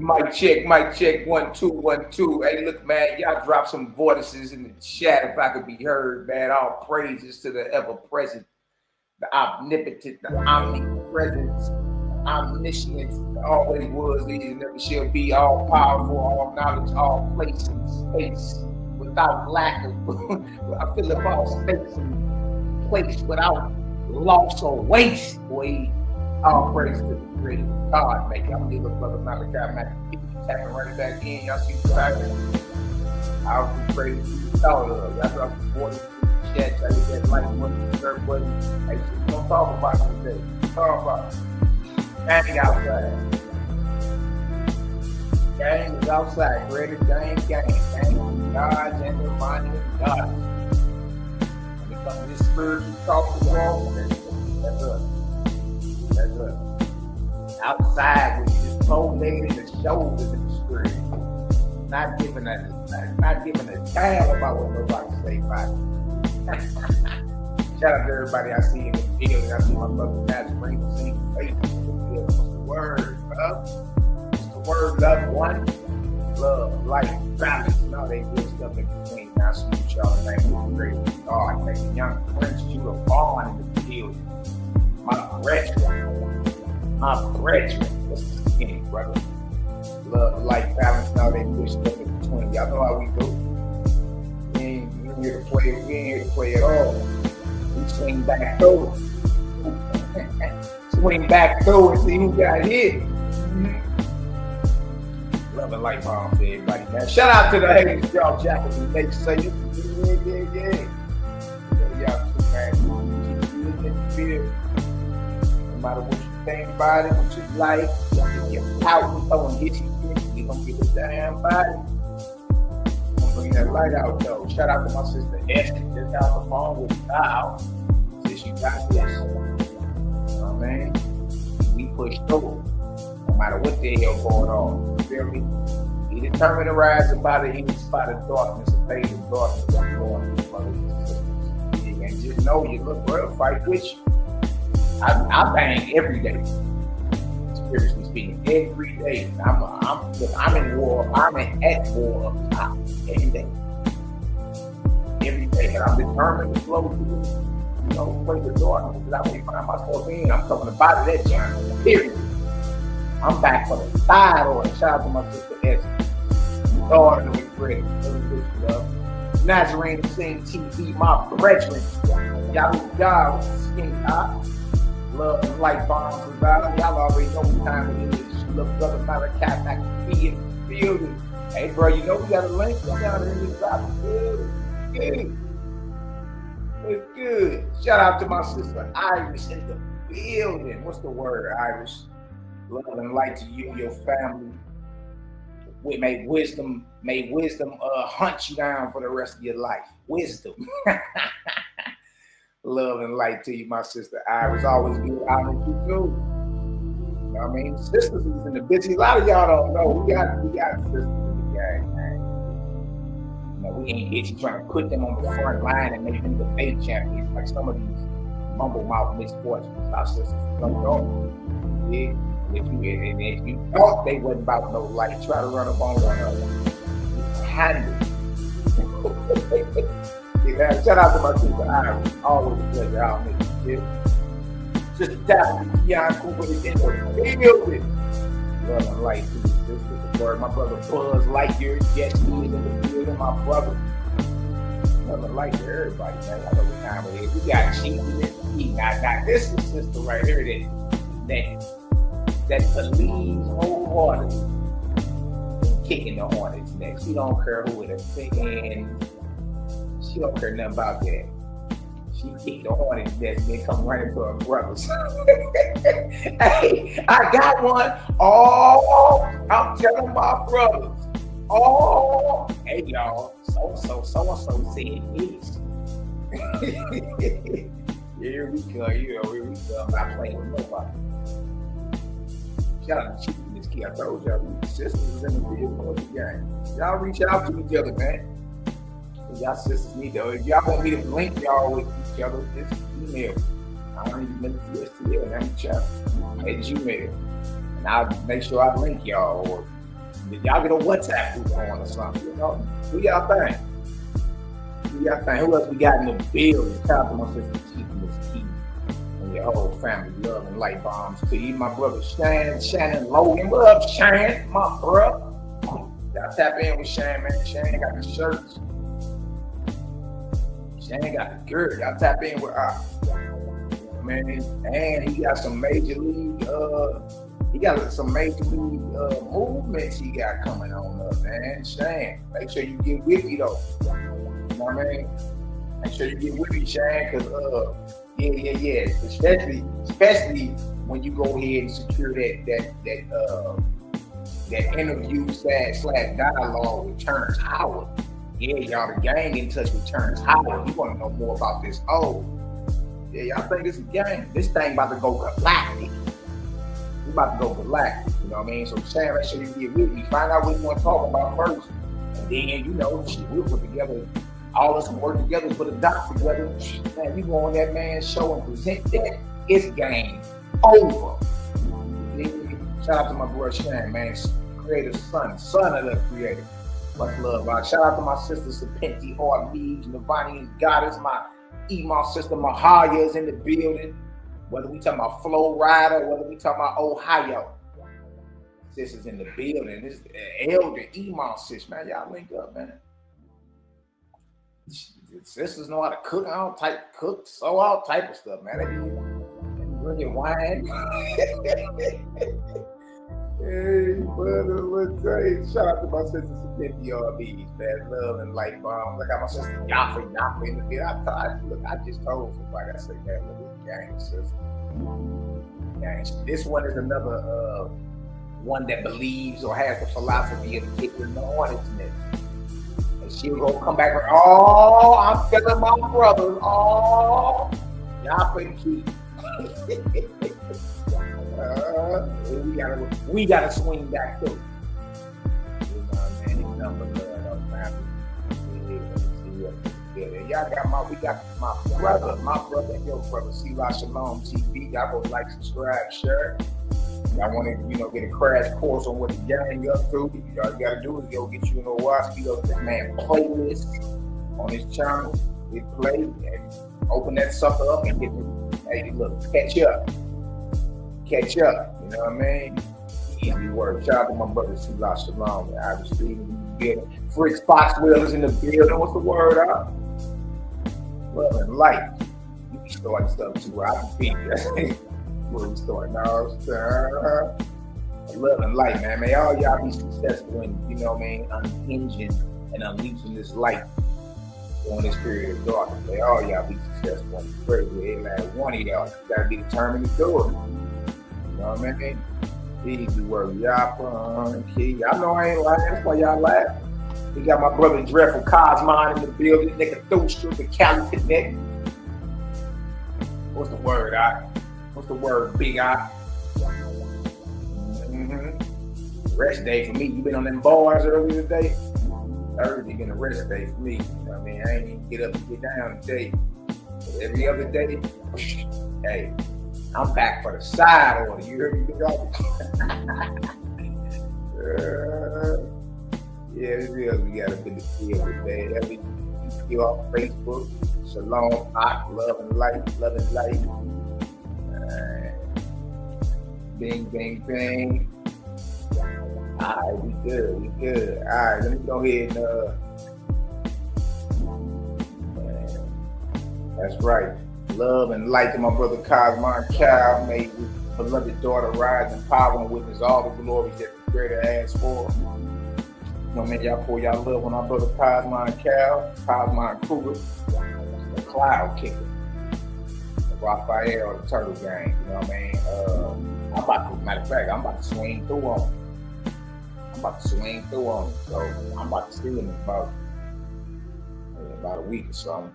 Mic check, 1 2 1 2. Hey, look, man, y'all drop some voices in the chat if I could be heard, man. All praises to the ever present, the omnipotent, the omnipresent, omniscient, always was, is, and never shall be, all powerful, all knowledge, all place and space, without lack of, I feel like all space and place, without loss or waste, boy. All praise to the great God maker. I'm little brother Malaki Macabee, tapping right back in. Y'all see the fact? I'll be praised to the thought of. Y'all drop the board in the chat. Y'all get that like button, third button. Hey, so we're gonna talk about it today. Talk about it. Gang outside. Gang is outside. Ready, gang. Gang God's and the mind of God. When it comes to this spiritual talk to walk, that's us. That's us. Outside with his toe leg and his shoulders in the spirit. Not giving a damn about what nobody say about it. Shout out to everybody I see in the field. I see my brother Pastor Ring sing faith in the field. What's the word, bro? What's the word? Love one. Love, life, balance, and all that good stuff in between. Now salute y'all in the name of the great God. Thank you, young Prince Judah born in the field. My brethren, what's the skinny, brother? Love, life, balance, and all that good stuff in between. Y'all know how we do. We ain't here to play at all. We swing back through. Swing back through and see who got hit. Love and light bomb to everybody, man. Shout out to the haters, y'all jackets and make say yeah. Y'all too, man. Keep you in the field. No matter what you think about it, what you like, if you're pouting, throwing hits, you gonna give a damn about it. I'm gonna bring that light out, though. Shout out to my sister Esther, just got the phone with now. Since you got this, you know what I mean? We push through, no matter what the hell going on. You feel me? He determined to rise about it, he was spot of darkness, a phase of darkness. I'm going to brothers and sisters. And just know you look real, fight with you. I bang every day. Spiritually speaking, every day. I'm in war. I'm at war up top every day. Every day. But I'm determined to flow through, play the darkness that I may find myself in. I'm coming to body that journey. Period. I'm back for the side order. Shout out to my sister Esther. Daughter of the great. Nazarene Sing TV, my brethren. Y'all with the skin top. Love and light bombs about. Y'all already know what time it is. Look, brother Malaki Macabee in the building. Hey, bro, you know we got a link down here in this good. It's good. Shout out to my sister Iris in the building. What's the word, Iris? Love and light to you and your family. May wisdom hunt you down for the rest of your life. Wisdom. Love and light to you, my sister Iris. Always good honor you too. You know what I mean? Sisters is in the business. A lot of y'all don't know. We got sisters in the gang, man. We ain't itchy trying to put them on the front line and make them the debate champions like some of these mumble mouth misfortunes. Our sisters don't know. Yeah. If you thought they wasn't about no light, try to run up on one another. Handle. Yeah, shout out to my sister Iris. Always a pleasure. I'll make you feel. Sister Daphne, Keon Cooper is in the building. Love and light to you, sister. The word. My brother Buzz Lightyear, yes, he is in the building. My brother. Love and light to everybody, man. I know what time it is. We got Chief in the Now, this is sister right here that believes wholeheartedly in kicking the Hornets next. She don't care who it offends. She don't care nothing about that. She kicked the Hornets next and then come running to her brothers. Hey, I got one. Oh, I'm telling my brothers. Oh, hey y'all. So said this. Here we go. Here we go. I'm not playing with nobody. Shout out to Chief and this kid. I told y'all we sisters in the field of the game. Y'all reach out to each other, man. Y'all sisters need to. If y'all want me to link y'all with each other, just email me. I don't even link to STL and chat at Gmail. And I'll make sure I link y'all or Y'all get a WhatsApp group on or something, you know? Do y'all thing. Do y'all thing. Who else we got in the building? Shout out to my sister keeping this key. And your whole family, love and light bombs to you. My brother Shannon Logan. What up, Shannon? My bro. Y'all tap in with Shannon, man. Shannon got the shirts. Shannon got the gear. Y'all tap in with man. And he got some major league movements he got coming on up, man. Shane, make sure you get with me though. You know what I mean? Make sure you get with me, Shane, cause yeah. Especially when you go ahead and secure that interview / dialogue with Terrence Howard. Yeah, y'all the gang in touch with Terrence Howard. You want to know more about this? Oh, yeah, y'all think this is a game? This thing about to go galactic. We about to go galactic. You know what I mean? So Shane, make sure you get with me. Find out what you want to talk about first, and then we'll put together. All of us can work together, put a doc together. Man, you go on that man's show and present that. It's game over. Shout out to my boy Shane, man. Creator son of the creator. Much love. Shout out to my sister Serpenti, Orleans, Navani and Goddess, my Ema sister Mahaya is in the building. Whether we talking about Flow Rider, whether we talking about Ohio. Sis is in the building. This is Elder Ema sis, man. Y'all link up, man. Sisters know how to cook, all type of stuff, man. They be drinking wine. Hey, brother, shout out to my sister Serpenti, RBs, man. Love and light bombs. I got my sister Yaffa in the building. I just told somebody, I said, man, look at the gang, sister. This one is another one that believes or has the philosophy of kicking the hornet's nest. And she'll go come back with, oh, I'm feeling my brothers. Oh, y'all pretty cute. We gotta swing back too. You know, man, it's number love, man. Y'all got we got my brother and your brother, C-Law Shalom TV. Y'all go like, subscribe, share. Y'all want to, get a crash course on what the gang up to. All you gotta do is go get you a watch speed up this man playlist on his channel. Hit play and open that sucker up and get hey, look, catch up. You know what I mean? Easy work. Shout out to my brother C-Law Shalom. Obviously, Fritz Foxwell is in the building. What's the word out? Love and light. You be starting stuff too. I can think where we start now. Love and light, man. May all y'all be successful in, unhinging and unleashing this light during this period of darkness. May all y'all be successful in prayer with every last one of y'all. You gotta be determined to do it. You know what I mean? Easy work. Y'all know I ain't lying. That's why y'all laugh. We got my brother Dreadful Cosmon in the building. Nigga Thustra, the Cali Connect. What's the word, What's the word, Big Eye? Rest day for me. You been on them bars earlier today? Thursday been a rest day for me. You know what I mean? I ain't even get up and get down today. But every other day, hey, I'm back for the side order. You heard me, Big Eye? Yeah, this is. We got a bit of feel today. Every you off Facebook. Shalom, love and light. Bing, bang, bang. All right, we good. All right, let me go ahead and that's right. Love and light to my brother Cosmon Cal, made with beloved daughter rise in power and witness all the glories that the Creator asked for. You know, man, y'all pour y'all love on our brother Cosmon Cal, Cosmon Kruger, the Cloud Kicker, the Raphael, the Turtle Gang. You know what I mean? Matter of fact, I'm about to swing through on him. So I'm about to see him in about a week or something.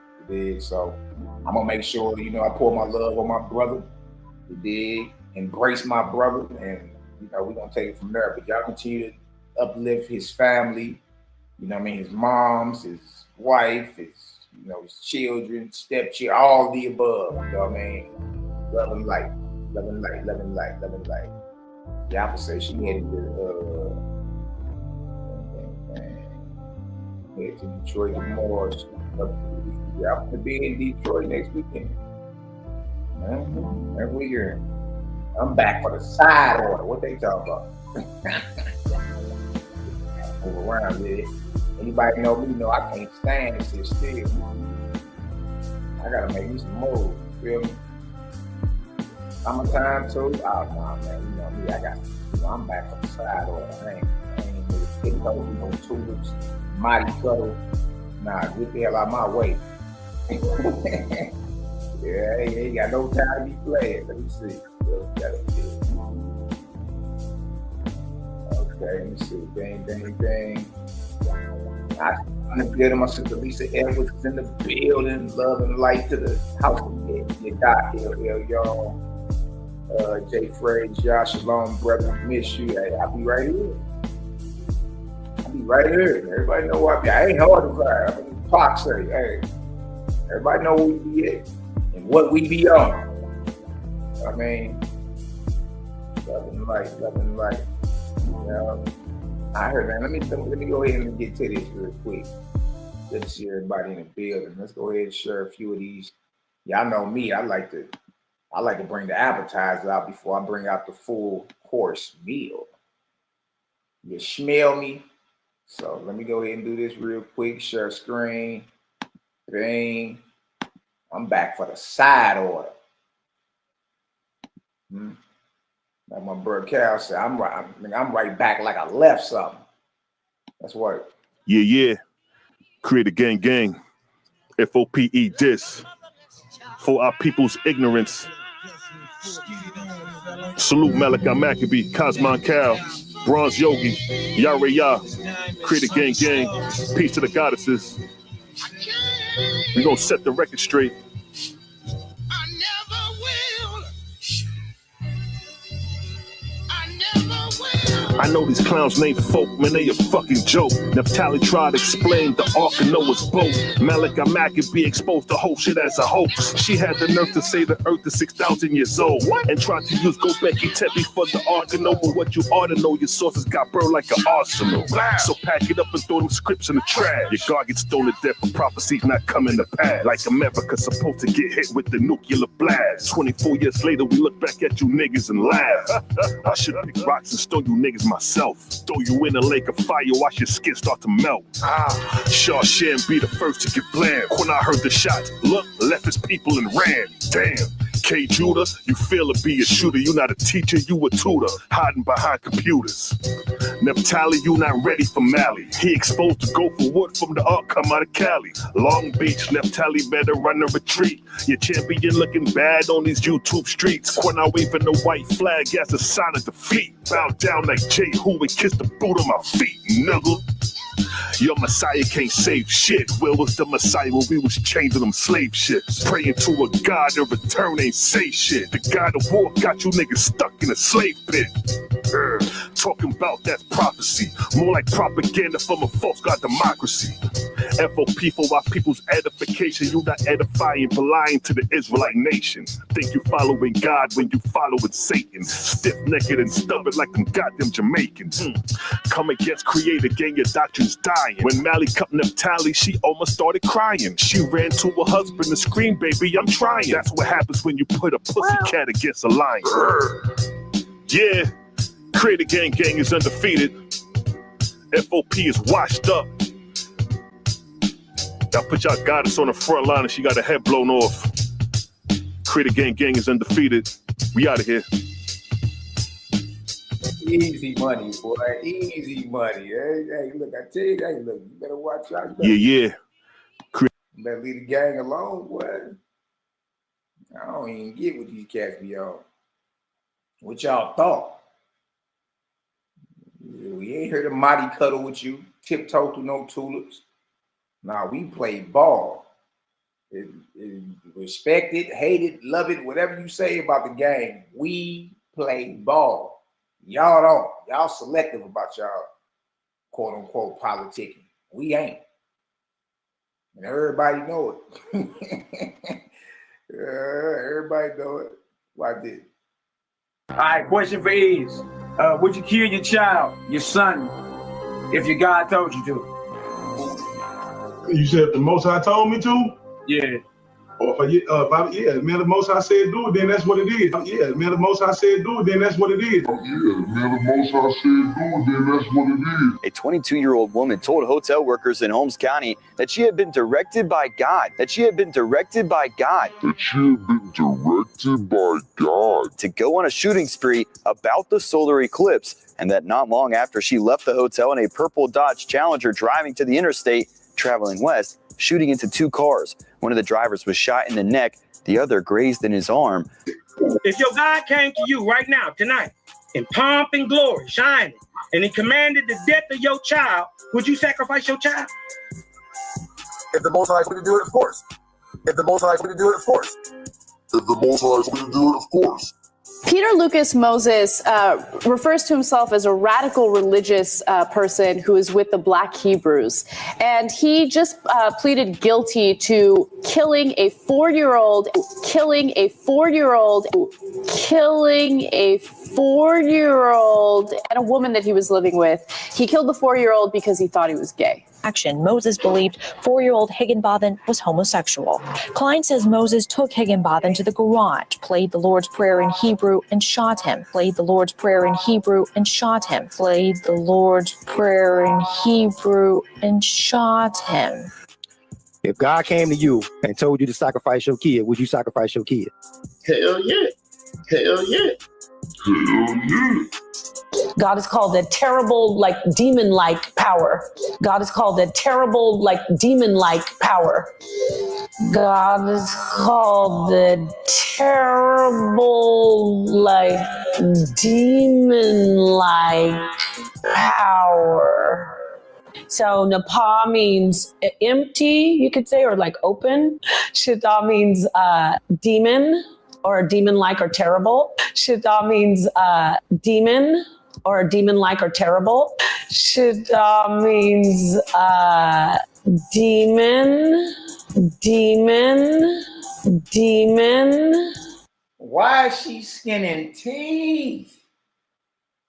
So I'm gonna make sure, I pour my love on my brother. Embrace my brother, and we're gonna take it from there. But y'all continue to uplift his family, his moms, his wife, his children, stepchildren, all the above. You know what I mean? Love and light. Y'all say she headed to Head to Detroit tomorrow. Yeah, I'm gonna be in Detroit next weekend. Every weekend. I'm back for the side order. What they talking about? Move around with it. Anybody know me? Know I can't stand this shit still. I gotta make me some moves. Feel me? Summertime too. Oh nah, man. You know me. I'm back for the side order. I ain't really getting those no tulips, mighty cuddle. Nah, get the hell out of my way. Yeah, he ain't got no time to be playing. Let me see. Okay, let me see. Bang. I'm in the building. My sister Lisa Edwards is in the building. Love and light to the house. You got here, y'all. Jay Frey, Josh, Shalom, brother. Miss you. Hey, I'll be right here. Everybody know where I be. I ain't hard to find. I'm in the park say, hey. Everybody know where we be at and what we be on. I mean, love and light. Yeah. I heard, man. Let me go ahead and get to this real quick. Good to see everybody in the building. Let's go ahead and share a few of these. Y'all know me. I like to bring the appetizer out before I bring out the full course meal. You smell me? So let me go ahead and do this real quick. Share screen. Bang. I'm back for the side order. Like my brother Cal said, I'm right back like I left something. That's what. Yeah. Create a gang. FOPE dis. For our people's ignorance. Salute Malaki Macabee, Cosmon Cal, Bronze Yogi, Yare Ya. Create a gang. Peace to the goddesses. We're gonna set the record straight. I know these clowns named folk, man, they a fucking joke. Naphtali tried to explain the Ark of Noah's boat. Malaki Macabee exposed the whole shit as a hoax. She had the nerve to say the earth is 6,000 years old. And tried to use Gobekli Tepe for the Ark of Noah. What you ought to know, your sources got burned like an arsenal. So pack it up and throw them scripts in the trash. Your God gets stoned to death for prophecies not coming to pass. Like America's supposed to get hit with the nuclear blast. 24 years later, we look back at you niggas and laugh. I should pick rocks and stone you niggas myself. Throw you in a lake of fire, watch your skin start to melt. Shawshan be the first to get blamed. When I heard the shots, look, left his people and ran. Damn. K. Judah, you fail to be a shooter. You not a teacher, you a tutor, hiding behind computers. Naphtali, you not ready for Mali. He exposed to go for wood from the Ark, come out of Cali. Long Beach, Naphtali better run a retreat. Your champion looking bad on these YouTube streets. When I waving the white flag as a sign of defeat. Bow down like Jehu and kiss the boot of my feet, nigga. Your Messiah can't save shit. Where was the Messiah when we was changing them slave ships? Praying to a God to return ain't say shit. The God of war got you niggas stuck in a slave pit. Talking about that's prophecy. More like propaganda from a false God democracy. FOP for our people's edification. You not edifying, but lying to the Israelite nation. Think you following God when you following Satan. Stiff-necked and stubborn like them goddamn Jamaicans. Come against Creator, gang, your doctrine's dying. When Mali cut Naphtali, she almost started crying. She ran to her husband and screamed, baby, I'm trying. That's what happens when you put a pussycat against a lion. Yeah, Creator gang is undefeated. FOP is washed up. Y'all put y'all goddess on the front line and she got her head blown off. Creator gang is undefeated. We out of here. Easy money, boy. Easy money. Hey, look, I tell you, hey, look, you better watch out. Yeah. You better leave the gang alone, boy. I don't even get what these cats be on. What y'all thought? We ain't heard a mighty cuddle with you, tiptoe through no tulips. Nah, we play ball. Respect it, hate it, love it, whatever you say about the game. We play ball. Y'all don't. Y'all selective about y'all quote unquote politicking. We ain't. And everybody know it. Everybody know it. Like this. All right, question for Ease. Would you kill your child, your son, if your God told you to? You said the Most High told me to? Yeah. Or yeah, man, the Most High said do it, then that's what it is. Yeah, man, the Most High said do it, then that's what it is. Yeah, man, the Most High said do it, then that's what it is. A 22-year-old woman told hotel workers in Holmes County that she had been directed by God, to go on a shooting spree about the solar eclipse, and that not long after she left the hotel in a purple Dodge Challenger driving to the interstate, traveling west, shooting into two cars. One of the drivers was shot in the neck, the other grazed in his arm. If your God came to you right now, tonight, in pomp and glory, shining, and he commanded the death of your child, would you sacrifice your child? If the Most High is going to do it, of course. If the Most High is going to do it, of course. If the Most High is going to do it, of course. Peter Lucas Moses refers to himself as a radical religious person who is with the Black Hebrews. And he just pleaded guilty to killing a 4-year-old and a woman that he was living with. He killed the 4-year-old because he thought he was gay. Moses believed 4-year-old Higginbotham was homosexual. Klein says Moses took Higginbotham to the garage, played the Lord's Prayer in Hebrew and shot him. Played the Lord's Prayer in Hebrew and shot him. Played the Lord's Prayer in Hebrew and shot him. If God came to you and told you to sacrifice your kid, would you sacrifice your kid? Hell yeah. Hell yeah. Hell yeah. God is called the terrible, demon-like power. God is called the terrible, demon-like power. God is called the terrible, demon-like power. So Napa means empty, you could say, or open. Shita means demon, or demon-like or terrible. Shita means demon, or demon-like or terrible. Shita means demon. Why is she skinning teeth?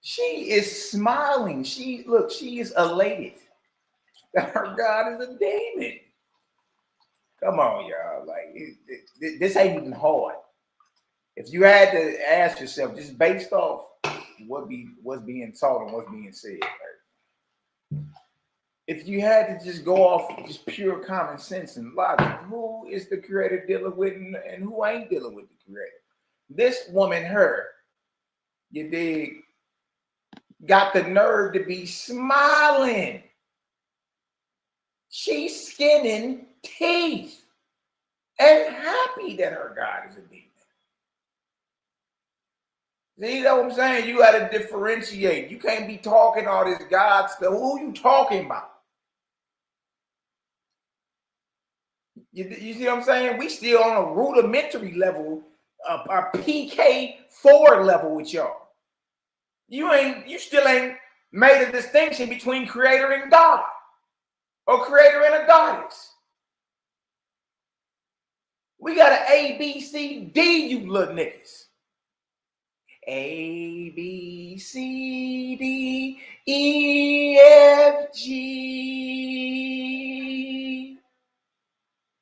She is smiling. She is elated that her God is a demon. Come on, y'all. This ain't even hard. If you had to ask yourself, just based off what's being taught and what's being said, right? If you had to just go off just pure common sense and logic, who is the creator dealing with and who ain't dealing with the creator? This woman, you dig, got the nerve to be smiling. She's skinning teeth and happy that her God is a demon. See, you know what I'm saying? You got to differentiate. You can't be talking all this God stuff. Who you talking about? You see what I'm saying? We still on a rudimentary level, a PK4 level with y'all. You still ain't made a distinction between creator and God, or creator and a goddess. We got an A, B, C, D, you little niggas. A, B, C, D, E, F, G.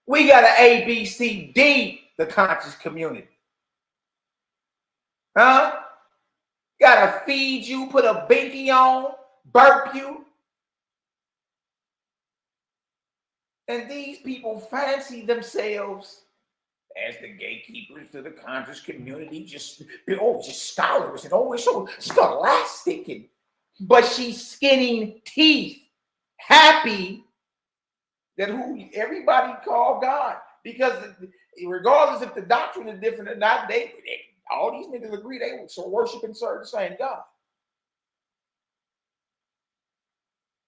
We got an A, B, C, D, the conscious community. Huh? Gotta feed you, put a binky on, burp you. And these people fancy themselves as the gatekeepers to the conscious community, just scholars and always so scholastic. But she's skinning teeth, happy that who everybody call God. Because regardless if the doctrine is different or not, they all these niggas agree they will worship and serve the same God.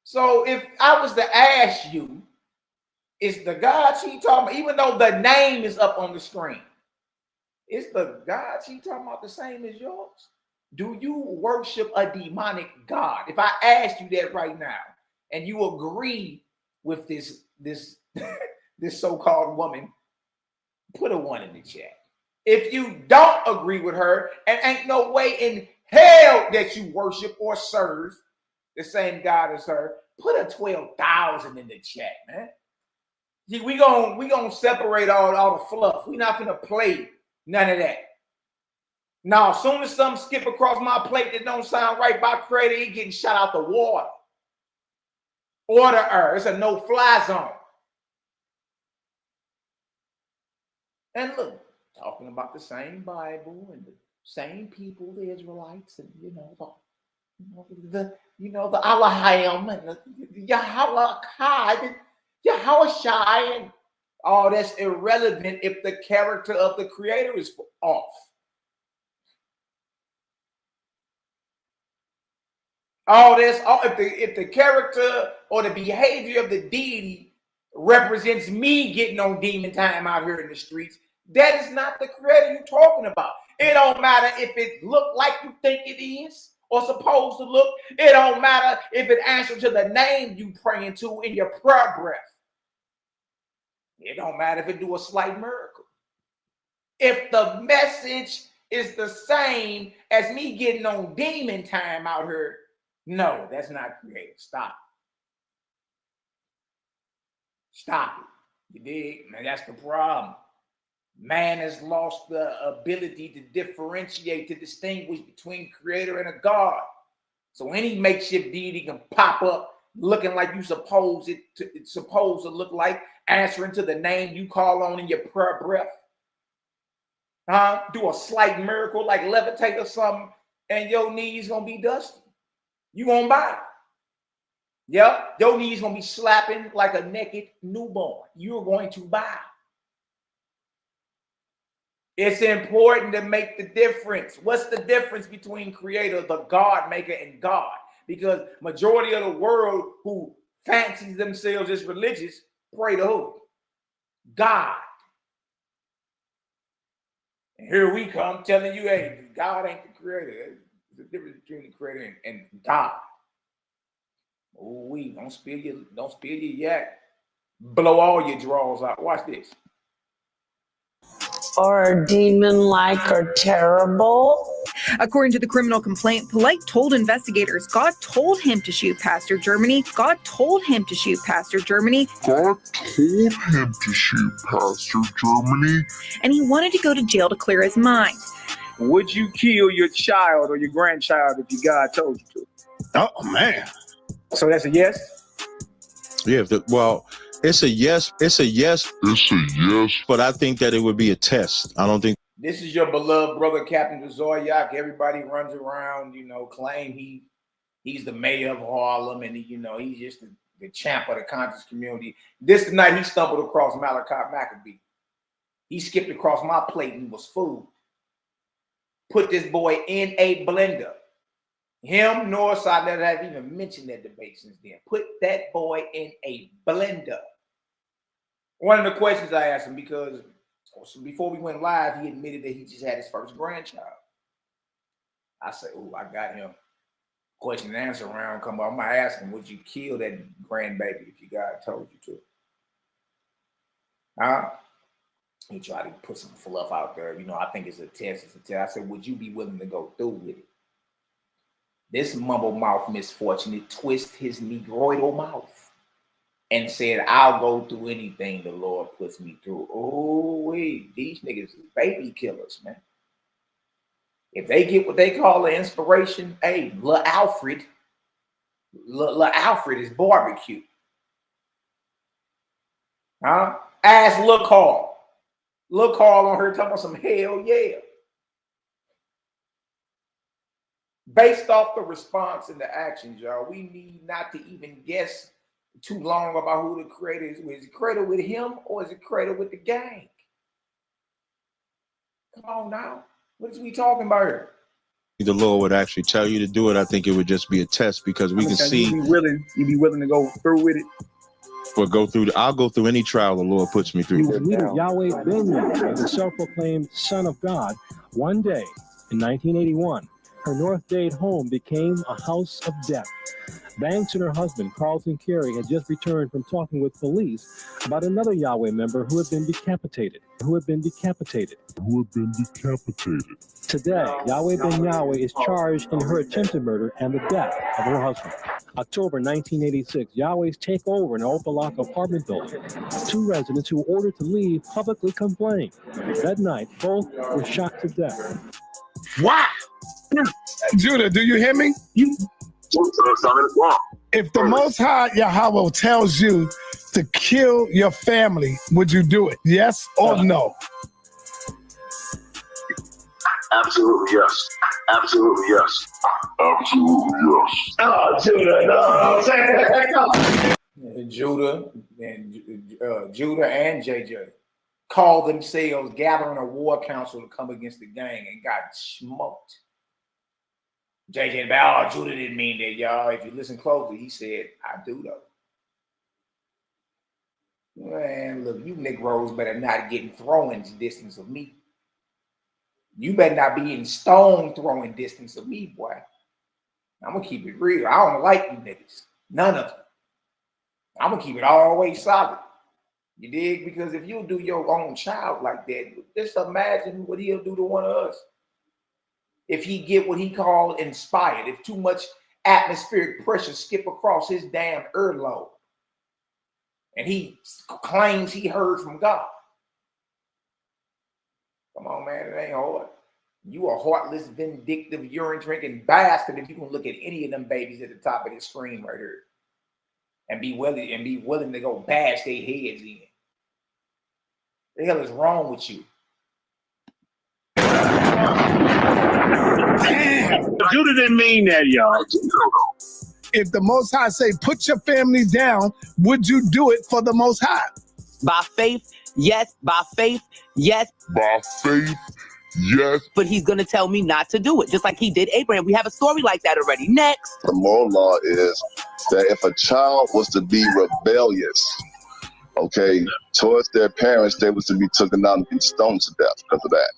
So if I was to ask you, is the God she talking about, even though the name is up on the screen, is the God she talking about the same as yours? Do you worship a demonic God? If I asked you that right now, and you agree with this so-called woman, put a 1 in the chat. If you don't agree with her, and ain't no way in hell that you worship or serve the same God as her, put a 12,000 in the chat, man. See, we gonna separate all the fluff. We not gonna play none of that. Now, as soon as something skip across my plate that don't sound right by Creator, he getting shot out the water. Order. It's a no-fly zone. And look, talking about the same Bible and the same people, the Israelites, and the Allahim and the Yahushai, and all that's irrelevant if the character of the Creator is off. All this, if the character or the behavior of the deity represents me getting on demon time out here in the streets, that is not the Creator you're talking about. It don't matter if it look like you think it is or supposed to look. It don't matter if it answers to the name you praying to in your prayer breath. It don't matter if it do a slight miracle. If the message is the same as me getting on demon time out here, no, that's not Creator. Stop. Stop it. You dig? Now that's the problem. Man has lost the ability to differentiate, to distinguish between Creator and a God. So any makeshift deity can pop up looking like you supposed to look like, answering to the name you call on in your prayer breath. Do a slight miracle like levitate or something, and your knees gonna be dusty. You gonna bow. Yep, your knees gonna be slapping like a naked newborn. You're going to bow. It's important to make the difference. What's the difference between Creator, the God maker, and God? Because majority of the world who fancies themselves as religious pray to who? God. And here we come telling you, hey, God ain't the Creator. There's a difference between the Creator and God. Oh, don't spill your yak. Blow all your drawers out. Watch this. Or demon-like or terrible. According to the criminal complaint, Polite told investigators God told him to shoot Pastor Germany. God told him to shoot Pastor Germany. God told him to shoot Pastor Germany. And he wanted to go to jail to clear his mind. Would you kill your child or your grandchild if your God told you to? Oh, man. So that's a yes? Yeah, well, it's a yes. It's a yes. It's a yes. But I think that it would be a test. I don't think. This is your beloved brother, Captain Zoyak. Everybody runs around, claim he's the mayor of Harlem, and he's just the champ of the conscious community. This night he stumbled across Malaki Macabee. He skipped across my plate and was food. Put this boy in a blender. Him, Northside, never have even mentioned that debate since then. Put that boy in a blender. One of the questions I asked him, because before we went live, he admitted that he just had his first grandchild. I said, oh, I got him. Question and answer round come up. I'm going to ask him, would you kill that grandbaby if your God told you to? He tried to put some fluff out there. I think it's a test. It's a test. I said, would you be willing to go through with it? This mumble mouth misfortunate twist his negroidal mouth and said, I'll go through anything the Lord puts me through. Oh, these niggas is baby killers, man. If they get what they call an inspiration, hey, Lil Alfred is barbecue. Ask Lil Carl. Lil Carl on her talking about some hell yeah. Based off the response and the actions, y'all, we need not to even guess too long about who the Creator is. Is it Creator with him or is it Creator with the gang? Come on now. What is we talking about here? The Lord would actually tell you to do it. I think it would just be a test because we can see. You'd be willing to go through with it? I'll go through any trial the Lord puts me through. He was leader Yahweh Ben-Yah, the self-proclaimed Son of God. One day in 1981, her North Dade home became a house of death. Banks and her husband, Carlton Carey, had just returned from talking with police about another Yahweh member who had been decapitated. Today, Yahweh Ben Yahweh is charged in her attempted murder and the death of her husband. October 1986, Yahweh's takeover in an Opalaka apartment building. Two residents who were ordered to leave publicly complained. That night, both were shot to death. Wow! Judah, do you hear me? If the Most High Yahweh tells you to kill your family, would you do it? Yes or no? Absolutely yes. Absolutely yes. Absolutely yes. Oh, Judah, no. Judah and JJ called themselves gathering a war council to come against the gang and got smoked. JJ, oh, Judah didn't mean that, y'all. If you listen closely, he said, I do, though. Man, look, you Negroes better not get in throwing distance of me. You better not be in stone throwing distance of me, boy. I'm going to keep it real. I don't like you niggas. None of them. I'm going to keep it always solid. You dig? Because if you do your own child like that, just imagine what he'll do to one of us. If he get what he called inspired, if too much atmospheric pressure skip across his damn earlobe, and he claims he heard from God. Come on, man, it ain't hard. You a heartless, vindictive, urine-drinking bastard if you can look at any of them babies at the top of this screen right here and be willing to go bash their heads in. What the hell is wrong with you? Damn. Judah didn't mean that, y'all. If the Most High say, put your family down, would you do it for the Most High? By faith, yes. By faith, yes. By faith, yes. But he's going to tell me not to do it, just like he did Abraham. We have a story like that already. Next. The moral law is that if a child was to be rebellious, okay, towards their parents, they was to be taken out and stoned to death because of that.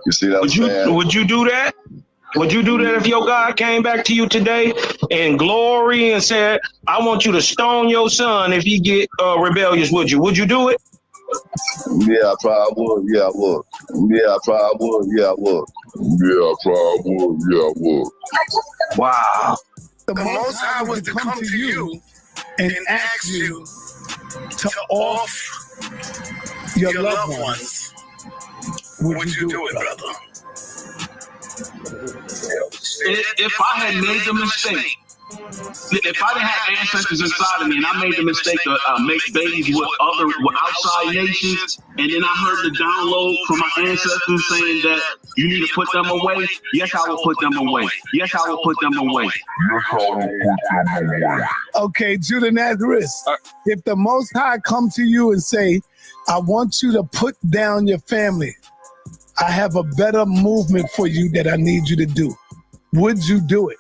You see what I'm saying? Would you do that? Would you do that if your God came back to you today in glory and said, I want you to stone your son if he get rebellious? Would you? Would you do it? Yeah, I probably would. Yeah, I would. Yeah, I probably would. Yeah, I would. Yeah, I probably would. Yeah, I would. Wow. The Most High was to come to you and ask you to off your loved ones. Would you do it, brother? If I had made the mistake, if I didn't have ancestors inside of me and I made the mistake to make babies with outside nations, and then I heard the download from my ancestors saying that you need to put them away, yes, I will put them away. Yes, I will put them away. Yes, I will put them away. Okay, Judah Nazareth, if the Most High come to you and say, I want you to put down your family, I have a better movement for you that I need you to do, would you do it?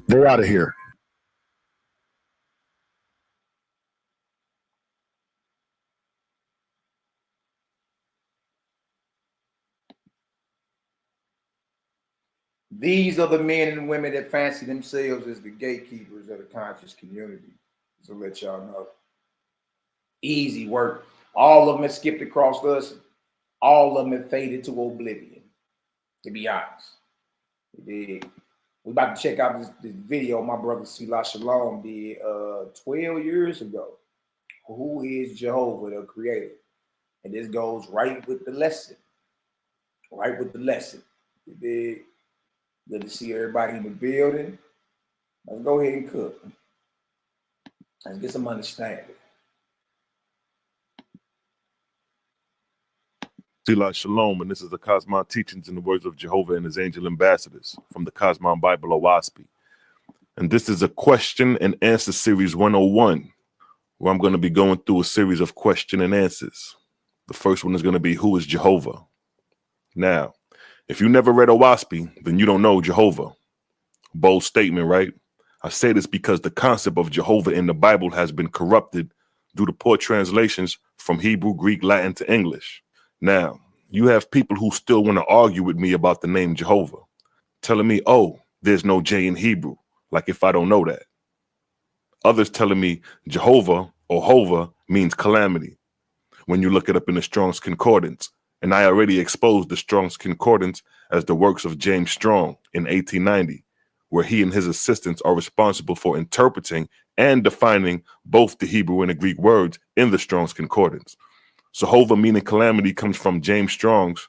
They're out of here. These are the men and women that fancy themselves as the gatekeepers of the conscious community. So let y'all know. Easy work. All of them have skipped across us. All of them have faded to oblivion, to be honest. We're about to check out this video my brother Selah Shalom did 12 years ago. Who is Jehovah, the creator? And this goes right with the lesson. Right with the lesson. Good to see everybody in the building. Let's go ahead and cook. Let's get some understanding. Selah Shalom, and this is the Cosmon Teachings in the words of Jehovah and his angel ambassadors from the Cosmon Bible of WASPI. And this is a question and answer series 101, where I'm going to be going through a series of question and answers. The first one is going to be, who is Jehovah? Now, if you never read a WASPI, then you don't know Jehovah. Bold statement, right? I say this because the concept of Jehovah in the Bible has been corrupted due to poor translations from Hebrew, Greek, Latin to English. Now, you have people who still want to argue with me about the name Jehovah, telling me, oh, there's no J in Hebrew, like if I don't know that. Others telling me Jehovah or Hova means calamity when you look it up in the Strong's Concordance. And I already exposed the Strong's Concordance as the works of James Strong in 1890, where he and his assistants are responsible for interpreting and defining both the Hebrew and the Greek words in the Strong's Concordance. So Hova meaning calamity comes from James Strong's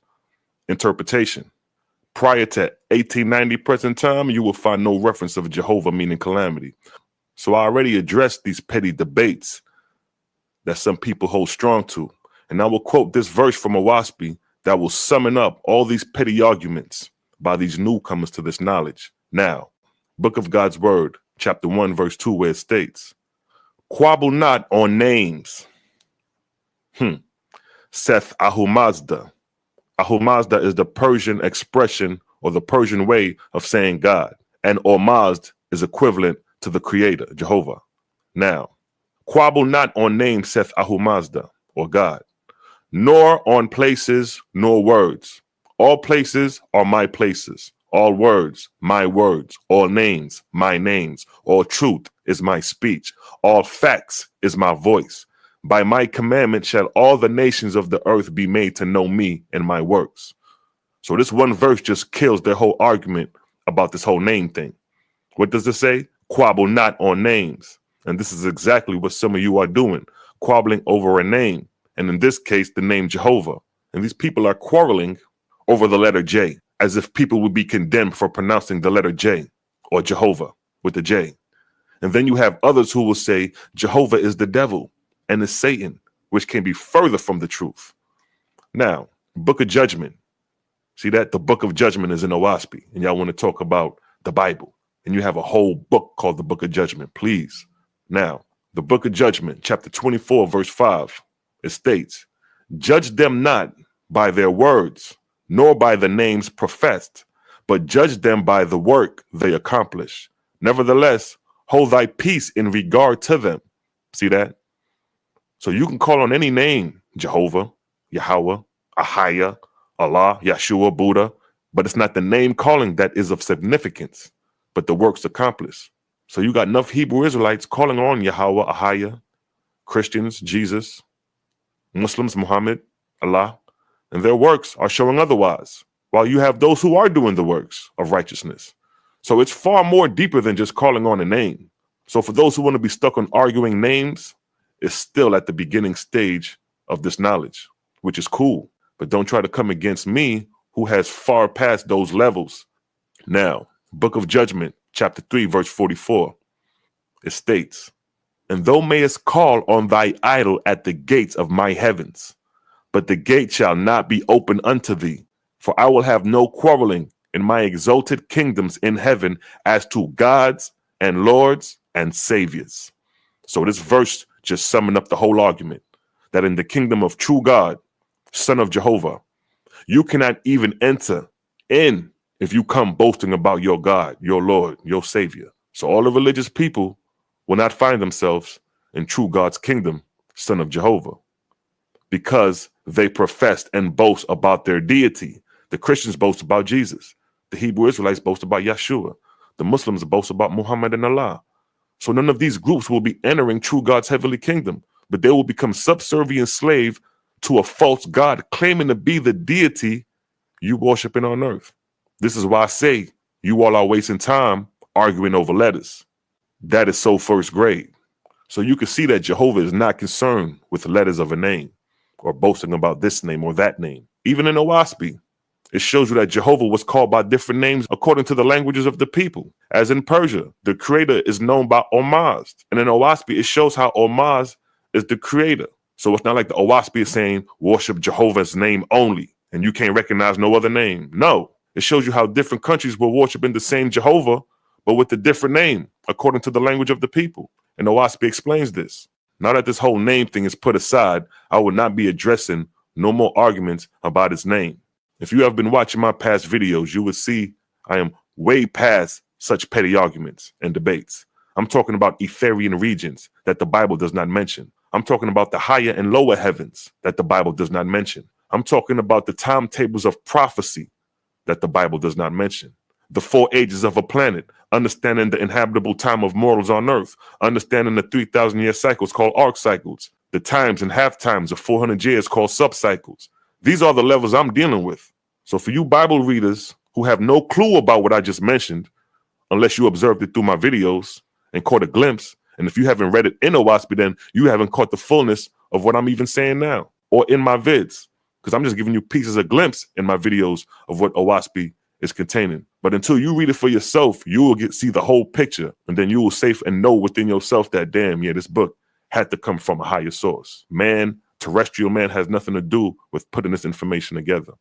interpretation. Prior to 1890 present time, you will find no reference of Jehovah meaning calamity. So I already addressed these petty debates that some people hold strong to. And I will quote this verse from Owaspi that will summon up all these petty arguments by these newcomers to this knowledge. Now, Book of God's Word, chapter 1, verse 2, where it states, "Quabble not on names, saith Ahumazda." Ahumazda is the Persian expression or the Persian way of saying God, and Ormazd is equivalent to the Creator, Jehovah. Now, quabble not on names, saith Ahumazda, or God, nor on places, nor words. All places are my places. All words, my words. All names, my names. All truth is my speech. All facts is my voice. By my commandment shall all the nations of the earth be made to know me and my works. So this one verse just kills their whole argument about this whole name thing. What does it say? Quabble not on names. And this is exactly what some of you are doing, quabbling over a name. And in this case, the name Jehovah. And these people are quarreling over the letter J, as if people would be condemned for pronouncing the letter J, or Jehovah with the J. And then you have others who will say Jehovah is the devil and is Satan, which can be further from the truth. Now, Book of Judgment. See that? The Book of Judgment is in Owaspi, and y'all want to talk about the Bible. And you have a whole book called the Book of Judgment, please. Now, the Book of Judgment, chapter 24, verse 5, it states, "Judge them not by their words, nor by the names professed, but judge them by the work they accomplish. Nevertheless, hold thy peace in regard to them." See that? So you can call on any name, Jehovah, Yahweh, Ahaya, Allah, Yeshua, Buddha, but it's not the name calling that is of significance, but the works accomplished. So you got enough Hebrew Israelites calling on Yahweh, Ahaya, Christians, Jesus, Muslims, Muhammad, Allah, and their works are showing otherwise, while you have those who are doing the works of righteousness. So it's far more deeper than just calling on a name. So for those who want to be stuck on arguing names, it's still at the beginning stage of this knowledge, which is cool. But don't try to come against me, who has far past those levels. Now, Book of Judgment, chapter 3, verse 44, it states, "And thou mayest call on thy idol at the gates of my heavens, but the gate shall not be open unto thee, for I will have no quarreling in my exalted kingdoms in heaven as to gods and lords and saviors." So this verse just summing up the whole argument, that in the kingdom of true God, Son of Jehovah, you cannot even enter in if you come boasting about your God, your Lord, your Savior. So all the religious people will not find themselves in true God's kingdom, Son of Jehovah, because they professed and boast about their deity. The Christians boast about Jesus. The Hebrew Israelites boast about Yeshua. The Muslims boast about Muhammad and Allah. So none of these groups will be entering true God's heavenly kingdom, but they will become subservient slave to a false God claiming to be the deity you worshiping on earth. This is why I say you all are wasting time arguing over letters. That is so first grade. So you can see that Jehovah is not concerned with the letters of a name or boasting about this name or that name. Even in Owaspi, it shows you that Jehovah was called by different names according to the languages of the people. As in Persia, the creator is known by Ormazd. And in Owaspi, it shows how Ormazd is the creator. So it's not like the Owaspi is saying, worship Jehovah's name only, and you can't recognize no other name. No, it shows you how different countries were worshiping the same Jehovah, but with a different name, according to the language of the people. And Owaspi explains this. Now that this whole name thing is put aside, I will not be addressing no more arguments about its name. If you have been watching my past videos, you will see I am way past such petty arguments and debates. I'm talking about Etherian regions that the Bible does not mention. I'm talking about the higher and lower heavens that the Bible does not mention. I'm talking about the timetables of prophecy that the Bible does not mention. the 4 ages of a planet, understanding the inhabitable time of mortals on Earth, understanding the 3,000-year cycles called arc cycles, the times and half times of 400 years called subcycles. These are the levels I'm dealing with. So for you Bible readers who have no clue about what I just mentioned, unless you observed it through my videos and caught a glimpse, and if you haven't read it in OWASP, then you haven't caught the fullness of what I'm even saying now, or in my vids, because I'm just giving you pieces of glimpse in my videos of what OWASP is containing. But until you read it for yourself, you will see the whole picture, and then you will safe and know within yourself that, damn, yeah, this book had to come from a higher source. Man, terrestrial man, has nothing to do with putting this information together.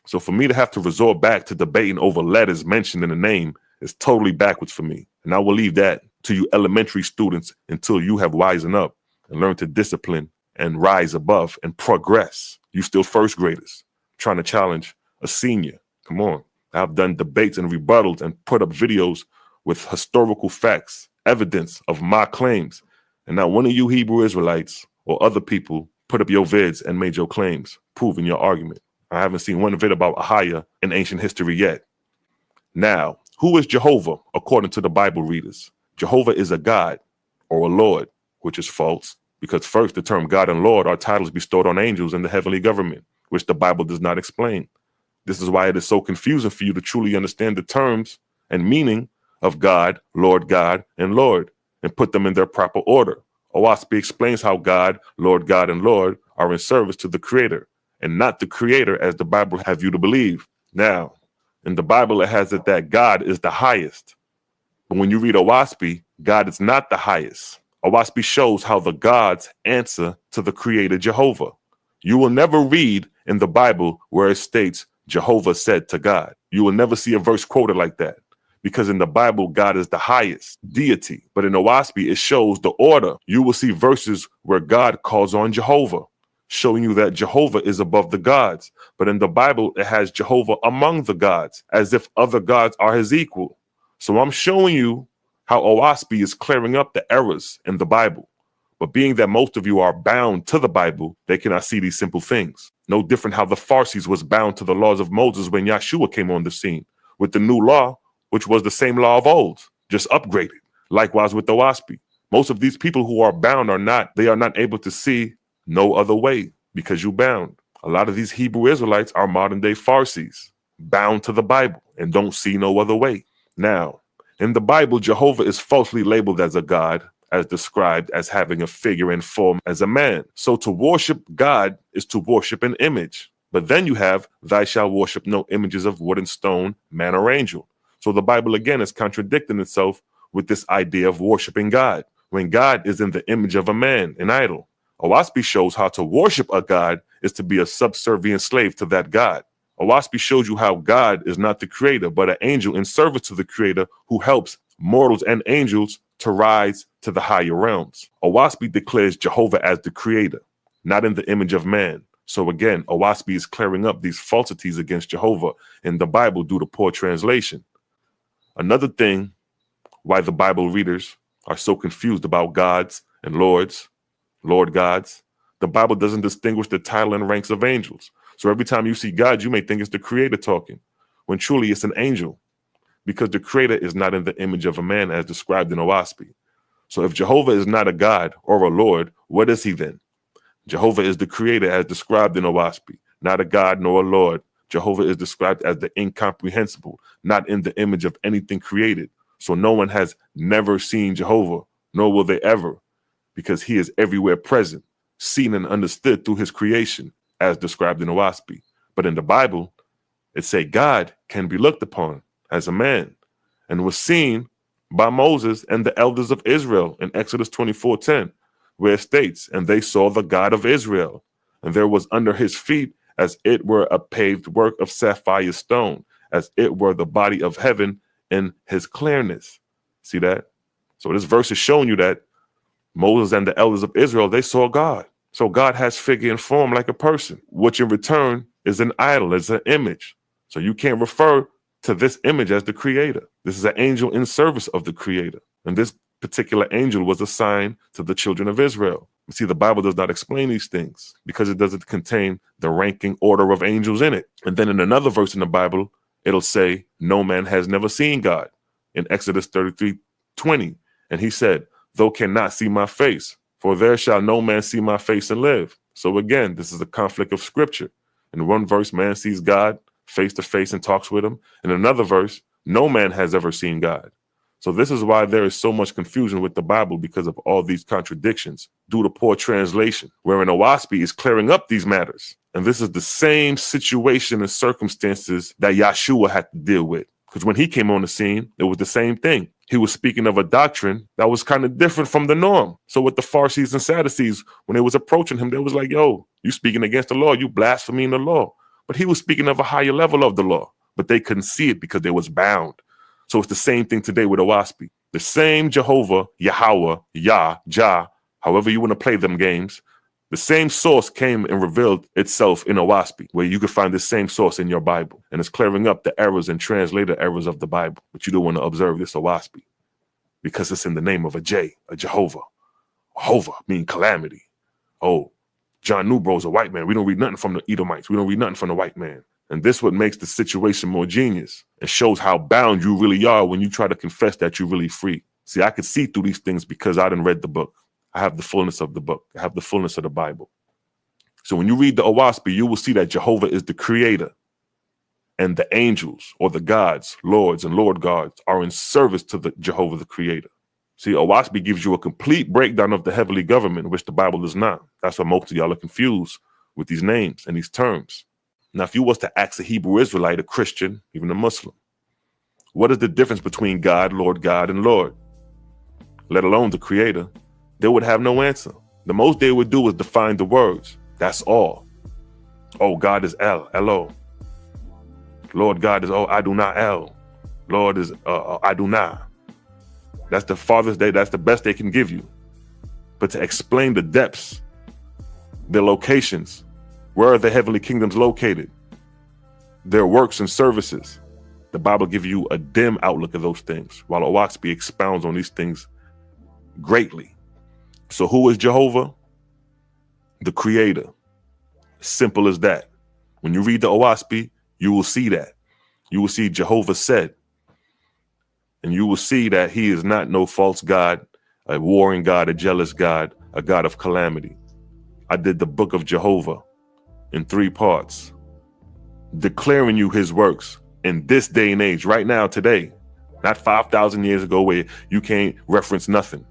So for me to have to resort back to debating over letters mentioned in the name is totally backwards for me. And I will leave that to you elementary students until you have wisened up and learned to discipline and rise above and progress. You still first graders trying to challenge a senior. Come on. I've done debates and rebuttals and put up videos with historical facts, evidence of my claims. And not one of you Hebrew Israelites or other people put up your vids and made your claims, proving your argument. I haven't seen one vid about Ahia in ancient history yet. Now, who is Jehovah according to the Bible readers? Jehovah is a God or a Lord, which is false, because first the term God and Lord are titles bestowed on angels in the heavenly government, which the Bible does not explain. This is why it is so confusing for you to truly understand the terms and meaning of God, and Lord, and put them in their proper order. OWASP explains how God, and Lord are in service to the Creator, and not the Creator as the Bible have you to believe. Now, in the Bible, it has it that God is the highest. But when you read OWASP, God is not the highest. OWASP shows how the gods answer to the Creator Jehovah. You will never read in the Bible where it states Jehovah said to God. You will never see a verse quoted like that, because in the Bible, God is the highest deity. But in OWASP, it shows the order. You will see verses where God calls on Jehovah, showing you that Jehovah is above the gods. But in the Bible, it has Jehovah among the gods, as if other gods are his equal. So I'm showing you how OWASP is clearing up the errors in the Bible. But being that most of you are bound to the Bible, they cannot see these simple things. No different how the Farsis was bound to the laws of Moses when Yahshua came on the scene with the new law, which was the same law of old, just upgraded. Likewise with the OWASP. Most of these people who are bound are not able to see no other way because you bound. A lot of these Hebrew Israelites are modern day Farsis, bound to the Bible and don't see no other way. Now, in the Bible, Jehovah is falsely labeled as a God, as described as having a figure and form as a man. So to worship God is to worship an image. But then you have, thou shalt worship no images of wood and stone, man or angel. So the Bible again is contradicting itself with this idea of worshiping God, when God is in the image of a man, an idol. OWASP shows how to worship a God is to be a subservient slave to that God. OWASP shows you how God is not the creator, but an angel in service to the creator who helps mortals and angels to rise to the higher realms. OWASP declares Jehovah as the creator, not in the image of man. So again, OWASP is clearing up these falsities against Jehovah in the Bible due to poor translation. Another thing why the Bible readers are so confused about gods and lords, Lord gods, the Bible doesn't distinguish the title and ranks of angels. So every time you see God, you may think it's the creator talking, when truly it's an angel, because the creator is not in the image of a man as described in OWASP. So if Jehovah is not a God or a Lord, what is he then? Jehovah is the creator as described in OWASP, not a God nor a Lord. Jehovah is described as the incomprehensible, not in the image of anything created. So no one has never seen Jehovah, nor will they ever, because he is everywhere present, seen and understood through his creation, as described in OWASP. But in the Bible, it say God can be looked upon as a man and was seen by Moses and the elders of Israel in Exodus 24:10, where it states, and they saw the God of Israel, and there was under his feet as it were a paved work of sapphire stone, as it were the body of heaven in his clearness. See that? So this verse is showing you that Moses and the elders of Israel, they saw God. So God has figure and form like a person, which in return is an idol, is an image. So you can't refer to this image as the creator. This is an angel in service of the creator. And this particular angel was assigned to the children of Israel. You see, the Bible does not explain these things because it doesn't contain the ranking order of angels in it. And then in another verse in the Bible, it'll say, no man has never seen God in Exodus 33:20. And he said, thou cannot see my face, for there shall no man see my face and live. So again, this is a conflict of scripture. In one verse, man sees God face to face and talks with him. In another verse, no man has ever seen God. So this is why there is so much confusion with the Bible, because of all these contradictions due to poor translation, wherein Owaspi is clearing up these matters. And this is the same situation and circumstances that Yahshua had to deal with. Because when he came on the scene, it was the same thing. He was speaking of a doctrine that was kind of different from the norm. So with the Pharisees and Sadducees, when they was approaching him, they was like, yo, you speaking against the law, you blaspheming the law. But he was speaking of a higher level of the law, but they couldn't see it because they was bound. So it's the same thing today with Owaspi. The same Jehovah, Yahweh, Yah, Jah, however you want to play them games, the same source came and revealed itself in Owaspi, where you can find the same source in your Bible. And it's clearing up the errors and translator errors of the Bible. But you don't want to observe this Owaspi because it's in the name of a Jehovah. Jehovah mean calamity. Oh, John Newbro's a white man. We don't read nothing from the Edomites. We don't read nothing from the white man. And this what makes the situation more genius. It shows how bound you really are when you try to confess that you're really free. See, I could see through these things because I didn't read the book. I have the fullness of the book. I have the fullness of the Bible. So when you read the Owaspi, you will see that Jehovah is the creator. And the angels or the gods, lords and Lord gods are in service to the Jehovah, the creator. See, Owaspi gives you a complete breakdown of the heavenly government, which the Bible does not. That's why most of y'all are confused with these names and these terms. Now, if you was to ask a Hebrew Israelite, a Christian, even a Muslim, what is the difference between God, and Lord, let alone the creator, they would have no answer. The most they would do is define the words. That's all. Oh, God is El, Elo. Lord God is, oh, Adonai El. Lord is Adonai. That's the farthest that's the best they can give you. But to explain the depths, the locations, where are the heavenly kingdoms located, their works and services, the Bible gives you a dim outlook of those things, while Owaspi expounds on these things greatly. So who is Jehovah? The creator. Simple as that. When you read the Owaspi, you will see that. You will see Jehovah said. And you will see that he is not no false God, a warring God, a jealous God, a God of calamity. I did the book of Jehovah in 3 parts, declaring you his works in this day and age, right now, today, not 5,000 years ago where you can't reference nothing.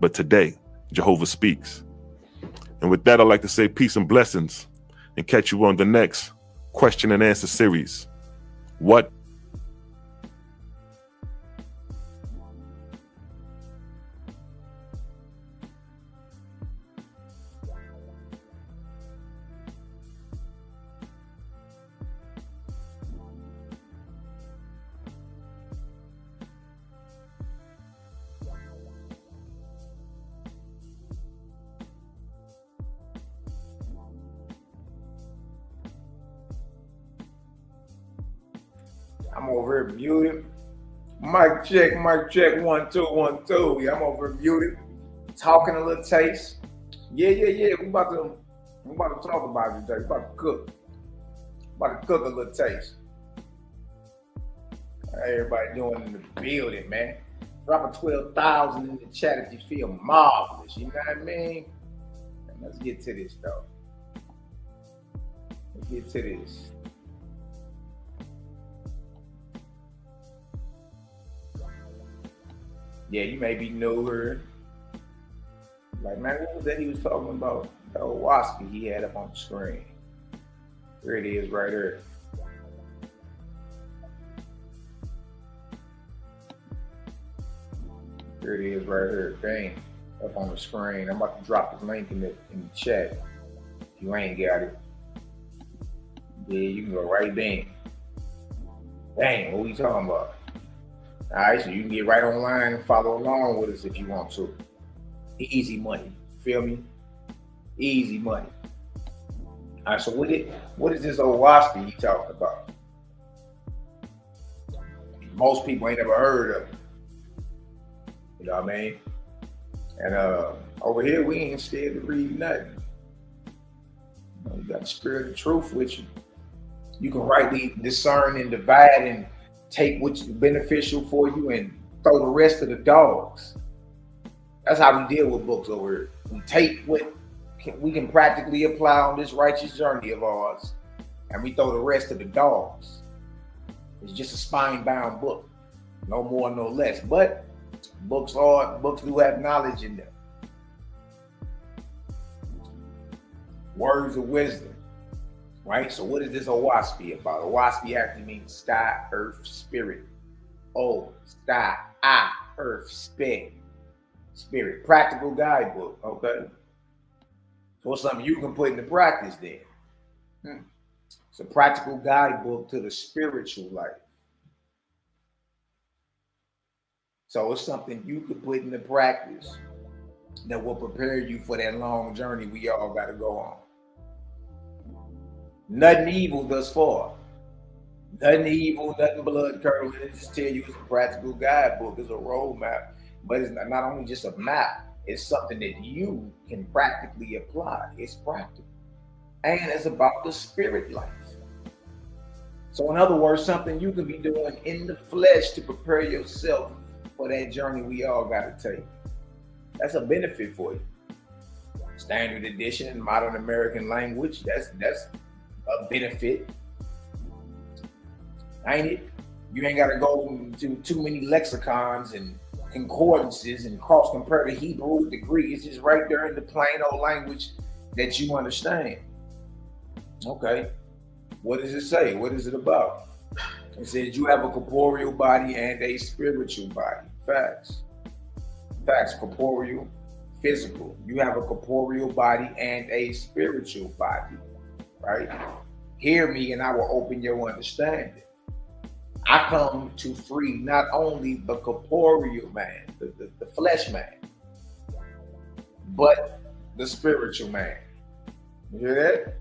But today, Jehovah speaks. And with that, I'd like to say peace and blessings and catch you on the next question and answer series. What I'm over here muted. Mic check, 1 2 1 2. Yeah, I'm over here muted. Talking a little taste. Yeah. We about to talk about it today. We about to cook. About to cook a little taste. How everybody doing in the building, man? Drop a 12,000 in the chat if you feel marvelous. You know what I mean? And let's get to this though. Let's get to this. Yeah, you may be newer. Like, man, what was that he was talking about? The Owaspi he had up on the screen. There it is right there. There it is right here. Dang, up on the screen. I'm about to drop the link in the chat. If you ain't got it. Yeah, you can go right there. Dang, what we talking about? All right, so you can get right online and follow along with us if you want to. Easy money, feel me? Easy money. All right, so what is this Owaspi he talking about? Most people ain't never heard of it. You know what I mean? And over here, we ain't scared to read nothing. You got the spirit of truth with you. You can rightly discern and divide and take what's beneficial for you and throw the rest of the dogs. That's how we deal with books over here. We take what we can practically apply on this righteous journey of ours, and we throw the rest of the dogs. It's just a spine-bound book, no more, no less. But books do have knowledge in them. Words of wisdom, right? So what is this Owaspy about? Owaspy actually means sky, earth, spirit. Oh, sky, earth, spirit. Practical guidebook, okay? So it's something you can put into practice then. It's a practical guidebook to the spiritual life. So it's something you could put into practice that will prepare you for that long journey we all got to go on. Nothing evil thus far. Nothing evil, nothing blood curdling. It just tell you it's a practical guidebook. It's a roadmap. But it's not only just a map, it's something that you can practically apply. It's practical. And it's about the spirit life. So in other words, something you can be doing in the flesh to prepare yourself for that journey we all got to take. That's a benefit for you. Standard edition, modern American language, that's a benefit. Ain't it? You ain't got to go to too many lexicons and concordances and cross compare the Hebrew with the Greek. It's just right there in the plain old language that you understand. Okay. What does it say? What is it about? It says you have a corporeal body and a spiritual body. Facts. Facts. Corporeal, physical. You have a corporeal body and a spiritual body. Right? Hear me and I will open your understanding. I come to free not only the corporeal man, the flesh man, but the spiritual man. You hear that?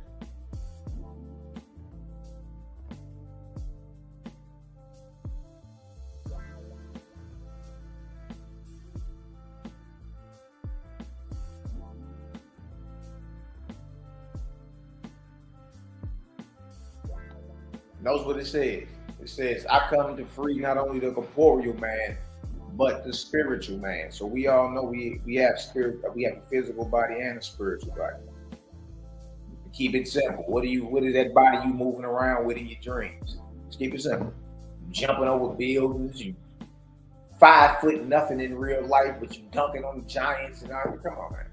Knows what it says. It says, I come to free not only the corporeal man, but the spiritual man. So we all know we have spirit, we have a physical body and a spiritual body. Keep it simple. What is that body you moving around with in your dreams? Just keep it simple. You jumping over buildings, you 5 foot nothing in real life, but you dunking on the giants and all that. Come on, man.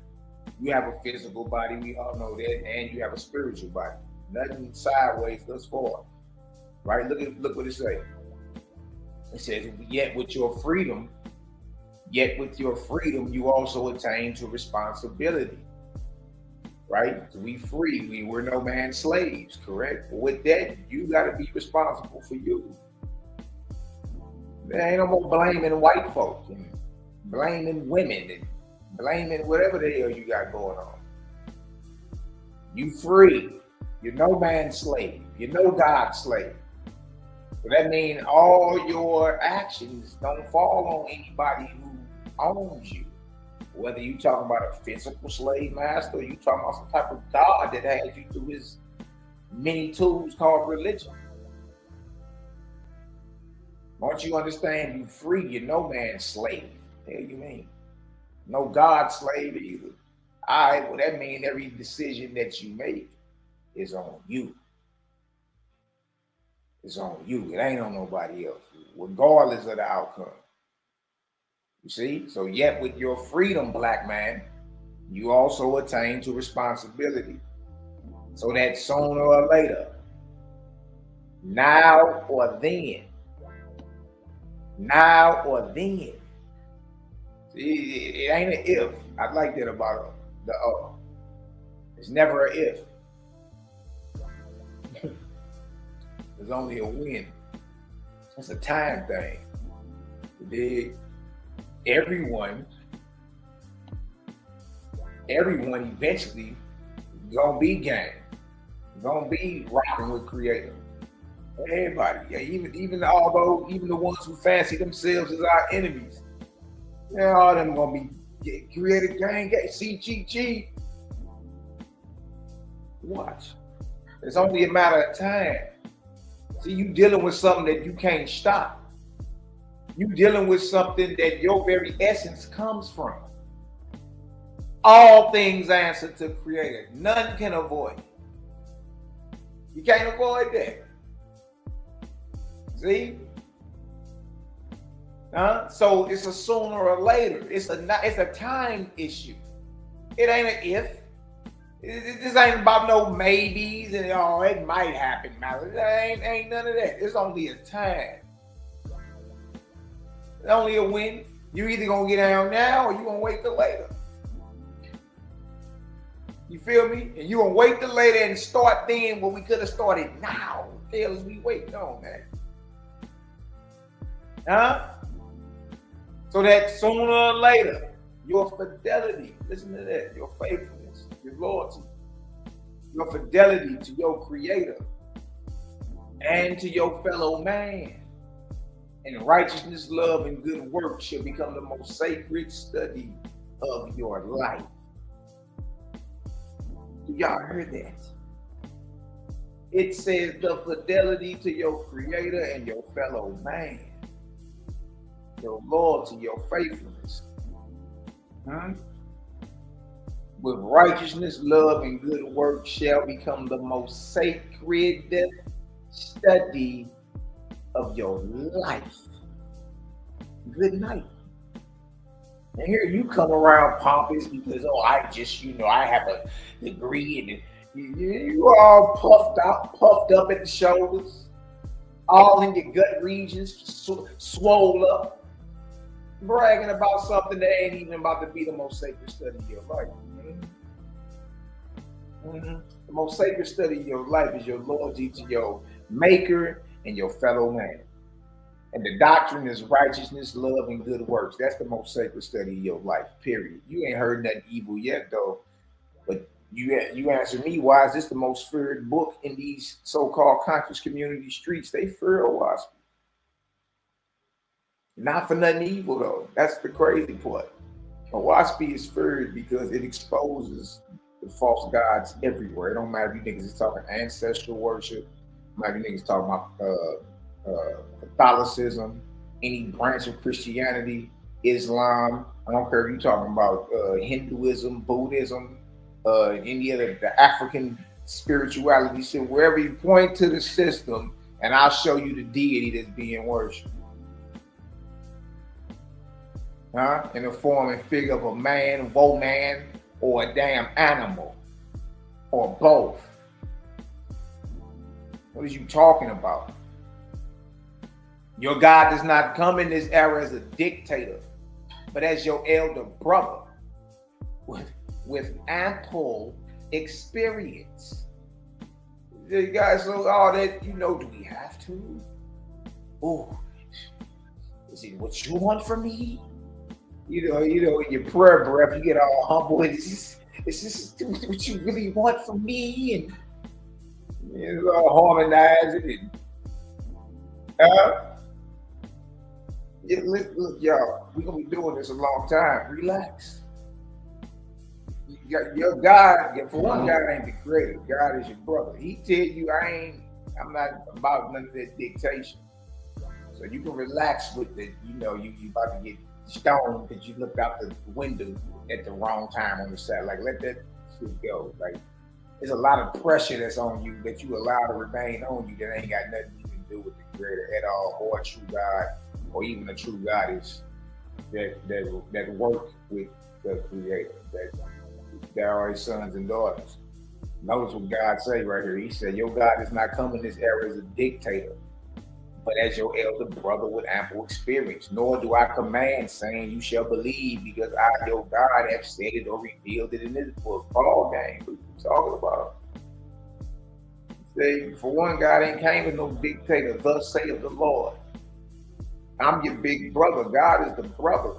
You have a physical body, we all know that, and you have a spiritual body. Nothing sideways thus far. Right? Look what it says. It says, yet with your freedom, you also attain to responsibility. Right? So we free. We're no man's slaves, correct? But with that, you got to be responsible for you. There ain't no more blaming white folk and blaming women and blaming whatever the hell you got going on. You free. You're no man's slave. You're no God's slave. So that means all your actions don't fall on anybody who owns you. Whether you talking about a physical slave master, or you talking about some type of God that has you through his many tools called religion. Once you understand you free, you're no man's slave. What the hell you mean? No God's slave either. All right, well that means every decision that you make is on you. It's on you. It ain't on nobody else, regardless of the outcome. You see? So yet with your freedom, black man, you also attain to responsibility. So that sooner or later, now or then. See, it ain't an if. I like that about the it's never an if. There's only a when. It's a time thing. Everyone eventually gonna be gang. Gonna be rocking with Creator. Everybody. Yeah, even the ones who fancy themselves as our enemies. Yeah, all them gonna be Creator gang, CGG. Watch. It's only a matter of time See, you dealing with something that you can't stop. You dealing with something that your very essence comes from. All things answer to Creator. None can avoid it. You can't avoid that. See? So it's a sooner or later. It's a time issue. It ain't an if. This ain't about no maybes and it might happen. Ain't none of that. It's only a time. It's only a when. You either gonna get down now or you gonna wait till later. You feel me? And you gonna wait till later and start then when we could have started now. What the hell is we waiting on, man? So that sooner or later, your fidelity, listen to that, your faithfulness, your loyalty, your fidelity to your Creator and to your fellow man, and righteousness, love, and good work shall become the most sacred study of your life. Y'all heard that? It says the fidelity to your Creator and your fellow man, your loyalty, your faithfulness. With righteousness, love, and good work shall become the most sacred study of your life. Good night. And here you come around pompous because, I just, I have a degree and you all puffed up at the shoulders, all in your gut regions, swole up, bragging about something that ain't even about to be the most sacred study of your life. The most sacred study of your life is your loyalty to your maker and your fellow man. And the doctrine is righteousness, love, and good works. That's the most sacred study of your life, period. You ain't heard nothing evil yet, though. But you answer me, why is this the most feared book in these so-called conscious community streets? They fear Owaski. Not for nothing evil, though. That's the crazy part. Owaski is feared because it exposes the false gods everywhere. It don't matter if you niggas is talking ancestral worship. It might be niggas talking about Catholicism, any branch of Christianity, Islam. I don't care if you're talking about Hinduism, Buddhism, any of the African spirituality. So wherever you point to the system, and I'll show you the deity that's being worshipped. In the form and figure of a man, woman, or a damn animal, or both. What are you talking about? Your God does not come in this era as a dictator, but as your elder brother with ample experience. You guys, so all that, do we have to? Oh, is it what you want from me? In your prayer breath, you get all humble. Is this what you really want from me? And harmonize it. Look, y'all, we're going to be doing this a long time. Relax. Your God, for one, God ain't the creator. God is your brother. He tell you, I'm not about none of that dictation. So you can relax with it. You about to get stoned because you looked out the window at the wrong time on the side. Like, let that shit go. Like, there's a lot of pressure that's on you that you allow to remain on you that ain't got nothing you can do with the creator at all, or a true God, or even a true goddess that work with the creator, that there are his sons and daughters. Notice what God say right here. He said, your God is not coming this era as a dictator, but as your elder brother with ample experience. Nor do I command, saying you shall believe, because I, your God, have said it or revealed it in this book. Ball game, what you talking about? Say, for one, God ain't came with no dictator. Thus saith the Lord. I'm your big brother. God is the brother.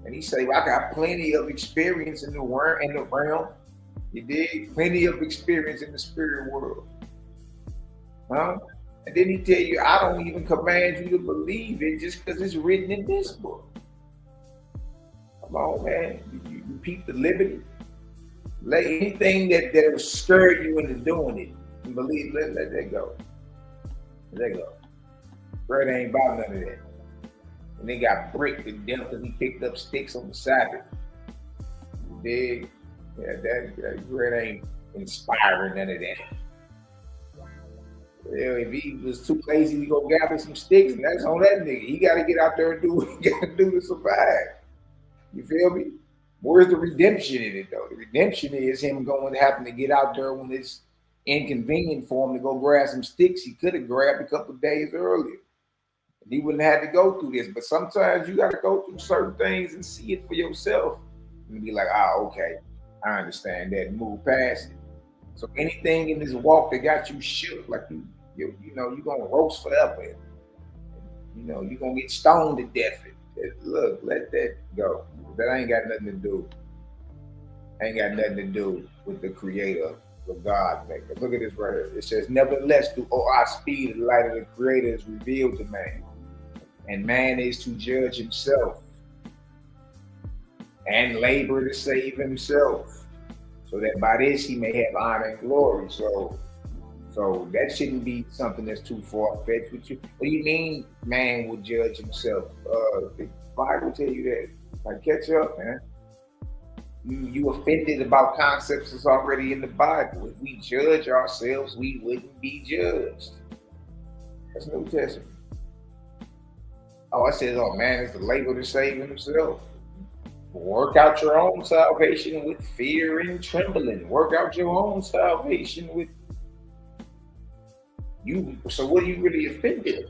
And he say, well, I got plenty of experience in the realm. You dig? Plenty of experience in the spirit world. And then he tell you, I don't even command you to believe it just because it's written in this book. Come on, man. You peep the liberty. Let anything that will scare you into doing it, and believe, let that go. There you go. Bread ain't about none of that. And they got bricked to death because he picked up sticks on the Sabbath. You dig? Yeah, that bread ain't inspiring none of that. Yeah, if he was too lazy to go gather some sticks, and that's on that nigga. He got to get out there and do what he got to do to survive. You feel me? Where's the redemption in it, though? The redemption is him having to get out there when it's inconvenient for him to go grab some sticks he could have grabbed a couple of days earlier. And he wouldn't have had to go through this. But sometimes you got to go through certain ththings and see it for yourself. And be like, okay, I understand that, and move past it. So anything in this walk that got you shook, like you're gonna roast forever. You're gonna get stoned to death. Look, let that go. That ain't got nothing to do. Ain't got nothing to do with the creator, the God maker. Look at this right here. It says, nevertheless, through our speed, the light of the creator is revealed to man. And man is to judge himself and labor to save himself, so that by this he may have honor and glory. So that shouldn't be something that's too far-fetched with you. What do you mean man will judge himself? The Bible tell you that. Like, catch up, man. You offended about concepts that's already in the Bible. If we judge ourselves, we wouldn't be judged. That's New Testament. It says, man is the labor to save himself. Work out your own salvation with fear and trembling. Work out your own salvation with you. So what are you really offended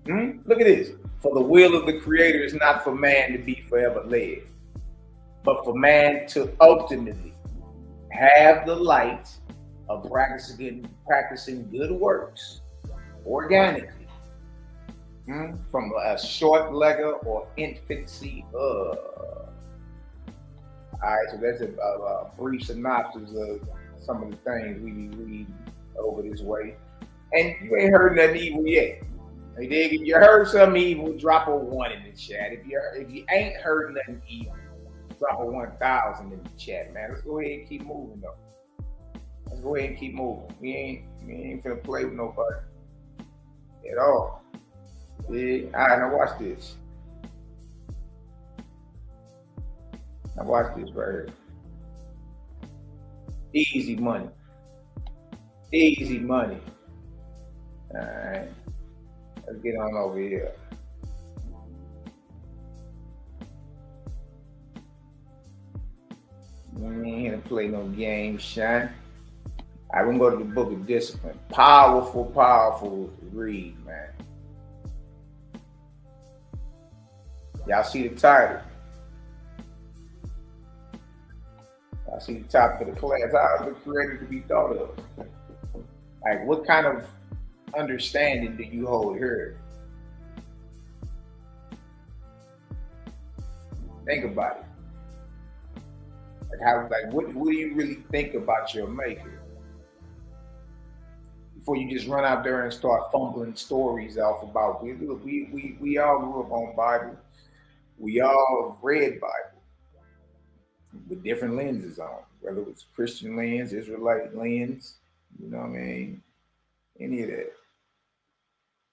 about? Look at this. For the will of the creator is not for man to be forever led, but for man to ultimately have the light of practicing good works organically. From a short legger or infancy. All right, so that's a brief synopsis of some of the things we be reading over this way. And you ain't heard nothing evil yet. Hey, dig, if you heard something evil, drop a 1 in the chat. If you ain't heard nothing evil, drop a 1,000 in the chat, man. Let's go ahead and keep moving, though. Let's go ahead and keep moving. We ain't finna play with nobody at all. Yeah, all right, now watch this. Now watch this right here. Easy money. Easy money. All right. Let's get on over here. We ain't here to play no games, son. I wouldn't go to the Book of Discipline. Powerful read, man. Y'all see the title. Y'all see the topic of the class. How is the creator to be thought of? Like, what kind of understanding do you hold here? Think about it. What do you really think about your maker? Before you just run out there and start fumbling stories off about, we all grew up on Bible. We all read Bible with different lenses on, whether it was Christian lens, Israelite lens, you know what I mean? Any of that,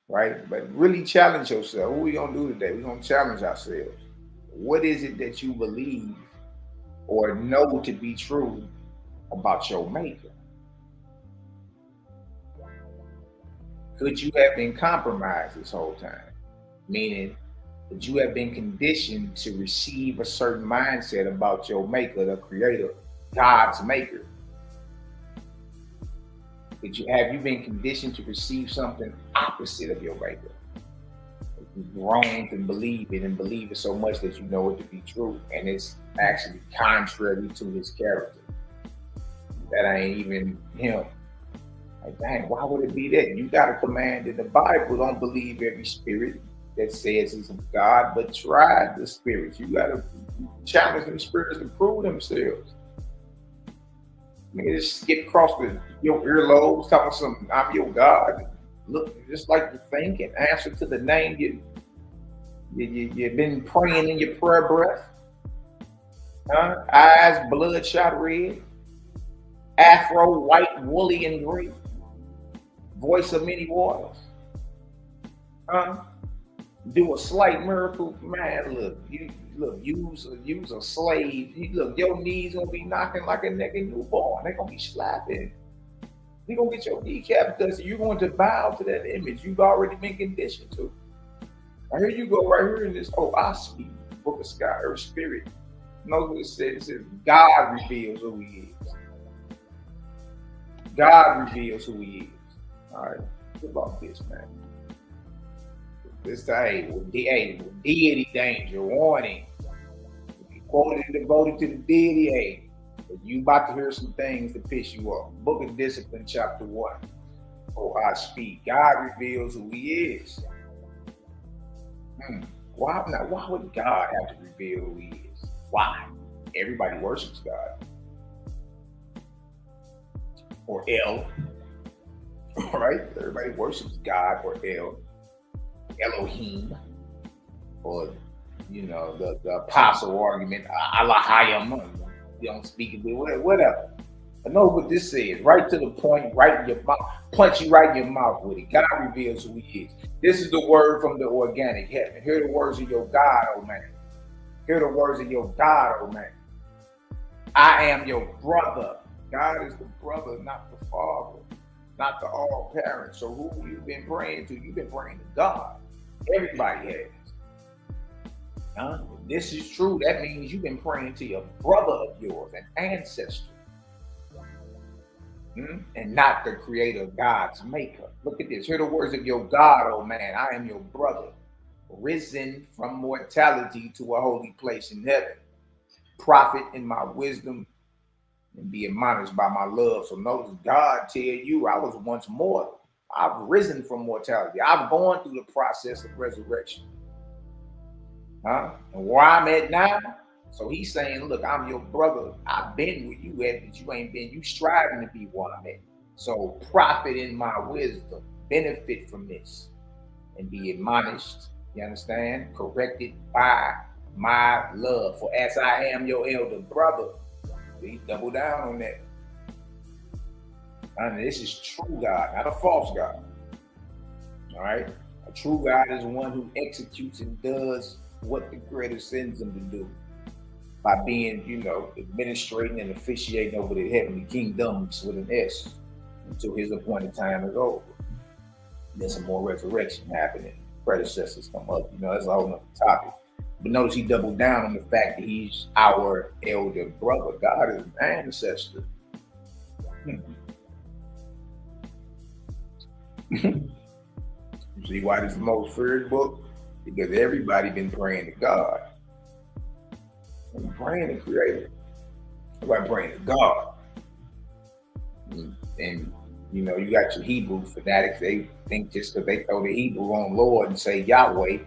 right? But really challenge yourself. What we gonna do today? We're gonna challenge ourselves. What is it that you believe or know to be true about your maker? Could you have been compromised this whole time? Meaning, that you have been conditioned to receive a certain mindset about your maker, the creator, God's maker. Have you been conditioned to receive something opposite of your maker? You've grown and believe it so much that you know it to be true, and it's actually contrary to his character. That ain't even him. Like, dang, why would it be that? You got a command in the Bible, don't believe every spirit that says he's of God, but try the spirits. You got to challenge them spirits to prove themselves. Just skip across your earlobes, talking some, I'm your God. Look, just like you think and answer to the name you've been praying in your prayer breath. Eyes bloodshot red, afro white, woolly and green, voice of many waters. Do a slight miracle, man. Use a slave. Your knees gonna be knocking like a naked newborn. They gonna be slapping. You gonna get your kneecap because you're going to bow to that image you've already been conditioned to. Now here you go, right here in this. I speak, book of sky, earth, spirit. Notice what it says. It says God reveals who He is. God reveals who He is. All right, what about this, man? This deity danger warning. If you quoted and devoted to the deity, you about to hear some things that piss you off. Book of Discipline, chapter 1. I speak. God reveals who He is. Why would God have to reveal who He is? Why? Everybody worships God. Or El. Right? Everybody worships God or El. Elohim, or the apostle argument, Allahayim, you don't speak it, whatever. I know what this says, right to the point, right in your mouth, punch you right in your mouth with it. God reveals who He is. This is the word from the organic heaven. Hear the words of your God, oh man. Hear the words of your God, oh man. I am your brother. God is the brother, not the father, not the all parent. So who you've been praying to? You've been praying to God. Everybody has. If this is true, that means you've been praying to your brother of yours, an ancestor, and not the creator, God's maker. Look at this. Hear the words of your God, oh man. I am your brother, risen from mortality to a holy place in heaven. Prophet in my wisdom and be admonished by my love. So notice God tell you, I was once mortal. I've risen from mortality. I've gone through the process of resurrection. And where I'm at now, so He's saying, look, I'm your brother. I've been where you at, but you ain't been. You striving to be where I'm at. So profit in my wisdom, benefit from this, and be admonished, you understand? Corrected by my love. For as I am your elder brother, He double down on that. And this is true God, not a false God. All right? A true God is one who executes and does what the Creator sends Him to do by being, administrating and officiating over the heavenly kingdoms with an S until His appointed time is over. There's some more resurrection happening. Predecessors come up. That's a whole nother topic. But notice He doubled down on the fact that He's our elder brother. God is an ancestor. You see why this is the most feared book? Because everybody been praying to God. And praying to Creator. Everybody praying to God. And you got your Hebrew fanatics. They think just because they throw the Hebrew on Lord and say Yahweh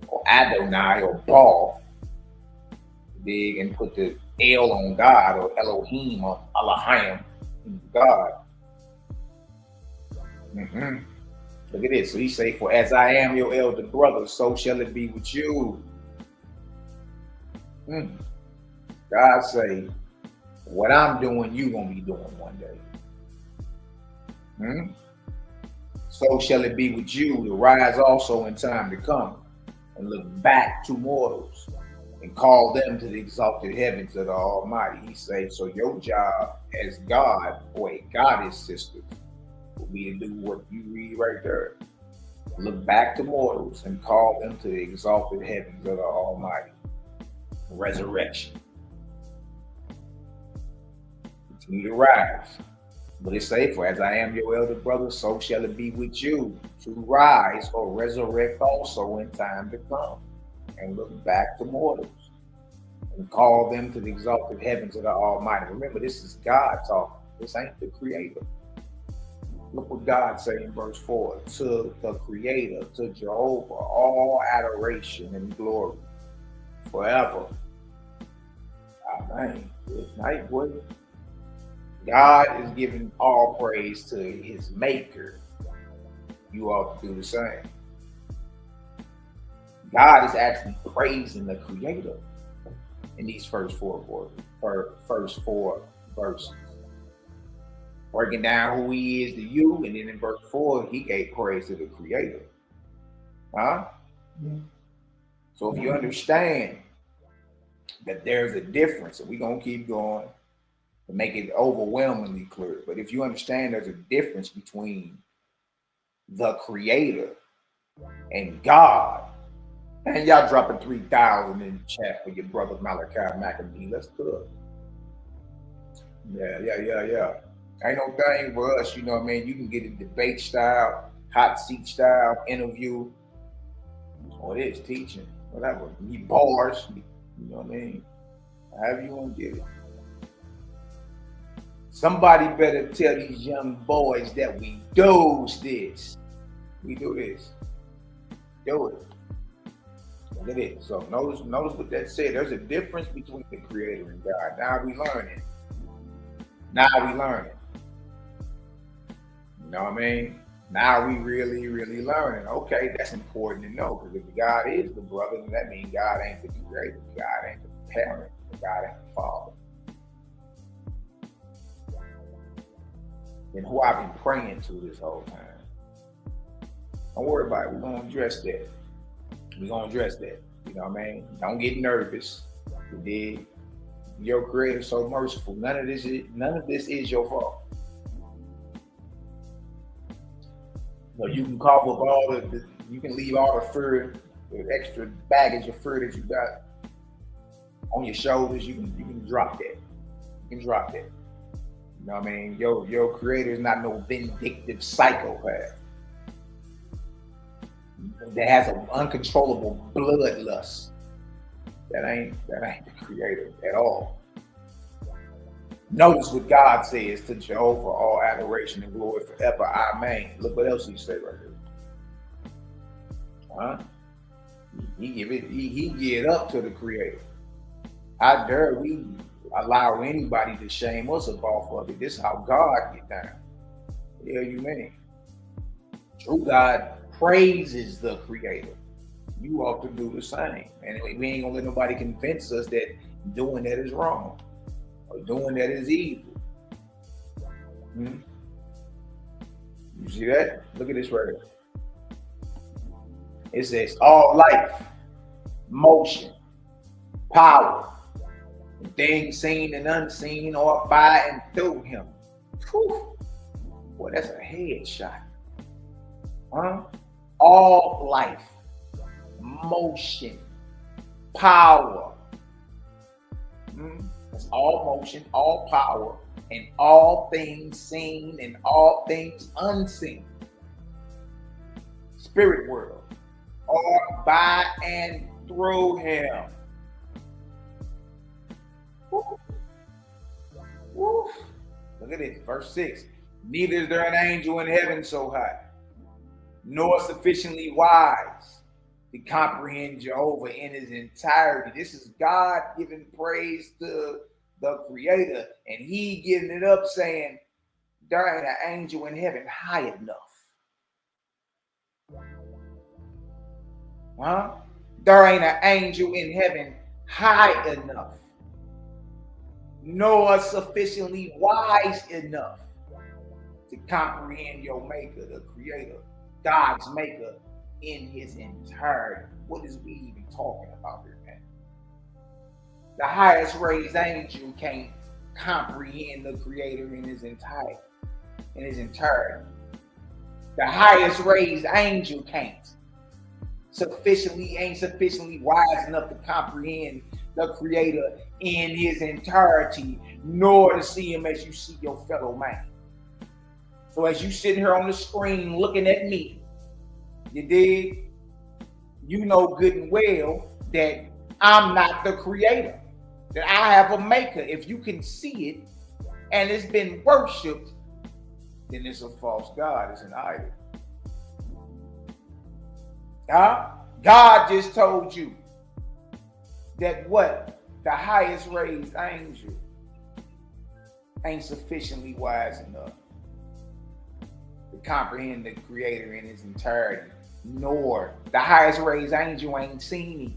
or Adonai or Baal, big, and put the El on God or Elohim or Allahayim, God. Look at this. So He say, for as I am your elder brother, so shall it be with you. God say, what I'm doing, you gonna be doing one day. So shall it be with you to rise also in time to come and look back to mortals and call them to the exalted heavens of the Almighty. He say, so your job as God, or a goddess sisters, will be to do what you read right there. Look back to mortals and call them to the exalted heavens of the Almighty. Resurrection. Continue to rise. But it say, for as I am your elder brother, so shall it be with you to rise or resurrect also in time to come and look back to mortals and call them to the exalted heavens of the Almighty. Remember, this is God talking. This ain't the Creator. Look what God say in verse 4. To the Creator, to Jehovah, all adoration and glory forever. Amen. Good night, boy. God is giving all praise to His Maker. You ought to do the same. God is actually praising the Creator in these first four verses. breaking down who he is to you, and then in verse 4, he gave praise to the Creator. Huh? So if you understand that there's a difference, and we're going to keep going to make it overwhelmingly clear, but if you understand there's a difference between the Creator and God, and y'all dropping 3,000 in the chat for your brother Malaki Macabee. Let's cook. Yeah. Ain't no thing for us, you know what I mean? You can get a debate style, hot seat style, interview, or it is teaching, whatever. You bars, you know what I mean? However you want to get it. Somebody better tell these young boys that we do this. We do this. Do it. Look at it. So notice what that said. There's a difference between the Creator and God. Now we learning. You know what I mean? Now we really learning. Okay, that's important to know, because if God is the brother, then that means God ain't the Creator. God ain't the parent. God ain't the father. And who I've been praying to this whole time. Don't worry about it. We're going to address that. You know what I mean? Don't get nervous. You did. Your Creator so merciful. None of this is your fault. So you can cough up all you can leave all the fur, the extra baggage of fur that you got on your shoulders. You can drop that. You know what I mean? Your Creator is not no vindictive psychopath that has an uncontrollable bloodlust. That ain't the Creator at all. Notice what God says: to Jehovah all adoration and glory forever. Amen. Look what else he say right here. Huh? He give it up to the Creator. How dare we allow anybody to shame us off of it? This is how God get down. Yeah, you mean? True God praises the Creator. You ought to do the same. And we ain't gonna let nobody convince us that doing that is wrong or doing that is evil. You see that? Look at this right here. It says all life, motion, power, things seen and unseen, or by and through him. Whew. Boy, that's a headshot. Huh? All life, motion, power. That's all motion, all power, and all things seen and all things unseen. Spirit world, or by and through him. Woo. Woo. Look at it, verse 6. Neither is there an angel in heaven so high, nor sufficiently wise to comprehend Jehovah in his entirety. This is God giving praise to the Creator, and he giving it up, saying there ain't an angel in heaven high enough. Huh? There ain't an angel in heaven high enough, nor sufficiently wise enough to comprehend your Maker, the Creator, God's Maker in his entirety. What is we even talking about here, man? The highest raised angel can't comprehend the Creator in his entirety. The highest raised angel can't. Ain't sufficiently wise enough to comprehend the Creator in his entirety, nor to see him as you see your fellow man. So as you sit here on the screen looking at me, you dig? You know good and well that I'm not the Creator, that I have a Maker. If you can see it and it's been worshipped, then it's a false God, it's an idol. God just told you that what? The highest raised angel ain't sufficiently wise enough to comprehend the Creator in his entirety, nor the highest raised angel ain't seen him.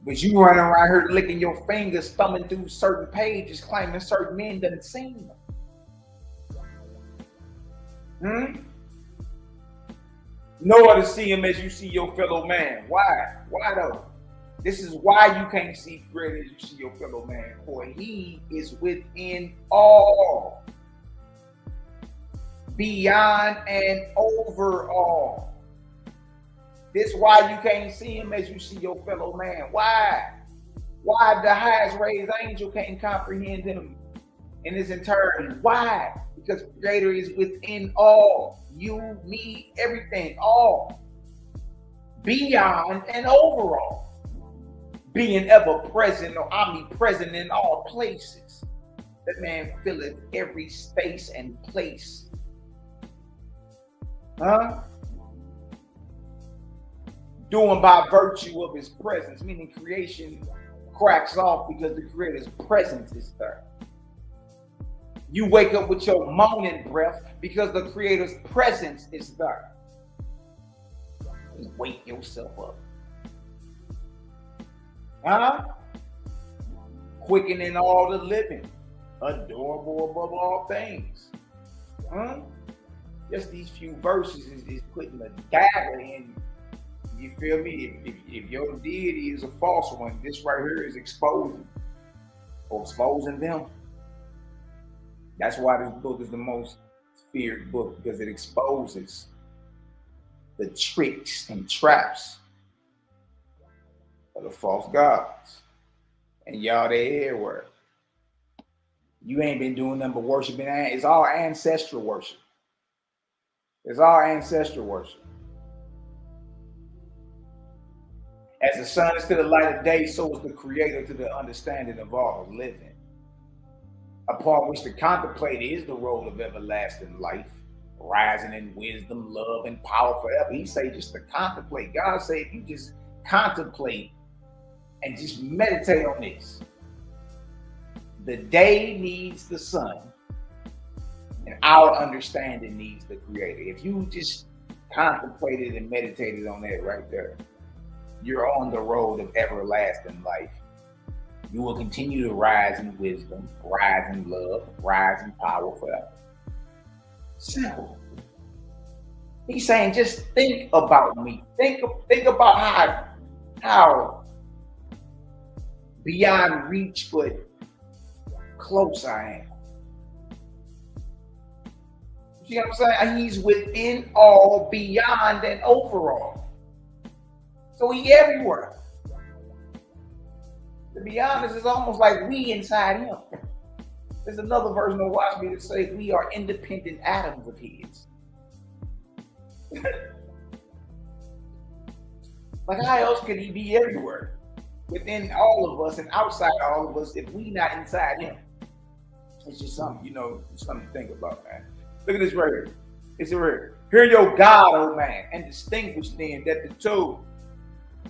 But you running around here licking your fingers, thumbing through certain pages, claiming certain men done seen them. Nor to see him as you see your fellow man. Why? Why though? This is why you can't see greater as you see your fellow man. For he is within all, beyond and over all. This is why you can't see him as you see your fellow man. Why? Why the highest raised angel can't comprehend him in his entirety? Why? Because Creator is within all. You, me, everything, all. Beyond and over all. Being ever present or omnipresent in all places. That man filleth every space and place. Doing by virtue of his presence, meaning creation cracks off because the Creator's presence is there. You wake up with your moaning breath because the Creator's presence is there. You wake yourself up. Quickening all the living, adorable above all things. Just these few verses is putting a dagger in. You feel me? If your deity is a false one, this right here is exposing them. That's why this book is the most feared book, because it exposes the tricks and traps of the false gods. And y'all, they everywhere. You ain't been doing nothing but worshiping. It's all ancestral worship. It's all ancestral worship. As the sun is to the light of day, so is the Creator to the understanding of all living. Upon which to contemplate is the road of everlasting life, rising in wisdom, love, and power forever. He say just to contemplate. God say if you just contemplate and just meditate on this, the day needs the sun, and our understanding needs the Creator. If you just contemplated and meditated on that right there, you're on the road of everlasting life. You will continue to rise in wisdom, rise in love, rise in power forever. Simple. He's saying, just think about me. Think about how beyond reach, but close I am. You see what I'm saying? He's within all, beyond, and over all. So he everywhere. To be honest, it's almost like we inside him. There's another version of Watch Me that says we are independent atoms of his. Like how else could he be everywhere? Within all of us and outside all of us if we not inside him? It's just something, something to think about, man. Look at this right here. It's right here. Hear your God, O man, and distinguish then that the two,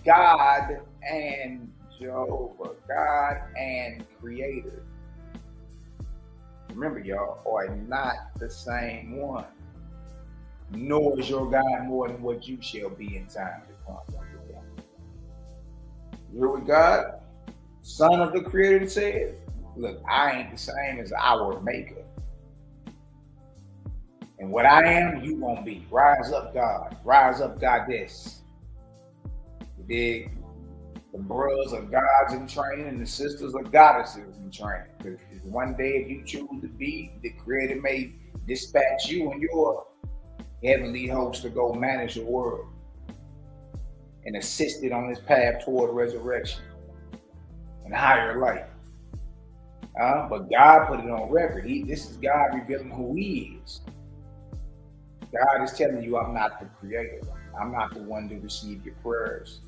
God and Jehovah, God and Creator, remember, y'all, are not the same one. Nor is your God more than what you shall be in time to come. You hear what God, Son of the Creator, said? Look, I ain't the same as our Maker. And what I am, you won't be. Rise up, God. Rise up, Goddess. You dig? The brothers are gods in training and the sisters are goddesses in training. Because one day, if you choose to be, the Creator may dispatch you and your heavenly host to go manage the world and assist it on its path toward resurrection and higher life. But God put it on record. This is God revealing who He is. God is telling you, I'm not the Creator. I'm not the one to receive your prayers.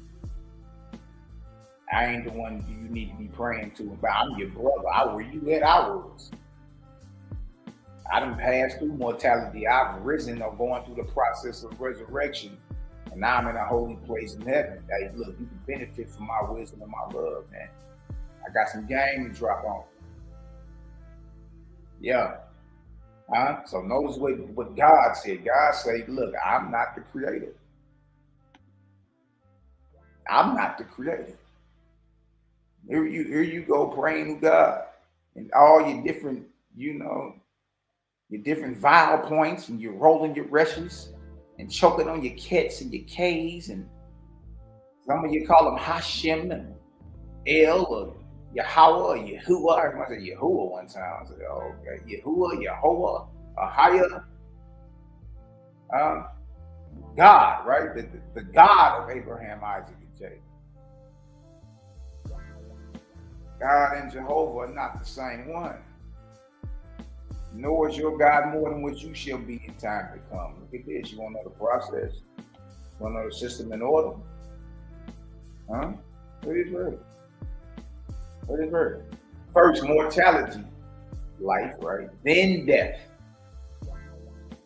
I ain't the one you need to be praying to, but I'm your brother. Where you at, I was. I done passed through mortality. I've risen or going through the process of resurrection, and now I'm in a holy place in heaven. Hey, look, you can benefit from my wisdom and my love, man. I got some game to drop on. Yeah. So notice what God said. God said, look, I'm not the Creator. I'm not the Creator. Here you go praying to God and all your different, your different vowel points, and you're rolling your reshes and choking on your kets and your K's, and some of you call them Hashem and El or Yahweh or Yahuwah. I said Yahuwah one time. I said, oh, okay, Yahuwah, Yahweh, Ahaya, God, right? The God of Abraham, Isaac, and Jacob. God and Jehovah are not the same one. Nor is your God more than what you shall be in time to come. Look at this. You want to know the process? You want to know the system in order? Huh? What is it? What is it? First, mortality, life, right? Then death,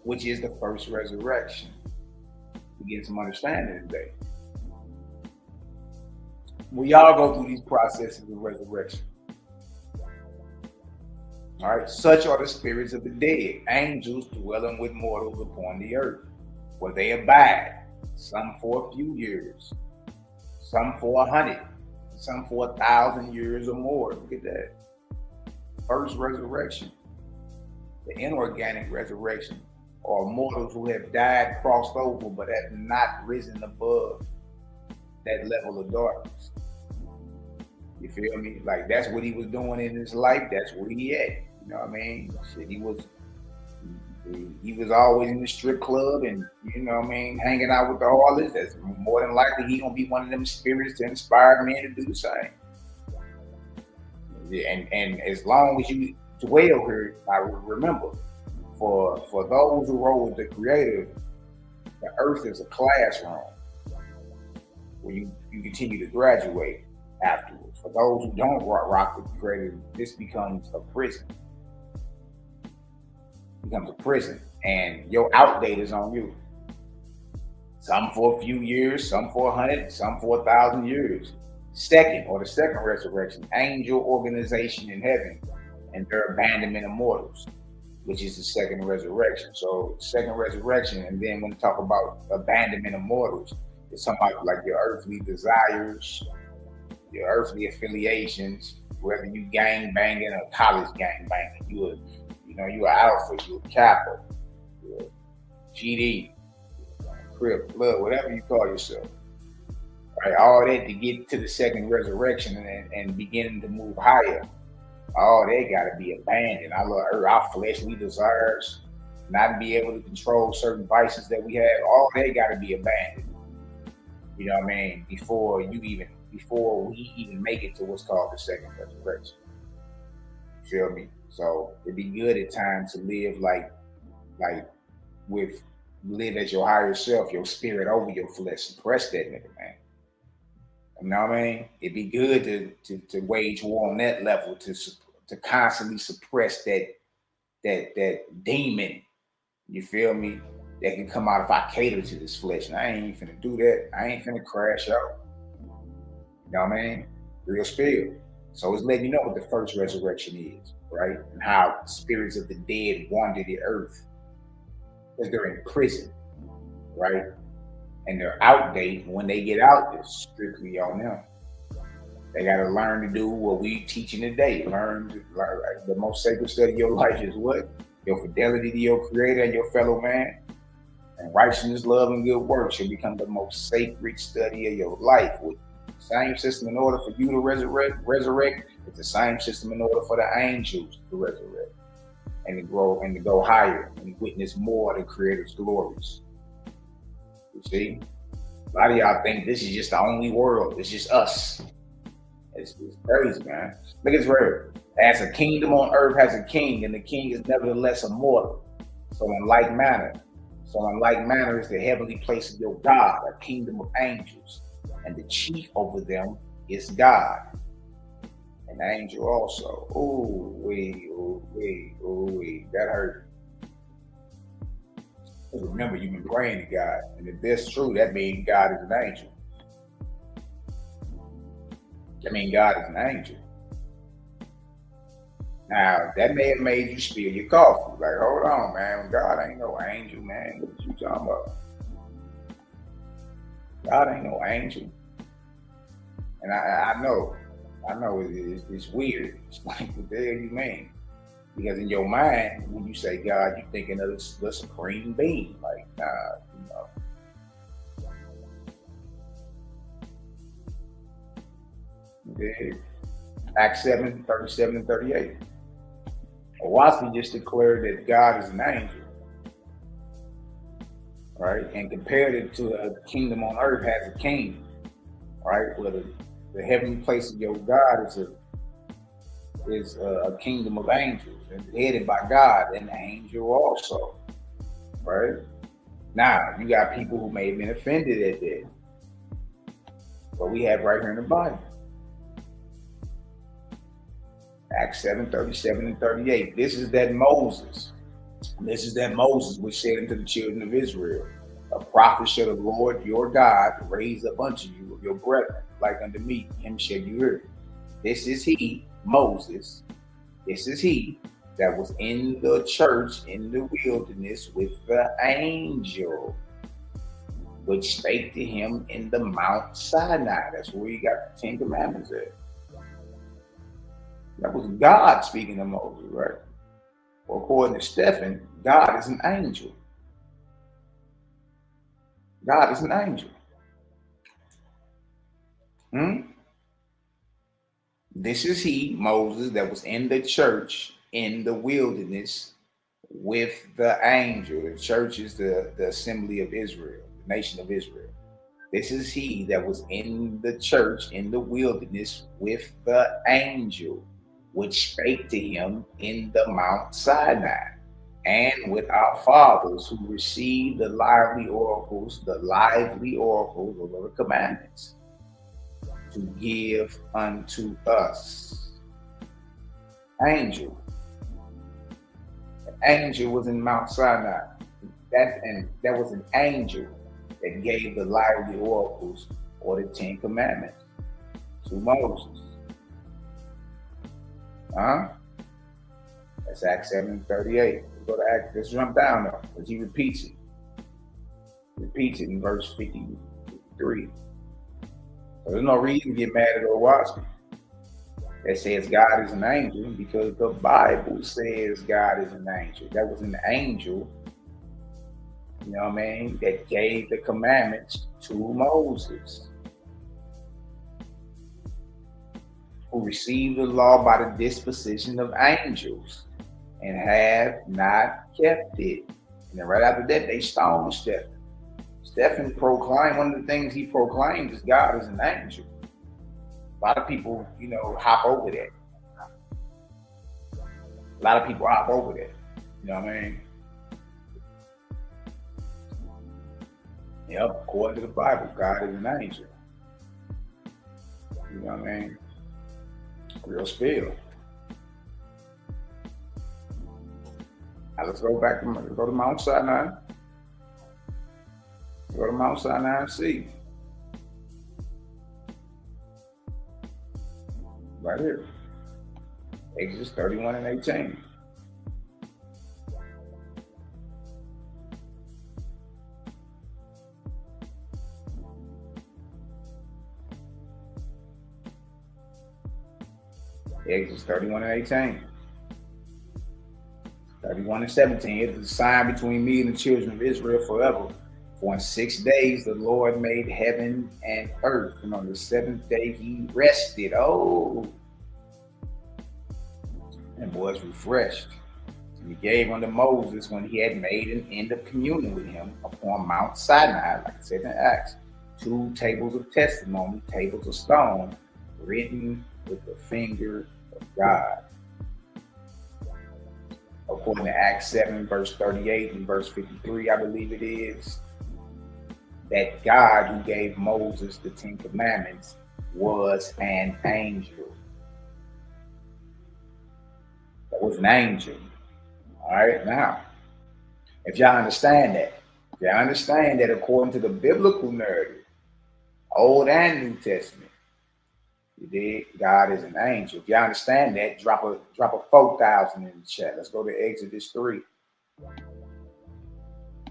which is the first resurrection. We get some understanding today. We all go through these processes of resurrection. All right, such are the spirits of the dead, angels dwelling with mortals upon the earth, where they abide, some for a few years, some for 100, some for 1,000 years or more. Look at that. First resurrection, the inorganic resurrection, are mortals who have died, crossed over, but have not risen above that level of darkness. You feel me? Like, that's what he was doing in his life. That's where he at. You know what I mean? Shit, he was always in the strip club and, you know what I mean, hanging out with the harlots. That's more than likely he gonna be one of them spirits to inspire men to do the same. And as long as you dwell here, I remember, for those who roll with the Creator, the earth is a classroom where you continue to graduate afterwards. For those who don't rock with the Creator, this becomes a prison. And your outdate is on you. Some for a few years, some for 100, some for 1,000 years. The second resurrection, angel organization in heaven and their abandonment of mortals, which is the second resurrection. So second resurrection, and then when we talk about abandonment of mortals, it's something like your earthly desires, your earthly affiliations, whether you gang banging or college gang banging, you an alpha, you a kappa, you a GD, crib, blood, whatever you call yourself. Right, all that to get to the second resurrection and beginning to move higher. All they gotta be abandoned. Our fleshly desires, not be able to control certain vices that we have. All they gotta be abandoned. You know what I mean? Before we even make it to what's called the second resurrection. You feel me? So it'd be good at times to live live as your higher self, your spirit over your flesh. Suppress that nigga, man. You know what I mean? It'd be good to wage war on that level, to constantly suppress that demon. You feel me? That can come out if I cater to this flesh. And I ain't even finna do that. I ain't finna crash out. You know what I mean? Real spirit. So it's letting you know what the first resurrection is, right? And how spirits of the dead wander the earth. Because they're in prison, right? And they're outdated. When they get out, it's strictly on them. They got to learn to do what we teaching today. Learn the most sacred study of your life is what? Your fidelity to your Creator and your fellow man. And righteousness, love, and good works shall become the most sacred study of your life. With the same system in order for you to resurrect, it's the same system in order for the angels to resurrect and to grow and to go higher and witness more of the Creator's glories. You see? A lot of y'all think this is just the only world. It's just us. It's crazy, man. Look at this word. As a kingdom on earth has a king, and the king is nevertheless immortal. So in like manner is the heavenly place of your God, a kingdom of angels, and the chief over them is God. An angel also. Ooh, that hurt. Remember, you've been praying to God, and if that's true, that means God is an angel. That means God is an angel. Now, that may have made you spill your coffee. Like, hold on, man. God ain't no angel, man. What you talking about? God ain't no angel. And I know it's weird. It's like, what the hell you mean? Because in your mind, when you say God, you're thinking of the supreme being. Like, nah, Yeah. Acts 7, 37 and 38. Owaski just declared that God is an angel, right? And compared it to a kingdom on earth has a king, right? Where the heavenly place of your God is a kingdom of angels and headed by God, and the angel also, right? Now, you got people who may have been offended at that, but we have right here in the Bible. Acts 7, 37 and 38. This is that Moses which said unto the children of Israel, a prophet shall the Lord your God raise up unto you of your brethren, like unto me, him shall you hear. This is he, Moses, this is he that was in the church in the wilderness with the angel, which spake to him in the Mount Sinai. That's where you got the 10 Commandments at. That was God speaking to Moses, right? Well, according to Stephen, God is an angel. God is an angel. This is he, Moses, that was in the church in the wilderness with the angel. The church is the assembly of Israel, the nation of Israel. This is he that was in the church in the wilderness with the angel, which spake to him in the Mount Sinai, and with our fathers who received the lively oracles of the commandments, to give unto us. Angel. An angel was in Mount Sinai. That was an angel that gave the lively oracles or the 10 Commandments to Moses. That's Acts 7:38. Go to Acts. Let's jump down though, because he repeats it. Repeats it in verse 53. So there's no reason to get mad at Owaski that says God is an angel, because the Bible says God is an angel. That was an angel, you know what I mean, that gave the commandments to Moses, who received the law by the disposition of angels and have not kept it. And then right after that, they stoned Stephen. Stephen proclaimed, one of the things he proclaimed is God is an angel. A lot of people, hop over that. A lot of people hop over that. You know what I mean? Yep, according to the Bible, God is an angel. You know what I mean? Real spill. Now let's go to Mount Sinai. Go to Mount Sinai and see. Right here. Exodus 31 and 18. Exodus 31 and 18. 31 and 17. It is a sign between me and the children of Israel forever. For in 6 days the Lord made heaven and earth, and on the 7th day he rested. Oh, and was refreshed. And he gave unto Moses, when he had made an end of communion with him upon Mount Sinai, like I said in Acts, 2 tables of testimony, tables of stone, written with the finger of God. According to Acts 7, verse 38 and verse 53, I believe it is, that God who gave Moses the 10 Commandments was an angel. That was an angel. All right, now, if y'all understand that, according to the biblical narrative, Old and New Testament, you dig? God is an angel. If y'all understand that, drop a 4,000 in the chat. Let's go to Exodus 3.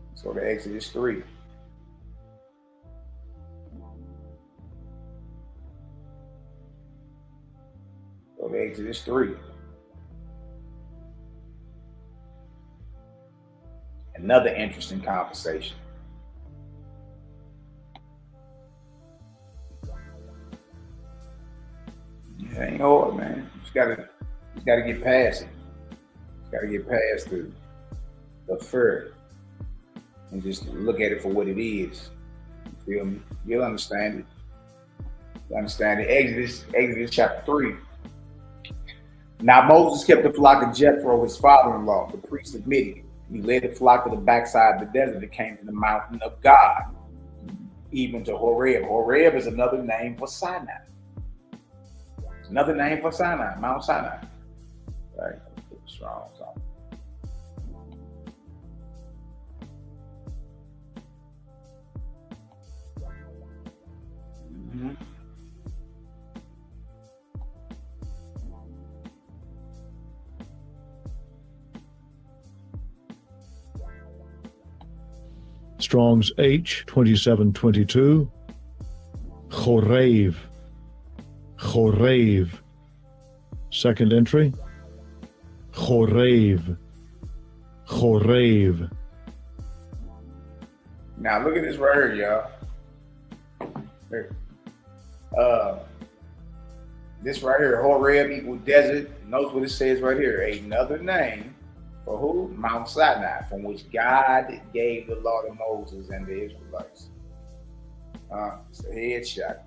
Let's go to Exodus 3. Go to Exodus 3. Another interesting conversation. It ain't hard, man. You just gotta get past it. You gotta get past the fear and just look at it for what it is. You feel me? You'll understand it. You understand it. Exodus chapter 3. Now Moses kept the flock of Jethro, his father-in-law, the priest of Midian. He led the flock to the backside of the desert that came to the mountain of God, even to Horeb. Horeb is another name for Sinai. Another name for Sinai, Mount Sinai. Right? Strong. Mm-hmm. Strong's H 2722. Chorev. Second entry. Chorev. Now look at this right here, y'all. Here. This right here, Horeb equal desert. Notice what it says right here. Another name for who? Mount Sinai, from which God gave the law to Moses and the Israelites. It's a headshot, man.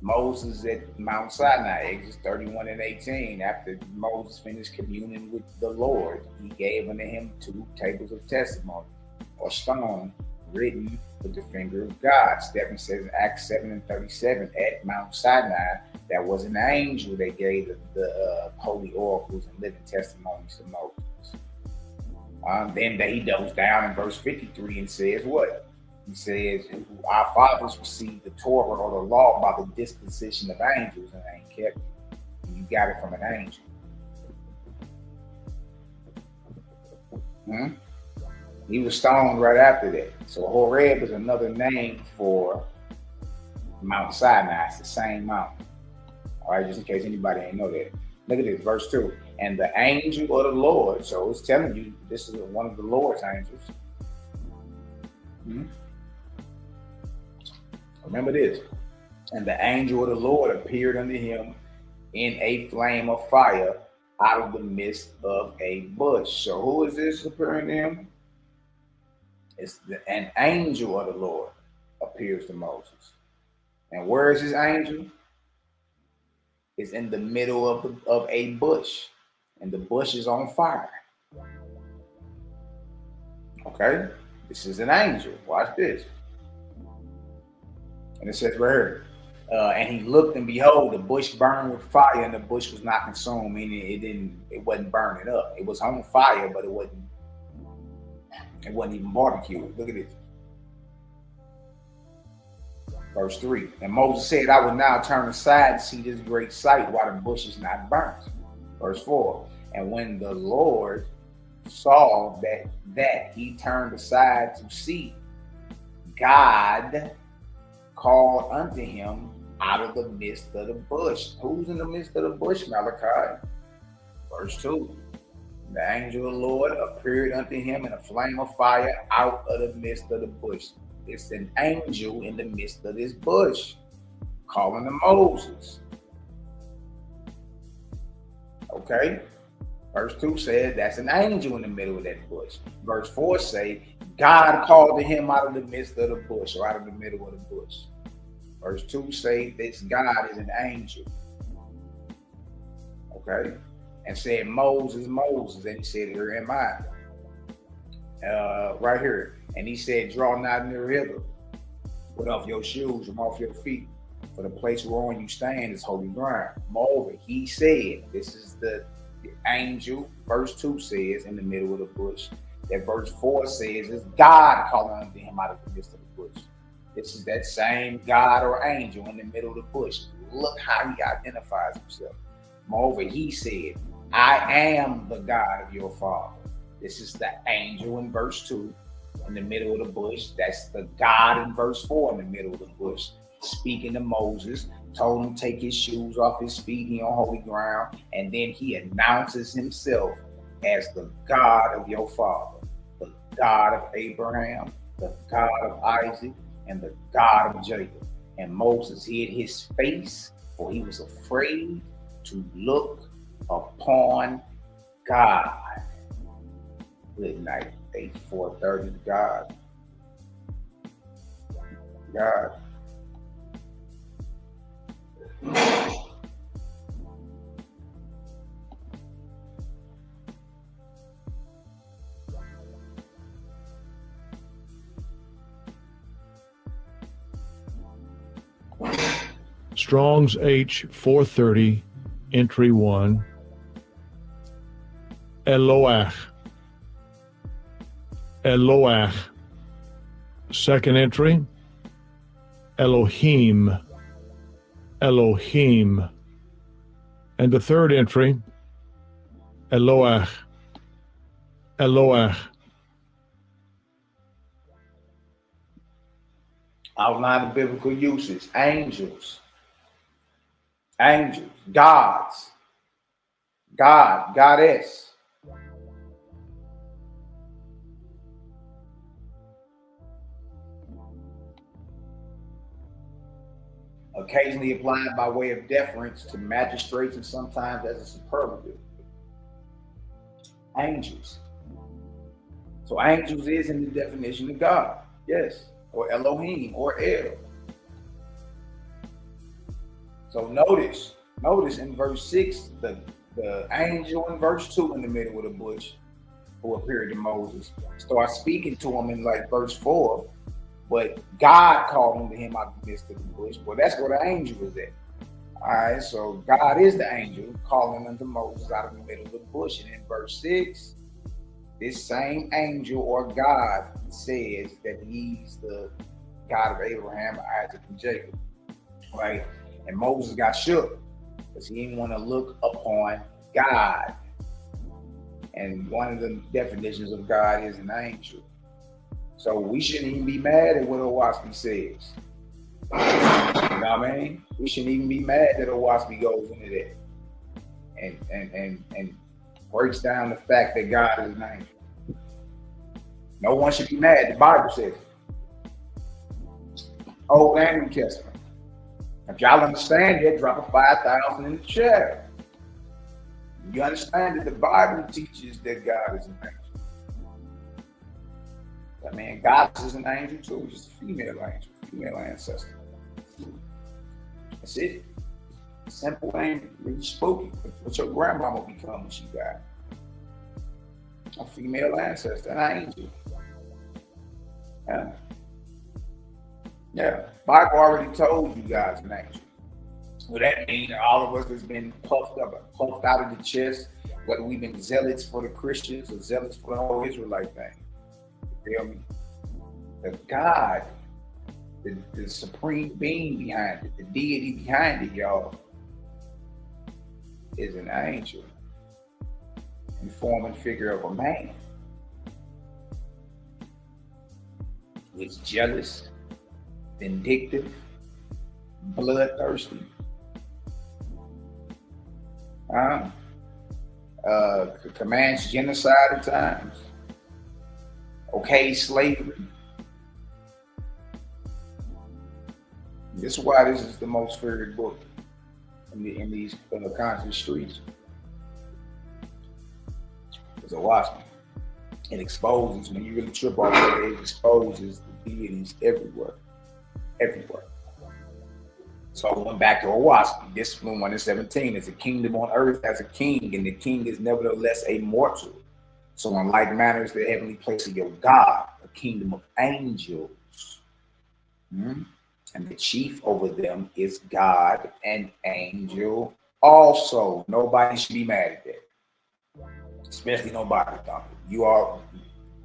Moses at Mount Sinai, Exodus 31:18. After Moses finished communing with the Lord, he gave unto him 2 tables of testimony, or stone, written with the finger of God. Stephen says in Acts 7:37, at Mount Sinai, that was an angel that gave the holy oracles and living testimonies to Moses. Then he goes down in verse 53 and says what? He says, our fathers received the Torah or the law by the disposition of angels, and they ain't kept it. You got it from an angel. He was stoned right after that. So Horeb is another name for Mount Sinai. It's the same mountain. All right, just in case anybody ain't know that. Look at this, verse 2. And the angel of the Lord, so it's telling you this is one of the Lord's angels. Remember this. And the angel of the Lord appeared unto him in a flame of fire out of the midst of a bush. So who is this appearing to him? It's an angel of the Lord appears to Moses. And where is this angel? It's in the middle of a bush. And the bush is on fire. Okay? This is an angel. Watch this. And it says right here, and he looked, and behold, the bush burned with fire, and the bush was not consumed, meaning it wasn't burning up. It was on fire, but it wasn't even barbecued. Look at this. Verse 3. And Moses said, I will now turn aside to see this great sight while the bush is not burnt. Verse 4. And when the Lord saw that he turned aside to see, God called unto him out of the midst of the bush. Who's in the midst of the bush, Malachi? Verse 2. The angel of the Lord appeared unto him in a flame of fire out of the midst of the bush. It's an angel in the midst of this bush calling to Moses. Okay? Verse 2 says that's an angel in the middle of that bush. Verse 4 say God called to him out of the midst of the bush, or out of the middle of the bush. Verse 2 say this God is an angel. Okay? And said, Moses, Moses. And he said, here am I. Right here. And he said, draw not near hither. Put off your shoes from off your feet. For the place whereon you stand is holy ground. Moreover, he said, this is the angel. Verse 2 says in the middle of the bush. That verse 4 says is God calling unto him out of the midst of the bush. This is that same God or angel in the middle of the bush. Look how he identifies himself. Moreover, he said, I am the God of your father. This is the angel in verse 2 in the middle of the bush. That's the God in verse 4 in the middle of the bush. Speaking to Moses, told him to take his shoes off his feet, he on holy ground, and then he announces himself as the God of your father, the God of Abraham, the God of Isaac, and the God of Jacob. And Moses hid his face, for he was afraid to look upon God. Good night, 4:30 to God. God. Strong's H 430, entry 1. Eloach. Eloach. Second entry, Elohim. Elohim. And the third entry, Eloach. Eloach. Outline of biblical uses: angels, angels, gods, God, goddess. Occasionally applied by way of deference to magistrates and sometimes as a superlative. Angels. So angels is in the definition of God, yes, or Elohim or El. So notice in verse 6, the angel in verse 2 in the middle of the bush who appeared to Moses starts speaking to him in like verse 4. But God called unto him out of the midst of the bush. Well, that's where the angel was at. All right, so God is the angel calling unto Moses out of the middle of the bush. And in verse 6, this same angel or God says that he's the God of Abraham, Isaac, and Jacob. Right? And Moses got shook because he didn't want to look upon God. And one of the definitions of God is an angel. So we shouldn't even be mad at what Owaski says. You know what I mean? We shouldn't even be mad that Owaski goes into that and breaks down the fact that God is an angel. No one should be mad. The Bible says it. Old and New Testament. If y'all understand that, drop a 5,000 in the chat. You understand that the Bible teaches that God is an angel. I mean, God is an angel too, just a female angel, female ancestor. That's it. Simple angel, really spooky. What your grandmama become when she died? A female ancestor, an angel. Yeah. Yeah. Bible already told you guys an angel. Well, that means that all of us has been puffed out of the chest, whether we've been zealots for the Christians or zealots for the whole Israelite thing. You feel me? The God, the supreme being behind it, the deity behind it, y'all, is an angel in form and figure of a man. It's jealous, vindictive, bloodthirsty. Commands genocide at times. Okay, slavery. This is why this is the most feared book in these constant streets. It's a wasp. It exposes, when you really trip off of it, it exposes the deities everywhere. Everywhere. So I went back to a wasp. Discipline 1:17 is a kingdom on earth as a king, and the king is nevertheless a mortal. So in like manner is the heavenly place of your God, a kingdom of angels. And the chief over them is God and angel also. Nobody should be mad at that. Especially nobody. You are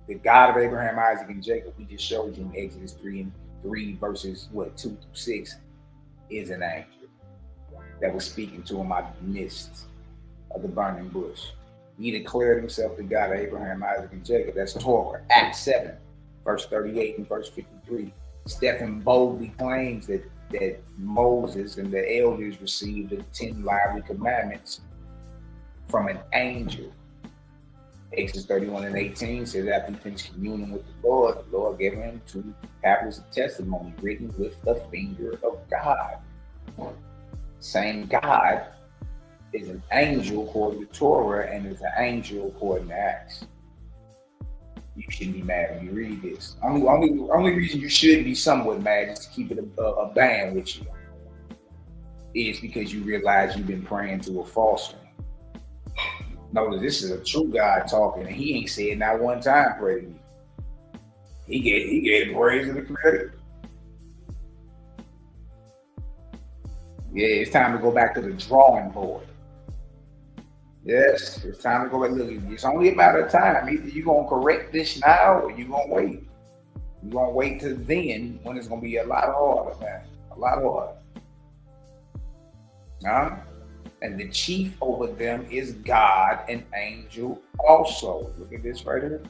the God of Abraham, Isaac, and Jacob. We just showed you in Exodus 3 verses 2 through 6 is an angel that was speaking to him out of the midst of the burning bush. He declared himself the God of Abraham, Isaac, and Jacob. That's Torah, Acts 7, verse 38 and verse 53. Stephen boldly claims that Moses and the elders received the 10 lively commandments from an angel. Exodus 31:18 says, after he finished communing with the Lord gave him 2 tablets of testimony written with the finger of God. Same God is an angel according to Torah and is an angel according to Acts. You shouldn't be mad when you read this. Only reason you should be somewhat mad, just to keep it a band with you, is because you realize you've been praying to a false one. Notice this is a true God talking, and he ain't said not one time pray to me. He gave praise to the Creator. Yeah, it's time to go back to the drawing board. Yes, it's time to go back. Look, it's only a matter of time. Either you're gonna correct this now, or you're gonna wait. You're gonna wait till then, when it's gonna be a lot harder, man. A lot harder. And the chief over them is God, an angel also. Look at this right here.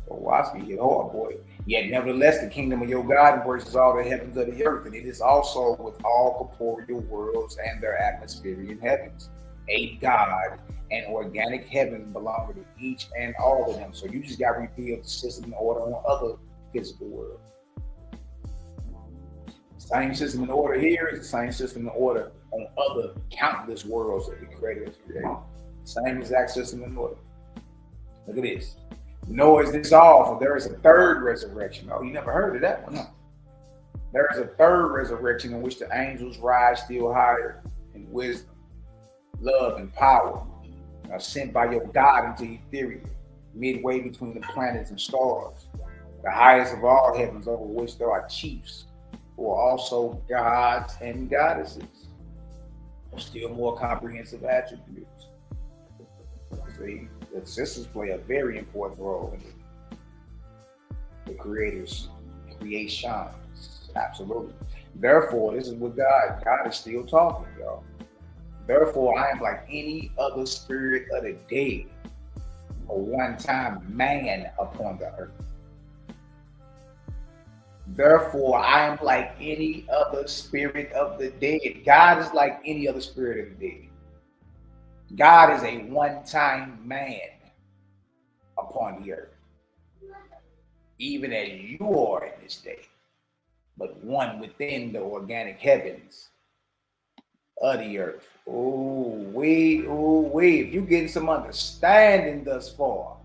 So watch me get hard, boy. Yet nevertheless, the kingdom of your God embraces all the heavens of the earth, and it is also with all corporeal worlds and their atmospheric heavens. A God and organic heavens belong to each and all of them. So you just got to reveal the system and order on other physical worlds. Same system and order here is the same system and order on other countless worlds that the Creator has created. Same exact system and order. Look at this. Nor is this all, for there is a third resurrection. Oh, you never heard of that one, huh? There is a third resurrection in which the angels rise still higher in wisdom, love, and power, are sent by your God into Ethereum, midway between the planets and stars, the highest of all heavens, over which there are chiefs, who are also gods and goddesses, or still more comprehensive attributes. See, the sisters play a very important role in the Creator's creations. Absolutely. Therefore, this is what God is still talking, y'all. Therefore, I am like any other spirit of the dead, a one-time man upon the earth. Therefore, I am like any other spirit of the dead. God is like any other spirit of the dead. God is a one-time man upon the earth, even as you are in this day, but one within the organic heavens of the earth. If you getting some understanding thus far,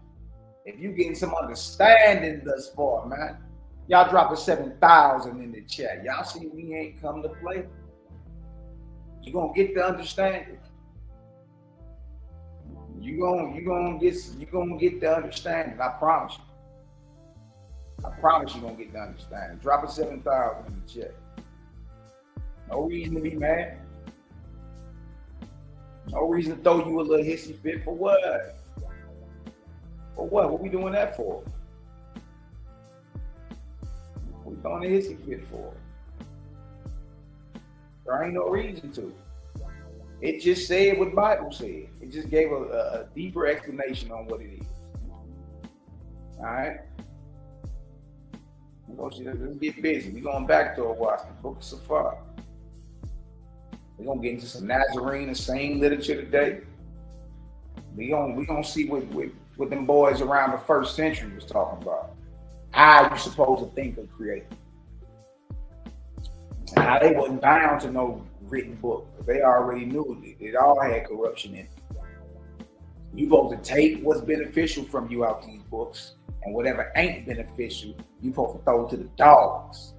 man, y'all drop a 7,000 in the chat. Y'all see we ain't come to play. You gonna get the understanding. You gonna get the understanding. I promise you. I promise you gonna get the understanding. Drop a 7,000 in the chat. No reason to be mad. No reason to throw you a little hissy fit. For what? For what? What we doing that for? What we throwing a hissy fit for? There ain't no reason to. It just said what the Bible said. It just gave a deeper explanation on what it is. All right? Let's get busy. We're going back to watch the Book of Safar. We're going to get into some Nazarene and same literature today. We're gonna see what them boys around the first century was talking about. How you supposed to think of creating. And how they wasn't bound to no written book. They already knew it all had corruption in it. You supposed to take what's beneficial from you out these books, and whatever ain't beneficial, you supposed to throw it to the dogs.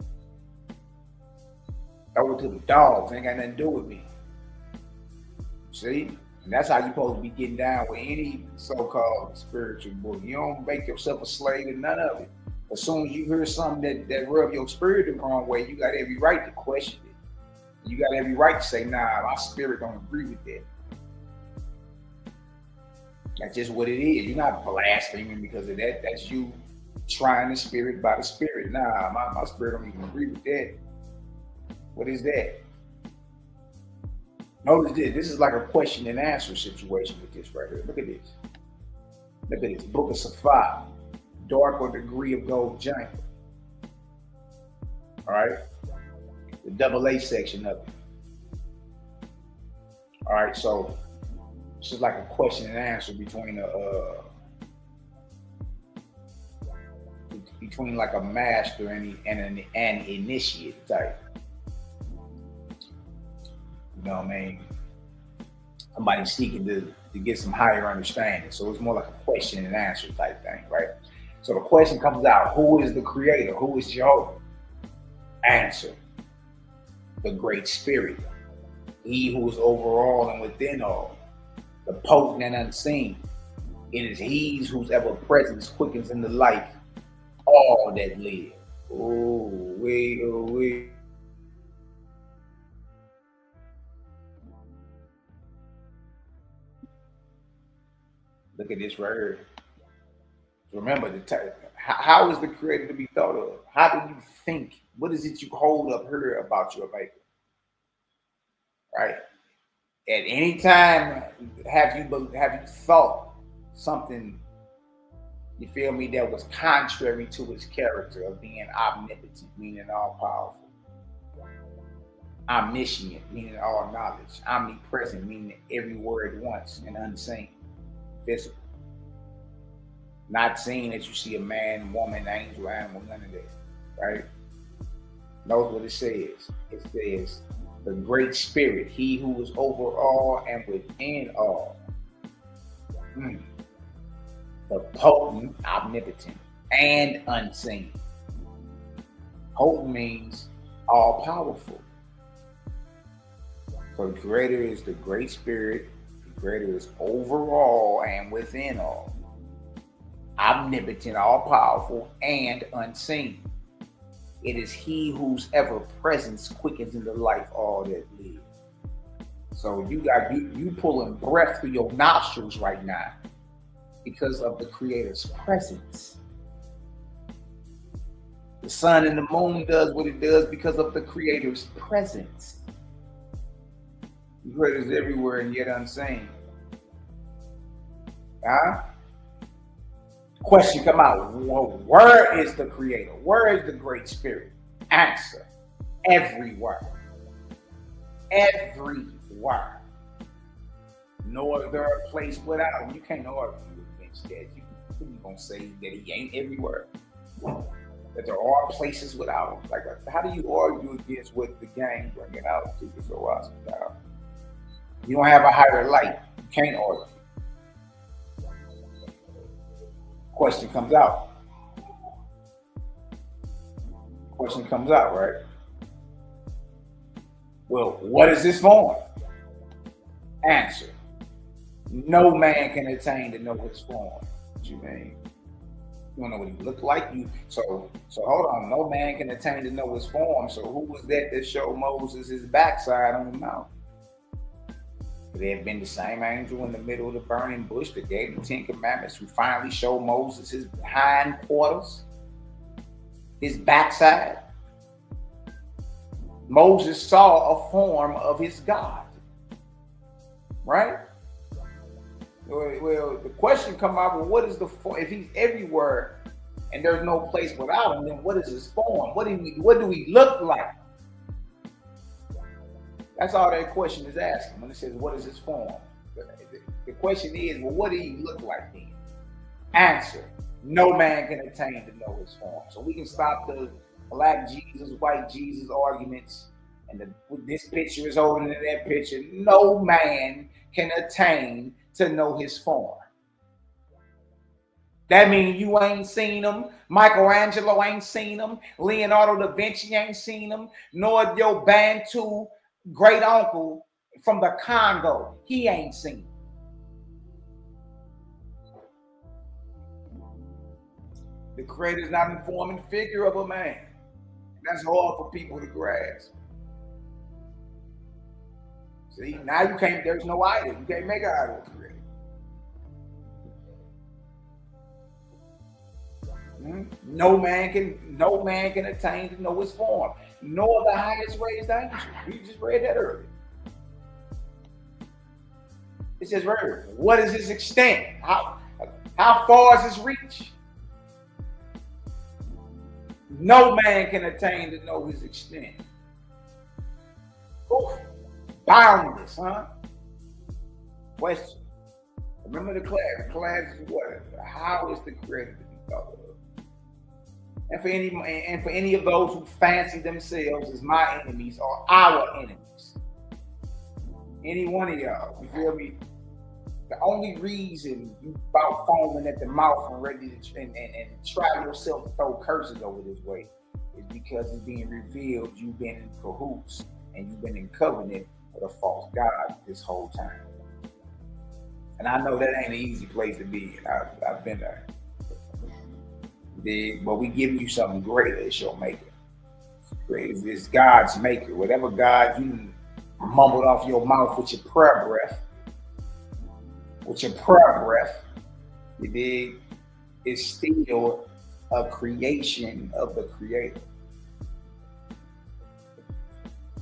Throw it to the dogs. Ain't got nothing to do with me. See? And that's how you supposed to be getting down with any so-called spiritual book. You don't make yourself a slave to none of it. As soon as you hear something that rub your spirit the wrong way, you got every right to question it. You got every right to say, nah, my spirit don't agree with that. That's just what it is. You're not blaspheming because of that. That's you trying the spirit by the spirit. Nah, my spirit don't even agree with that. What is that? Notice this. This is like a question and answer situation with this right here. Look at this. Look at this. Book of Safar. Dark or degree of gold giant. All right. The AA section of it. All right. So This is like a question and answer between like a master and an initiate type. You know what I mean? Somebody seeking to get some higher understanding. So it's more like a question and answer type thing, right? So the question comes out, who is the creator? Who is Jehovah? Answer, the great spirit. He who is over all and within all, the potent and unseen. It is he whose ever presence quickens in the life all that live. Oh, wait. Look at this right here. Remember, how is the creator to be thought of? How do you think? What is it you hold up here about your maker? Right? At any time, have you thought something, you feel me, that was contrary to his character of being omnipotent, meaning all powerful, omniscient, meaning all knowledge, omnipresent, meaning every word at once, and unseen, physical. Not seeing that you see a man, woman, angel, animal, none of that, right? Knows what it says. It says, the great spirit, he who is over all and within all. The potent, omnipotent, and unseen. Potent means all powerful. So the creator is the great spirit, the creator is over all and within all. Omnipotent, all powerful, and unseen. It is he whose ever presence quickens into life all that live. So you pulling breath through your nostrils right now because of the creator's presence. The sun and the moon does what it does because of the creator's presence. The creator is everywhere and yet unseen. Question come out. Where is the creator? Where is the great spirit? Answer, everywhere. Everywhere. No other place without him. You can't argue against that. You gonna say that he ain't everywhere. That there are places without him. Like, how do you argue against what the gang bringing out to you? So you don't have a higher light. You can't argue. Question comes out. Question comes out, right? Well, what is this form? Answer. No man can attain to know his form. What you mean? You don't know what he looked like? So hold on. No man can attain to know his form. So who was that showed Moses his backside on the mountain? Could it have been the same angel in the middle of the burning bush that gave the 10 Commandments, who finally showed Moses his hindquarters, his backside? Moses saw a form of his God, right? Well, the question come out, well, what is the form? If he's everywhere and there's no place without him, then what is his form? What do we look like? That's all that question is asking when it says, what is his form? The question is, well, what do he look like then? Answer, no man can attain to know his form. So we can stop the black Jesus, white Jesus arguments, and this picture is holding to that picture. No man can attain to know his form. That means you ain't seen him. Michelangelo ain't seen him. Leonardo da Vinci ain't seen him. Nor your Bantu great uncle from the Congo, he ain't seen it. The creator is not informing figure of a man. That's hard for people to grasp. See, now you can't, there's no idol. You can't make an idol of the creator. No man can attain to know his form, nor the highest raised angel. We just read that earlier. It says right here, what is his extent? How far is his reach? No man can attain to know his extent. Oof. Boundless, huh? Question, Remember the class. The class is what? How is the creator to be thought of? And for any of those who fancy themselves as my enemies or our enemies, any one of y'all, you feel me? The only reason you about foaming at the mouth and ready to and try yourself to throw curses over this way is because it's being revealed you've been in cahoots and you've been in covenant with a false God this whole time. And I know that ain't an easy place to be. I've been there. But we give you something greater. It's your maker. It's God's maker. Whatever God you mumbled off your mouth with your prayer breath, you dig, is still a creation of the creator.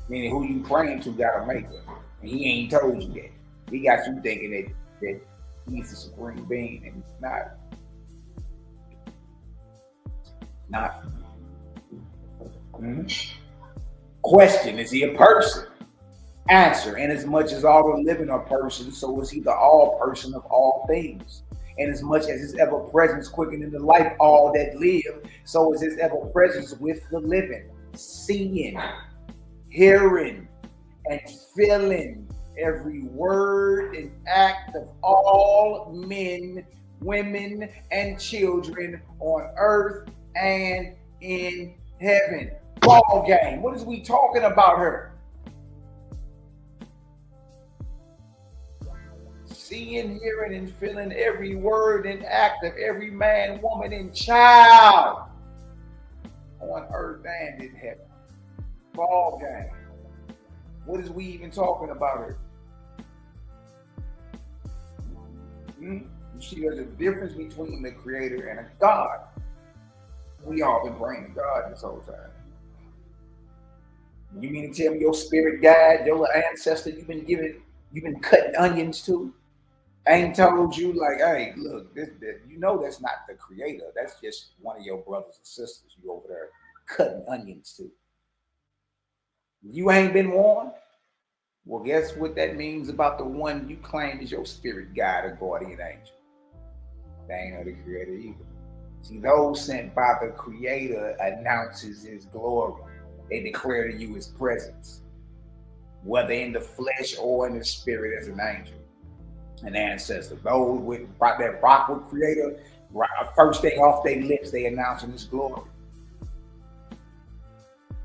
Meaning who you praying to got a maker. And he ain't told you that. He got you thinking that he's the supreme being, and he's not. Question, is he a person? Answer, in as much as all are living are persons, so is he the all person of all things. And as much as his ever presence quickening the life all that live, so is his ever presence with the living, seeing, hearing, and feeling every word and act of all men, women, and children on earth and in heaven. Ball game. What is we talking about here? Seeing, hearing, and feeling every word and act of every man, woman, and child on earth and in heaven. Ball game. What is we even talking about here? You see, there's a difference between the creator and a God. We all been praying to God this whole time. You mean to tell me your spirit guide, your ancestor you've been cutting onions to, ain't told you like, hey, look, this you know that's not the creator. That's just one of your brothers and sisters you over there cutting onions to. You ain't been warned? Well, guess what that means about the one you claim is your spirit guide or guardian angel? They ain't know the creator either. See, those sent by the creator announces his glory. They declare to you his presence, whether in the flesh or in the spirit as an angel, an ancestor. Those that rock with creator, first thing off their lips, they announcing his glory.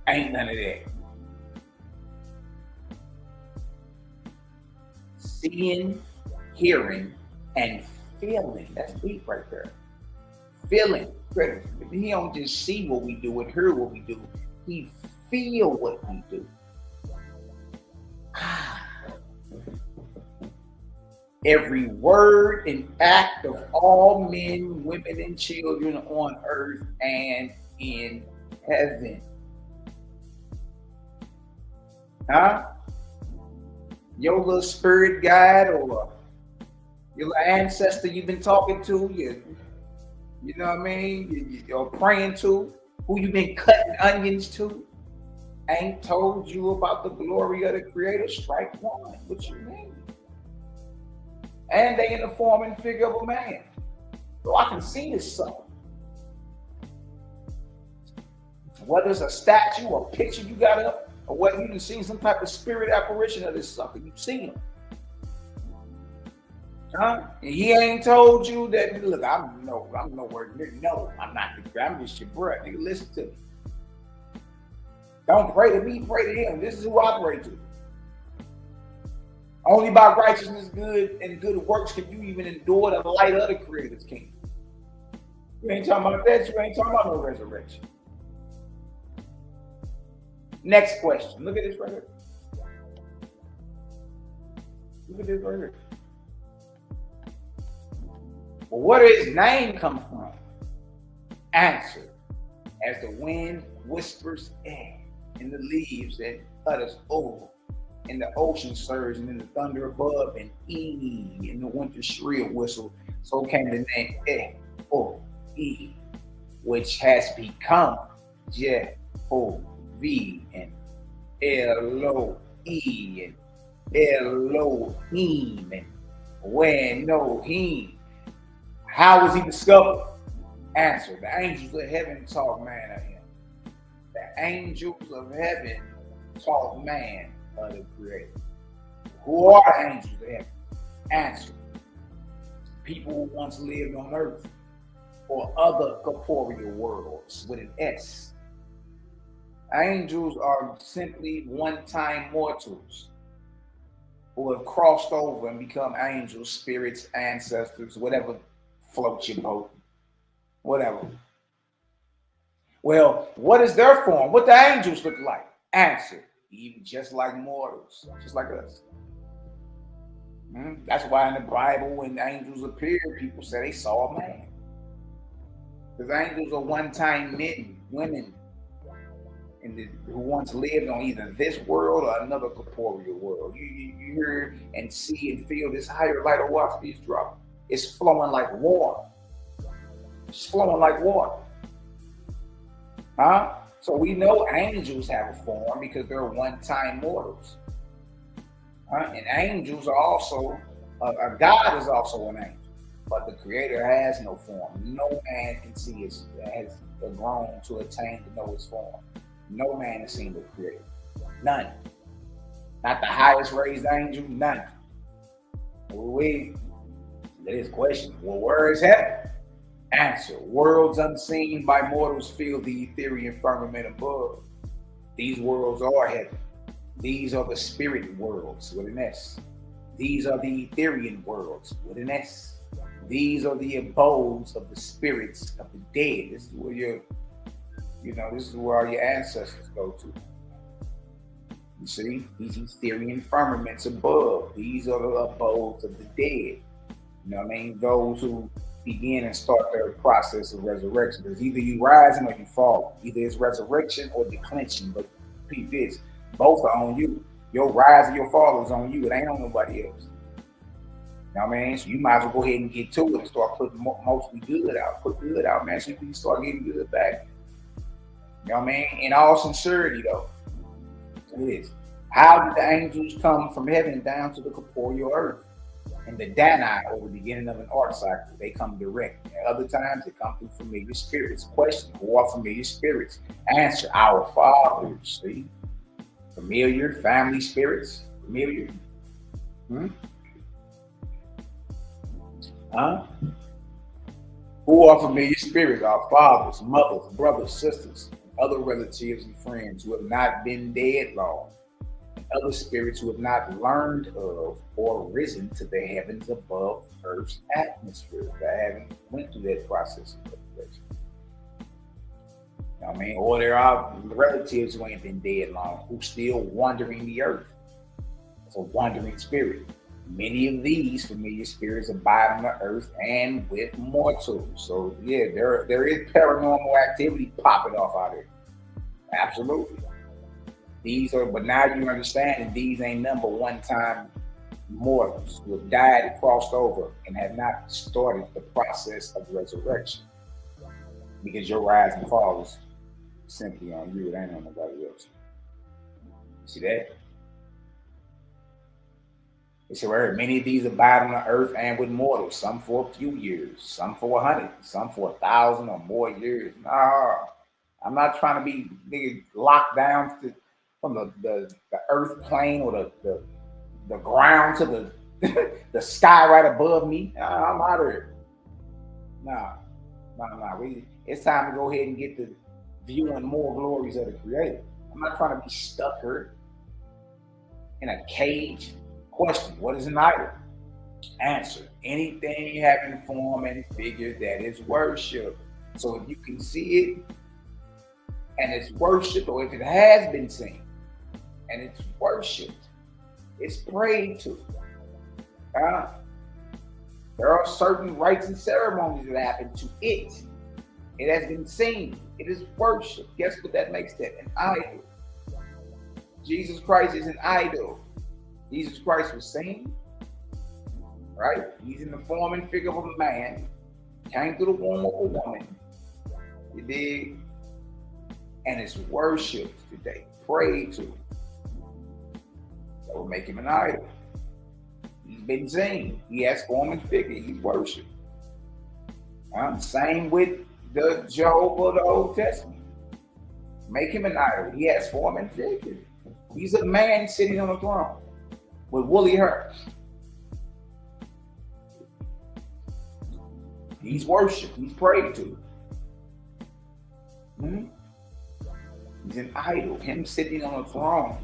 Ain't none of that. Seeing, hearing, and feeling. That's deep right there. Feeling. He don't just see what we do and hear what we do. He feel what we do. Every word and act of all men, women, and children on earth and in heaven. Your little spirit guide or your little ancestor you've been talking to, you know what I mean? You're praying to, who you've been cutting onions to, ain't told you about the glory of the creator. Strike one. What you mean? And they in the form and figure of a man. So I can see this something. Whether it's a statue or a picture you got up, or whether you can see some type of spirit apparition of this sucker, you've seen him. And he ain't told you that, look, I'm nowhere near, no, I'm not the guy, I'm just your brother. Nigga, listen to me. Don't pray to me, pray to him. This is who I pray to. Only by righteousness, good and good works can you even endure the light of the creator's kingdom. You ain't talking about that, you ain't talking about no resurrection. Next question. Look at this right here. Look at this right here. Well, where does his name come from? Answer. As the wind whispers in the leaves and utters oh, and the ocean surge and then the thunder above and in the winter shrill whistle, so came the name which has become Jehovah and Eloi and Elohim and When? No, he. How was he discovered? Answer. The angels of heaven taught man of him. The angels of heaven taught man of the Creator. Who are the angels of heaven? Answer. People who once lived on earth or other corporeal worlds with an S. Angels are simply one-time mortals who have crossed over and become angels, spirits, ancestors, whatever floats your boat, whatever. Well, what is their form? What the angels look like? Answer. Even just like mortals, just like us. That's why in the Bible, when angels appear, people say they saw a man. Because angels are one-time men, women, who once lived on either this world or another corporeal world. You hear and see and feel this higher light of watch these drop. It's flowing like water. It's flowing like water. Huh? So we know angels have a form because they're one-time mortals. And angels are also, God is also an angel, but the Creator has no form. No man can see has grown to attain to know his form. No man has seen the Creator. None. Not the highest raised angel, none. That is question. Well, where is heaven? Answer. Worlds unseen by mortals fill the ethereal firmament above. These worlds are heaven. These are the spirit worlds with an S. These are the Ethereal worlds with an S. These are the abodes of the spirits of the dead. This is where this is where all your ancestors go to. You see, these Ethereal firmaments above. These are the abodes of the dead. You know what I mean? Those who begin and start their process of resurrection. Because either you rising or you fall. Either it's resurrection or declension. But repeat this. Both are on you. Your rise and your fall is on you. It ain't on nobody else. You know what I mean? So you might as well go ahead and get to it and start putting mostly good out. Put good out, man, so you can start getting good back. You know what I mean? In all sincerity, though. It is. How did the angels come from heaven down to the corporeal earth? In the Danai, or the beginning of an art cycle, they come direct. At other times, they come through familiar spirits. Question, who are familiar spirits? Answer, our fathers, see? Familiar, family spirits, familiar. Who are familiar spirits? Our fathers, mothers, brothers, sisters, other relatives and friends who have not been dead long. And other spirits who have not learned of or risen to the heavens above Earth's atmosphere, that haven't went through that process of resurrection. You know what I mean? Or there are relatives who ain't been dead long, who still wandering the earth. It's a wandering spirit. Many of these familiar spirits abide on the earth and with mortals. So yeah, there is paranormal activity popping off out there. Absolutely. But now you understand that these ain't number one-time mortals who have died and crossed over and have not started the process of resurrection. Because your rise and fall is simply on you, it ain't on nobody else. See that? It said, well, many of these abide on the earth and with mortals, some for a few years, some for 100, some for 1,000 or more years. No, I'm not trying to be locked down from the earth plane or the ground to the sky right above me. I'm out of here. Nah. It's time to go ahead and get to viewing more glories of the Creator. I'm not trying to be stuck here in a cage. Question, what is an idol? Answer, anything having form and figure that is worship. So if you can see it and it's worship, or if it has been seen and it's worshipped, it's prayed to. There are certain rites and ceremonies that happen to it. It has been seen. It is worship. Guess what that makes that? An idol. Jesus Christ is an idol. Jesus Christ was seen, right? He's in the form and figure of a man, came through the womb of a woman. You dig? And it's worshipped today, prayed to. That would make him an idol. He's been seen. He has form and figure. He's worshipped. Same with the Jehovah of the Old Testament. Make him an idol. He has form and figure. He's a man sitting on a throne with woolly hair. He's worshipped. He's prayed to. He's an idol. Him sitting on a throne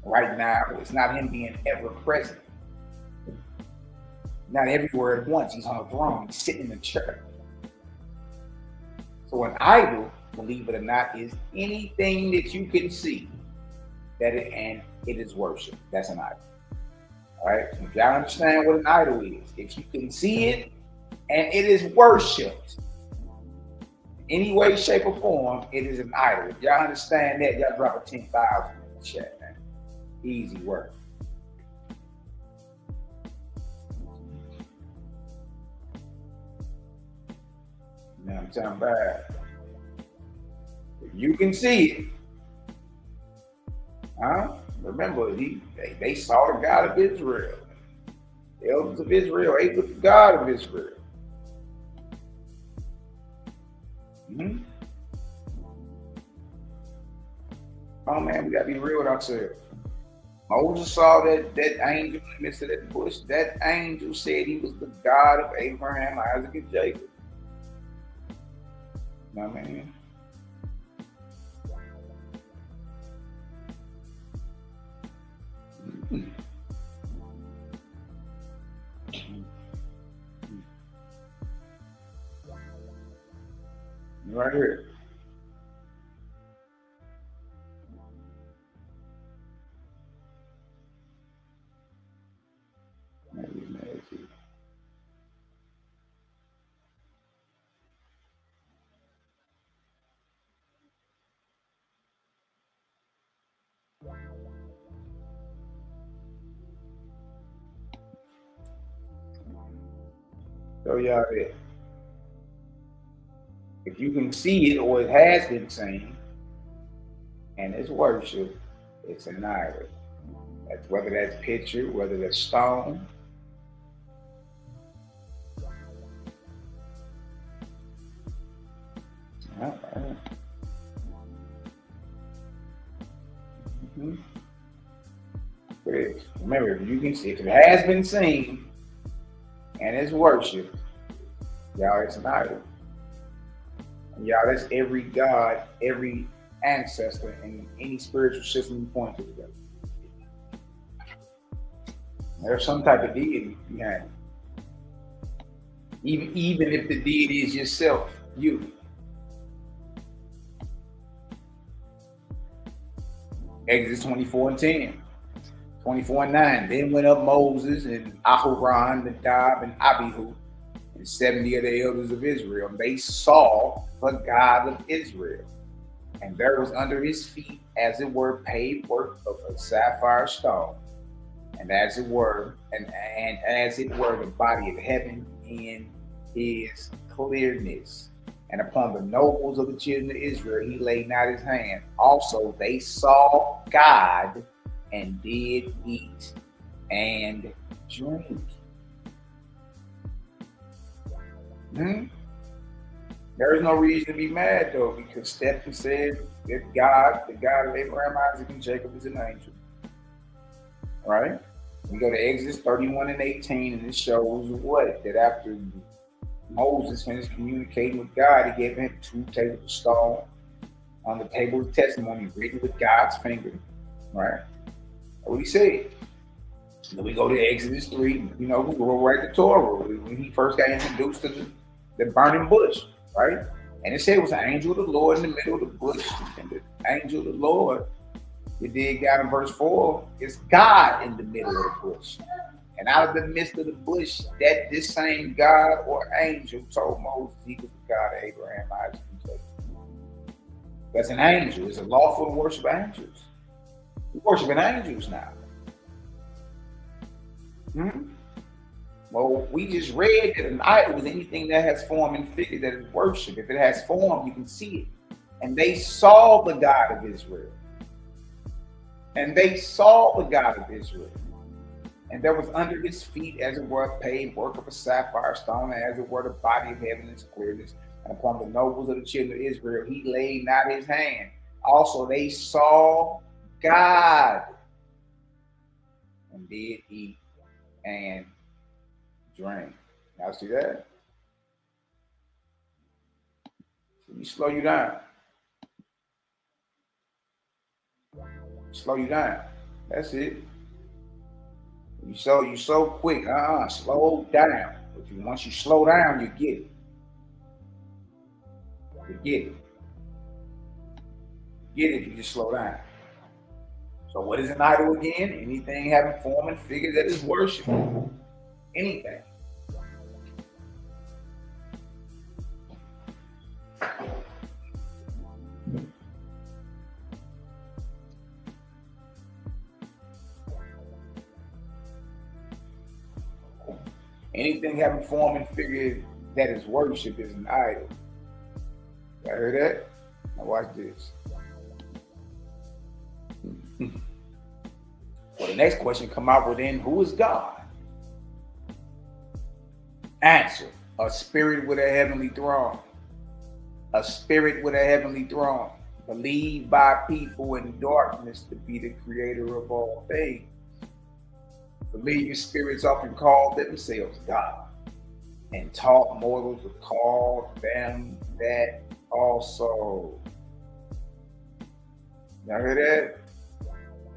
right now, it's not him being ever present. Not everywhere at once. He's on a throne. He's sitting in a chair. So an idol, believe it or not, is anything that you can see and it is worship. That's an idol. All right? If y'all understand what an idol is, if you can see it and it is worshipped, any way, shape, or form, it is an idol. If y'all understand that, y'all drop a 10,000 in the chat, man. Easy work. Now I'm talking about if you can see it, remember, they saw the God of Israel. The elders of Israel ate with the God of Israel. Oh man, we gotta be real with ourselves. Moses saw that angel in the midst of that bush. That angel said he was the God of Abraham, Isaac, and Jacob. You know what I mean? Right here. So y'all there. If you can see it or it has been seen, and it's worship, it's an idol. That's whether that's picture, whether that's stone. Remember, if you can see, if it has been seen and it's worship, y'all, it's an idol. And y'all, that's every god, every ancestor, and any spiritual system you point to together. There's some type of deity behind it. Even if the deity is yourself, you. Exodus 24:10, 24:9. Then went up Moses and Aharon, Nadab, and Abihu, and 70 of the elders of Israel. And they saw the God of Israel. And there was under his feet, as it were, paved work of a sapphire stone. And as it were, the body of heaven in his clearness. And upon the nobles of the children of Israel, he laid not his hand. Also, they saw God and did eat and drink. There is no reason to be mad, though, because Stephen said that God, the God of Abraham, Isaac, and Jacob, is an angel. Right? We go to Exodus 31:18, and it shows what? That after Moses finished communicating with God, he gave him 2 tables of stone on the table of testimony, written with God's finger. Right? That's what he said. Then we go to Exodus 3. You know, we go right to Torah when he first got introduced to the burning bush. Right? And it said it was an angel of the Lord in the middle of the bush. And the angel of the Lord, you dig down in verse 4, is God in the middle of the bush. And out of the midst of the bush, that this same God or angel told Moses he was the God of Abraham, Isaac, and Jacob. That's an angel. It's a lawful to worship angels. We're worshiping angels now. Well, we just read that an idol is anything that has form and figure that is worship. If it has form, you can see it. And they saw the God of Israel. And they saw the God of Israel. And there was under his feet, as it were, a paved work of a sapphire stone, and as it were, the body of heaven in its clearness. And upon the nobles of the children of Israel, he laid not his hand. Also, they saw God and did eat and drink. Y'all see that? Let me slow you down. Slow you down. That's it. You so quick. Slow down. But once you slow down, you get it. You get it. You get it. You just slow down. So what is an idol again? Anything having form and figure that is worship. Anything. Anything having form and figure that is worship is an idol. You heard that? Now watch this. Well, the next question come out within, who is God? Answer, a spirit with a heavenly throne. A spirit with a heavenly throne, believed by people in darkness to be the creator of all things. Familiar spirits often call themselves God, and taught mortals to call them that also. Y'all hear that?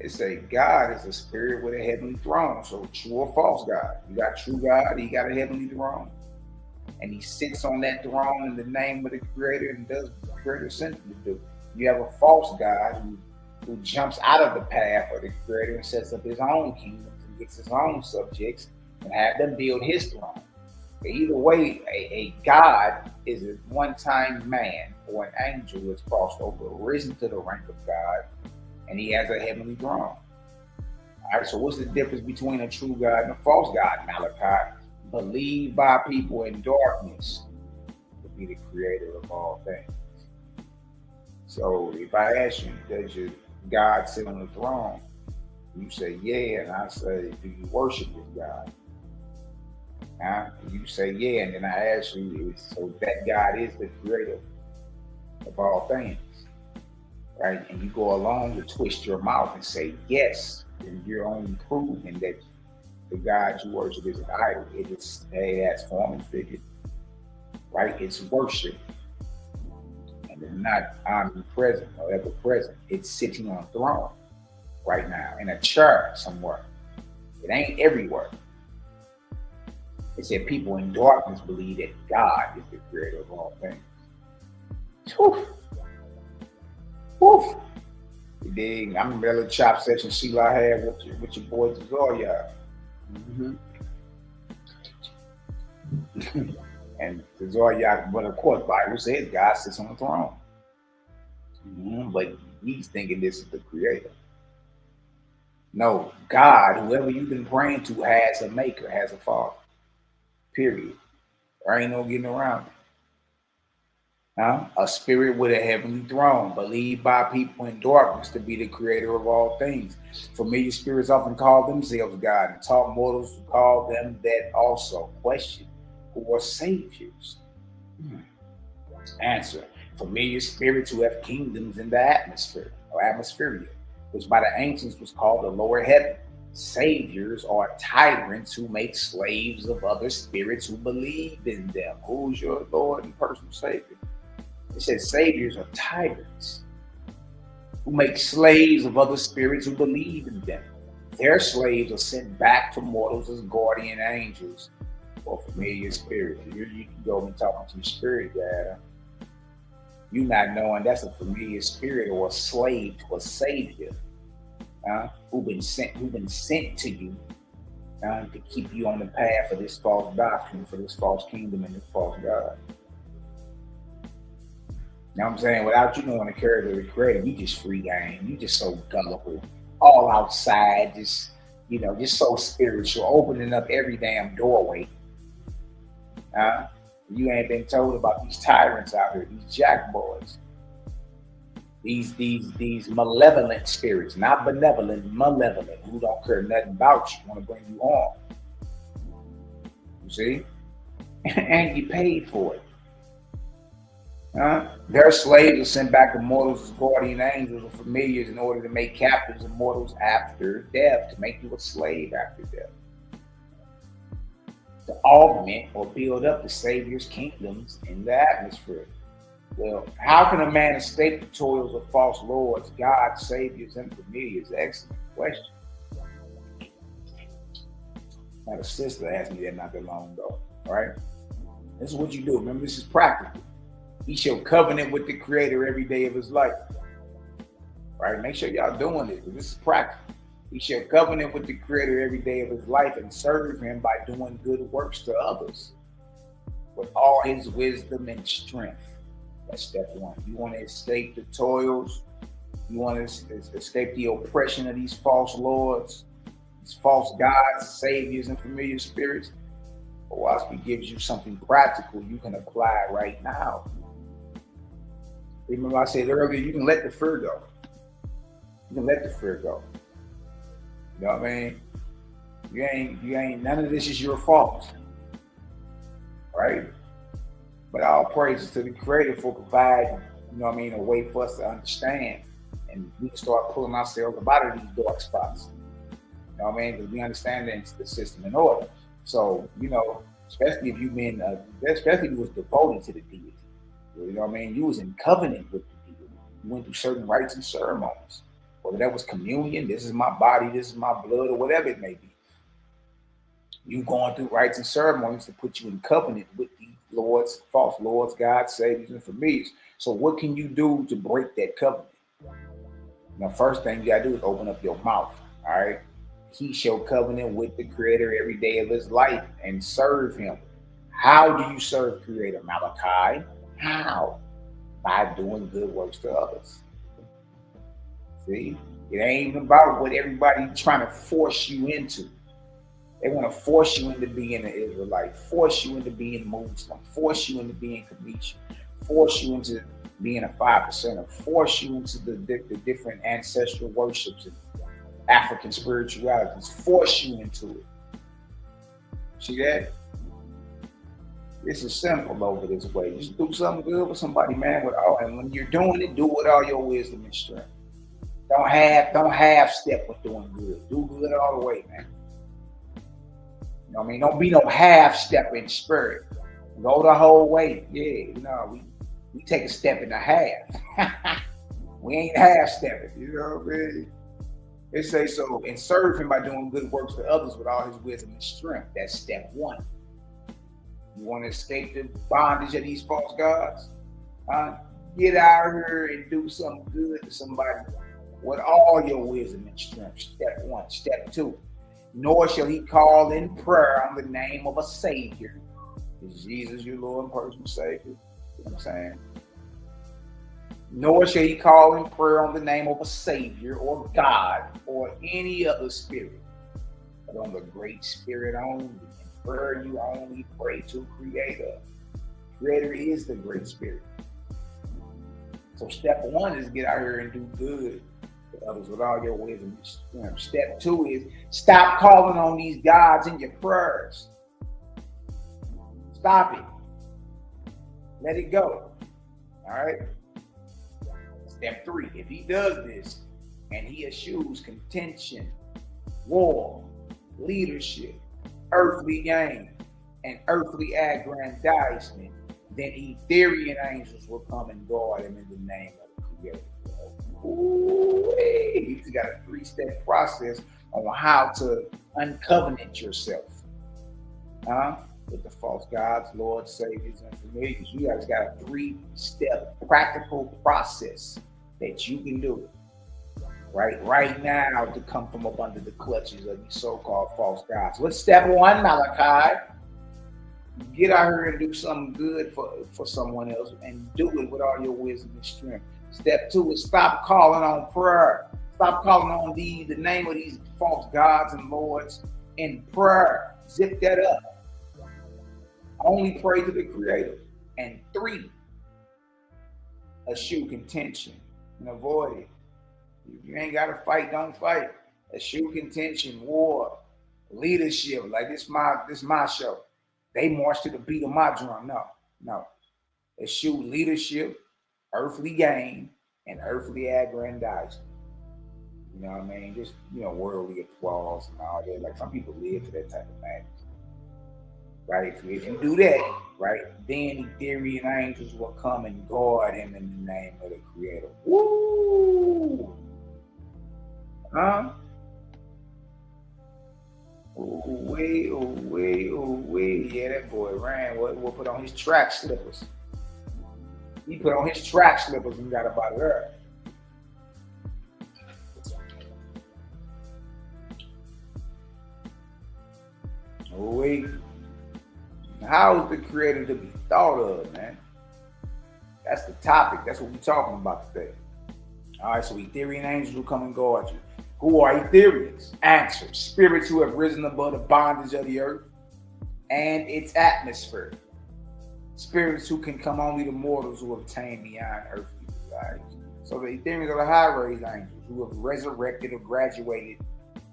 It say God is a spirit with a heavenly throne. So true or false God? You got true God, he got a heavenly throne. And he sits on that throne in the name of the creator and does what the creator sent him to do. You have a false God who jumps out of the path of the creator and sets up his own kingdom and gets his own subjects and have them build his throne. But either way, a God is a one-time man or an angel who has crossed over, risen to the rank of God, and he has a heavenly throne. All right, so what's the difference between a true God and a false God, Malachi? Believed by people in darkness to be the creator of all things. So if I ask you, does your God sit on the throne? You say, yeah, and I say, do you worship this God? You say, yeah, and then I ask you, so that God is the creator of all things, right? And you go along to twist your mouth and say, yes, and you're only proving that the God you worship is an idol. It has form and figure, right? It's worship. And it's not omnipresent or ever present. It's sitting on a throne right now in a chair somewhere. It ain't everywhere. It said people in darkness believe that God is the creator of all things. Whew. Whew. You dig? I remember that little chop session Sheila I had with your boy Zoya. And the Zoya, but of course, Bible says God sits on the throne. But he's thinking this is the creator. No, God, whoever you've been praying to, has a maker, has a father. Period. There ain't no getting around it. A spirit with a heavenly throne, believed by people in darkness to be the creator of all things. Familiar spirits often call themselves God and taught mortals to call them that also. Question, who are saviors? Answer, familiar spirits who have kingdoms in the atmosphere or atmosphere, which by the ancients was called the lower heaven. Saviors are tyrants who make slaves of other spirits who believe in them. Who's your Lord and personal Savior? It says saviors are tyrants who make slaves of other spirits who believe in them. Their slaves are sent back to mortals as guardian angels or familiar spirits. You can go and talk to your spirit guide. You not knowing that's a familiar spirit or a slave to a savior. Who've been sent to you to keep you on the path of this false doctrine, for this false kingdom and this false God. You know what I'm saying? Without you knowing the character of the creator, you just free game. You just so gullible, all outside, just so spiritual, opening up every damn doorway. You ain't been told about these tyrants out here, these jack boys. These malevolent spirits, not benevolent, malevolent, who don't care nothing about you, want to bring you on. You see? And you paid for it. Their slaves are sent back to mortals as guardian angels or familiars in order to make captives of mortals after death, to make you a slave after death, to augment or build up the Savior's kingdoms in the atmosphere. Well, how can a man escape the toils of false lords, gods, saviors, and familiars? Excellent question. Now, a sister asked me that not that long ago. All right, this is what you do. Remember, this is practical. He shall covenant with the Creator every day of his life. All right, make sure y'all doing this. This is practical. He shall covenant with the Creator every day of his life and serve him by doing good works to others with all his wisdom and strength. That's step one. You want to escape the toils. You want to escape the oppression of these false lords, these false gods, saviors, and familiar spirits. Owaski gives you something practical you can apply right now. Remember I said earlier, you can let the fear go. You can let the fear go. You know what I mean? You ain't, none of this is your fault. Right? But all praises to the Creator for providing, you know what I mean, a way for us to understand. And we can start pulling ourselves up out of these dark spots. You know what I mean? Because we understand the system in order. So, you know, especially if you've been, especially if you was devoted to the deity. You know what I mean? You was in covenant with the deity. You went through certain rites and ceremonies. Whether that was communion, this is my body, this is my blood, or whatever it may be. You going through rites and ceremonies to put you in covenant with these lords, false lords, gods, saviors, and familiars. So what can you do to break that covenant? Now, first thing you gotta do is open up your mouth. All right. He shall covenant with the Creator every day of his life and serve him. How do you serve Creator, Malachi? How? By doing good works to others. See, it ain't about what everybody's trying to force you into. They want to force you into being an Israelite, force you into being Muslim, force you into being Kamisha, force you into being a 5%er, force you into the different ancestral worships and African spiritualities, force you into it. See that? This is simple over this way. Just do something good for somebody, man. And when you're doing it, do it with all your wisdom and strength. Don't half step with doing good. Do good all the way, man. You know what I mean? Don't be no half step in spirit. Go the whole way. Yeah, no, we take a step and a half. We ain't half stepping. You know what I mean? It says so, and serve him by doing good works to others with all his wisdom and strength. That's step one. You want to escape the bondage of these false gods? Get out here and do something good to somebody with all your wisdom and strength. Step one. Step two. Nor shall he call in prayer on the name of a Savior. Is Jesus your Lord and personal Savior? You know what I'm saying? Nor shall he call in prayer on the name of a Savior or God or any other spirit, but on the great Spirit only. In prayer you only pray to Creator. Creator is the great Spirit. So step one is get out here and do good to others with all your wisdom and strength. Step two is stop calling on these gods in your prayers. Stop it. Let it go. All right? Step three, if he does this and he eschews contention, war, leadership, earthly gain, and earthly aggrandizement, then Etherian angels will come and guard him in the name of the Creator. Ooh, he's got a 3-step process on how to uncovenant yourself. With the false gods, lords, saviors, and familiars. You guys got a 3-step practical process that you can do right now to come from up under the clutches of these so-called false gods. What's step one, Malachi? Get out here and do something good for someone else and do it with all your wisdom and strength. Step two is stop calling on prayer. Stop calling on the name of these false gods and lords in prayer. Zip that up. Only pray to the Creator. And 3, eschew contention, and avoid it. If you ain't got to fight, don't fight. Eschew contention, war, leadership. Like this my show. They march to the beat of my drum. No. Eschew leadership, earthly gain, and earthly aggrandizement. You know what I mean? Just, worldly applause and all that. Like some people live for that type of thing. Right? If you do that, right, then Ethereal angels will come and guard him in the name of the Creator. Woo! Huh? Ooh-wee. Yeah, that boy ran. We'll put on his track slippers. He put on his track slippers and got about her. Ooh-wee. How is the Creator to be thought of, man? That's the topic. That's what we're talking about today. All right, so Ethereal angels will come and guard you. Who are Ethereans? Answer: spirits who have risen above the bondage of the earth and its atmosphere. Spirits who can come only to mortals who have attained beyond earthly desires. So the Ethereans are the high-raised angels who have resurrected or graduated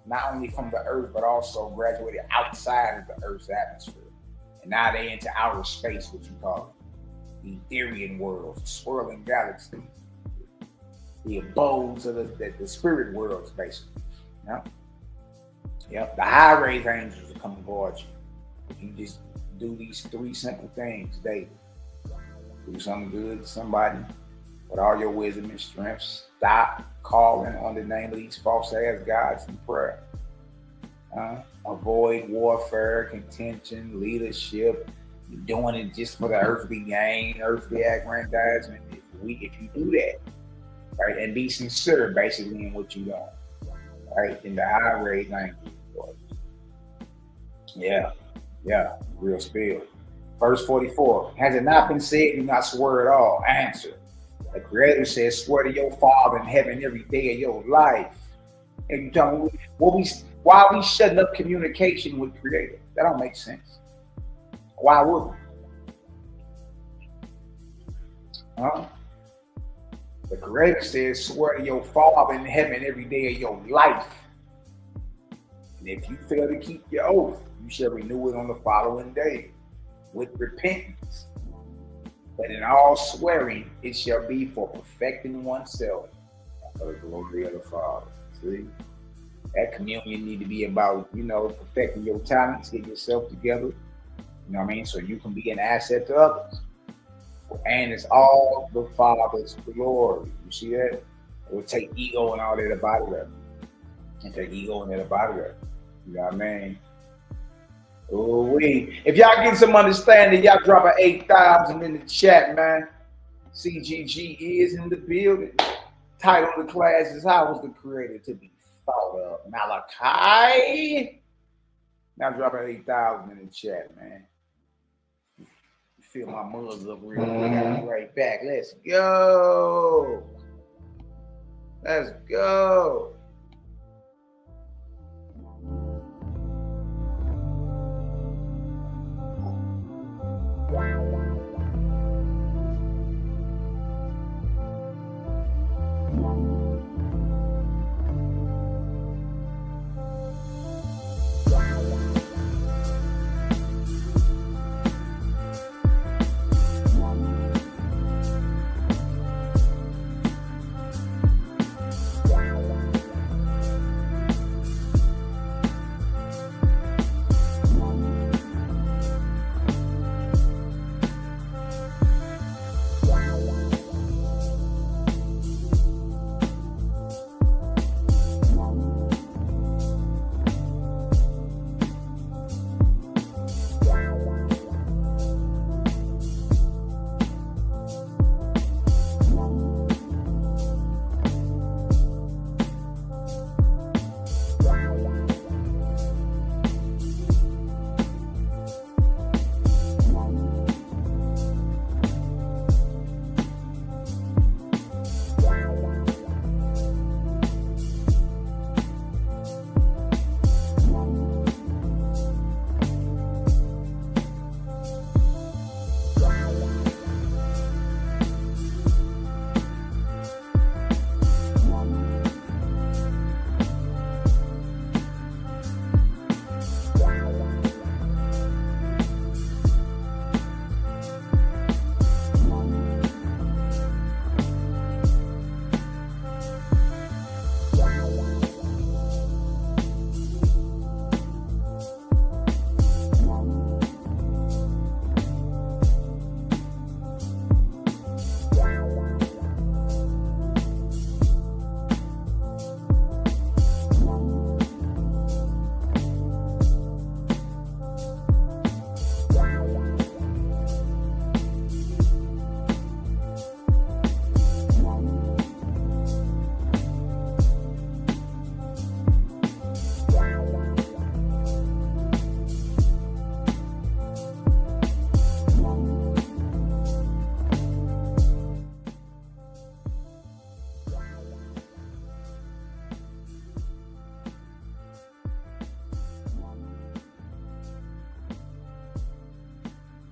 not only from the earth, but also graduated outside of the earth's atmosphere. And now they're into outer space, what you call it. The Etherean worlds, the swirling galaxies. The abodes of the spirit worlds, basically. Yep. The high-raised angels will come and guard you. You just do these 3 simple things daily. Do something good to somebody with all your wisdom and strength. Stop calling on the name of these false-ass gods in prayer. Avoid warfare, contention, leadership. You're doing it just for the earthly gain, earthly aggrandizement. If you do that, right, and be sincere basically in what you do, right, in the high-raised angels. Yeah, real spill. Verse 44, has it not been said, do not swear at all? Answer: the Creator says, swear to your Father in heaven every day of your life. And you tell me, why are we shutting up communication with Creator? That don't make sense. Why would we? The Creator says, swear to your Father in heaven every day of your life. And if you fail to keep your oath, you shall renew it on the following day with repentance. But in all swearing, it shall be for perfecting oneself for the glory of the Father. See? That communion need to be about, perfecting your talents, get yourself together. You know what I mean? So you can be an asset to others. And it's all the Father's glory. You see that? It will take ego and all that about it. And take ego and that about it. You know what I mean? Ooh-wee. If y'all get some understanding, y'all drop an 8,000 in the chat, man. CGG is in the building. Title of the class is How Was the Creator to Be Thought of? Malaki. Now drop an 8,000 in the chat, man. Fill my mugs up real quick. I'll be right back. Let's go. Let's go.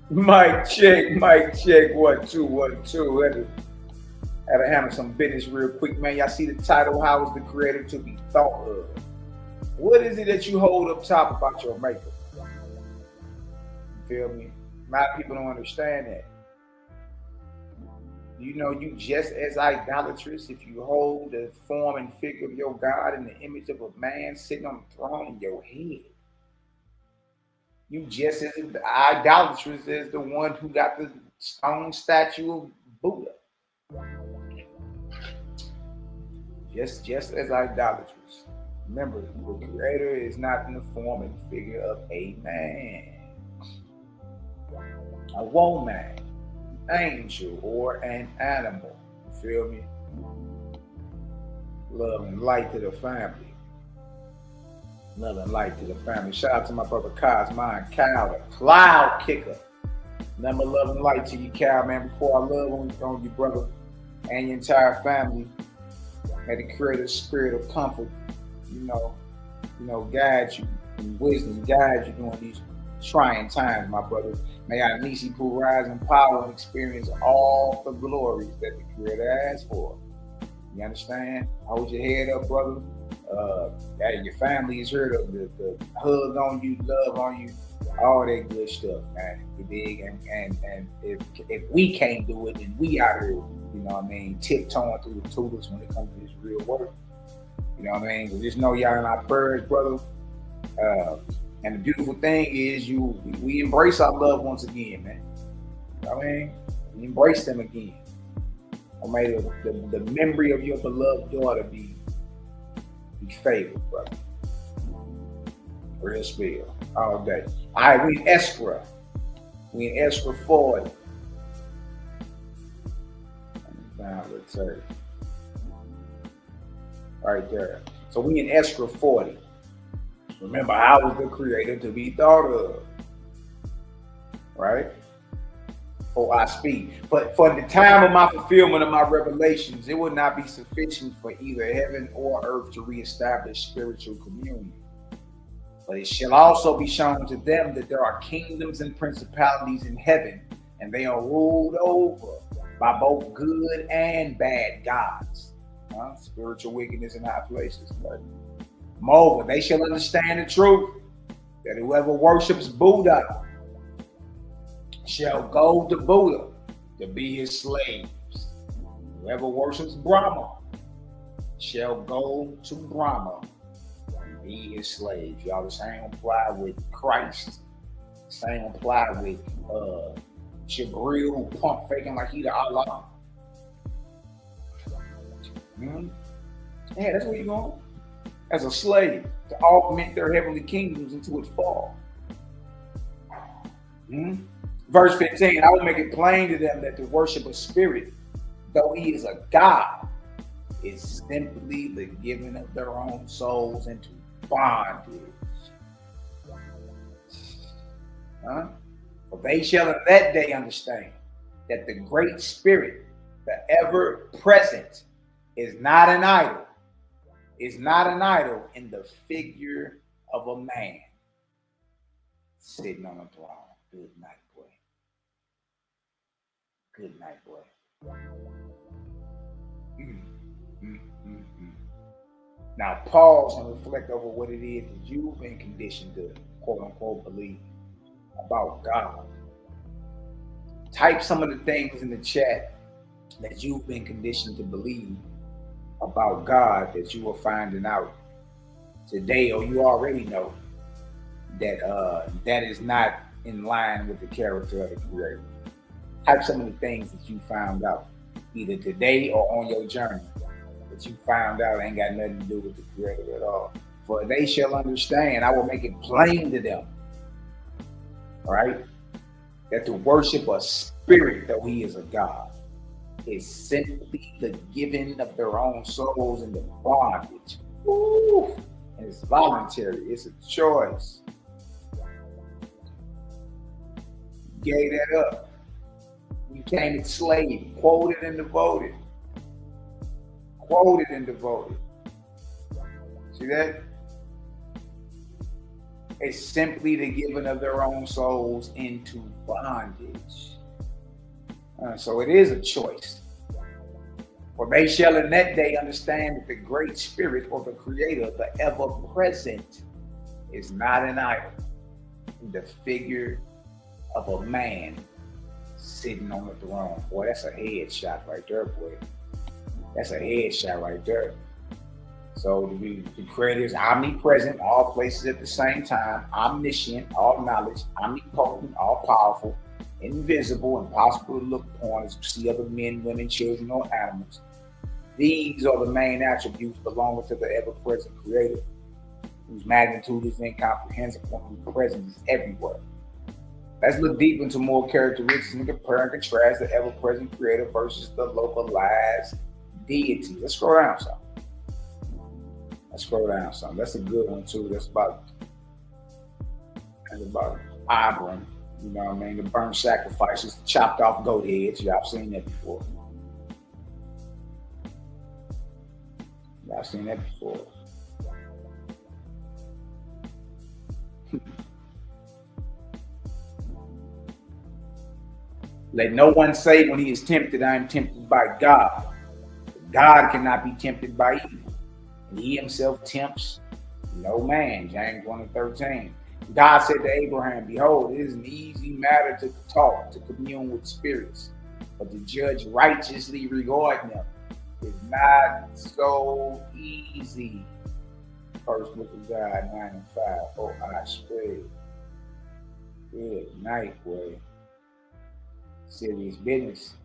Mic check, 1 2 1 2. Had to handle some business real quick, man. Y'all see the title, How is the Creator to be thought of? What is it that you hold up top about your maker? You feel me? A lot of people don't understand that. You know, you just as idolatrous if you hold the form and figure of your God in the image of a man sitting on the throne in your head. You just as idolatrous as the one who got the stone statue of Buddha. Just as idolatrous. Remember, the Creator is not in the form and figure of a man, a woman, angel, or an animal. You feel me? Love and light to the family. Love and light to the family. Shout out to my brother Cosmine, Cal, the cloud kicker. Number love and light to you, Cal, man. Before I love on you, brother, and your entire family, may the Creator's spirit of comfort, you know, guide you, and wisdom guide you during these trying times, my brother. May our Nisi Poo rise in power and experience all the glories that the Creator has for. You understand? Hold your head up, brother. Your family is heard of the hug on you, love on you, all that good stuff, man. You dig? And if we can't do it, then we out here, you know what I mean, tiptoeing through the tulips when it comes to this real work. You know what I mean? So just know y'all in our prayers, brother. And the beautiful thing is we embrace our loved ones again, man. You know what I mean? We embrace them again. Or may the memory of your beloved daughter be favored, brother. Real spill all day. All right, we in escrow. We in escrow 40. Now let's say right there. So we in escrow 40. Remember, how was the Creator to be thought of? Right? Oh, I speak. But for the time of my fulfillment of my revelations, it would not be sufficient for either heaven or earth to reestablish spiritual communion. But it shall also be shown to them that there are kingdoms and principalities in heaven, and they are ruled over by both good and bad gods. Spiritual wickedness in high places. But moreover, they shall understand the truth, that whoever worships Buddha shall go to Buddha to be his slaves. Whoever worships Brahma shall go to Brahma and be his slaves. Y'all, the same apply with Christ. Same apply with Jibril, who pump faking like he the Allah. Yeah, that's where you're going. As a slave, to augment their heavenly kingdoms into its fall. Verse 15, I will make it plain to them that the worship of spirit, though he is a God, is simply the giving of their own souls into bondage. For they shall in that day understand that the great spirit, the ever present, is not an idol. Is not an idol in the figure of a man sitting on a throne. Good night, boy. Good night, boy. Now pause and reflect over what it is that you've been conditioned to, quote unquote, believe about God. Type some of the things in the chat that you've been conditioned to believe about God that you are finding out today, or you already know that that is not in line with the character of the Creator. Type some of the things that you found out either today or on your journey that you found out ain't got nothing to do with the Creator at all. For they shall understand, I will make it plain to them, right, that to worship a spirit, though he is a God, is simply the giving of their own souls into bondage. Ooh, and it's voluntary. It's a choice. You gave that up. You became a slave, quoted and devoted. Quoted and devoted. See that? It's simply the giving of their own souls into bondage. So it is a choice. For they shall in that day understand that the great spirit or the creator, the ever present, is not an idol, the figure of a man sitting on the throne. Boy, that's a headshot right there, boy. That's a headshot right there. So the creator is omnipresent, all places at the same time, omniscient, all knowledge, omnipotent, all powerful, invisible, impossible to look upon as you see other men, women, children, or animals. These are the main attributes belonging to the ever-present creator, whose magnitude is incomprehensible and whose presence is everywhere. Let's look deep into more characteristics and compare and contrast the ever-present creator versus the localized deity. Let's scroll down some. That's a good one too. That's about Abraham. You know what I mean? The burnt sacrifices, the chopped off goat heads. Y'all seen that before. Let no one say when he is tempted, I am tempted by God. God cannot be tempted by evil. And he himself tempts no man. James 1:13. God said to Abraham, behold, it is an easy matter to talk, to commune with spirits, but to judge righteously regarding them is not so easy. First book of God, 9:5. Oh, I spread. Good night, boy. Serious business.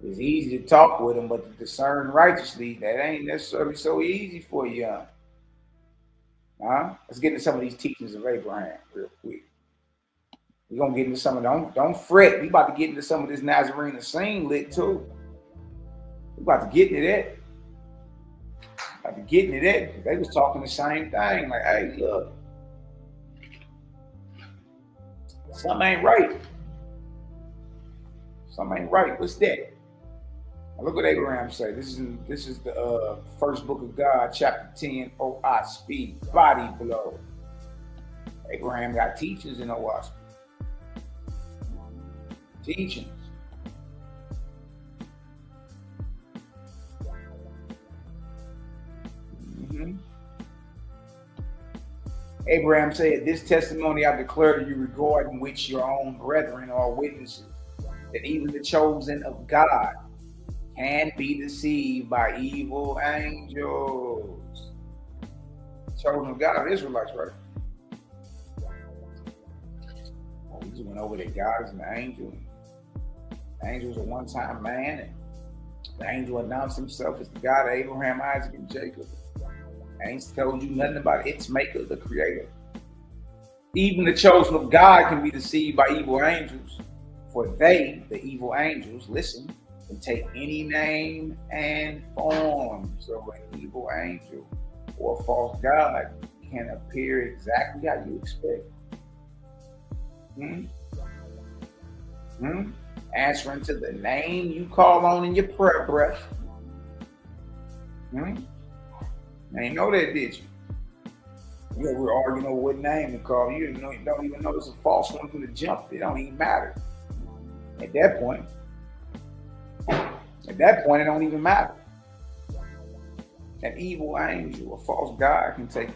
It's easy to talk with them, but to discern righteously, that ain't necessarily so easy for you. Let's get into some of these teachings of Abraham real quick. We're going to get into some of them. Don't fret. We about to get into some of this Nazarene scene lit too. We about to get into that. They was talking the same thing. Like, hey, look. Something ain't right. What's that? Now look what Abraham said. This is the first book of God, chapter 10. Oh, I speak, body blow. Abraham got teachings in O I speak. Teachings. Abraham said, this testimony I declare to you regarding which your own brethren are witnesses, that even the chosen of God can be deceived by evil angels. Chosen of God, Israelites, right? We just went over that God is an angel. The angel was a one-time man, and the angel announced himself as the God of Abraham, Isaac, and Jacob. I ain't told you nothing about its maker, the creator. Even the chosen of God can be deceived by evil angels, for they, the evil angels, listen, can take any name and form. So an evil angel or a false god can appear exactly how you expect. Answering to the name you call on in your prayer breath. I ain't know that, did you? You know, we're arguing over what name to call you. You don't even know it's a false one from the jump. It don't even matter. At that point, it don't even matter. An evil angel, a false god, can take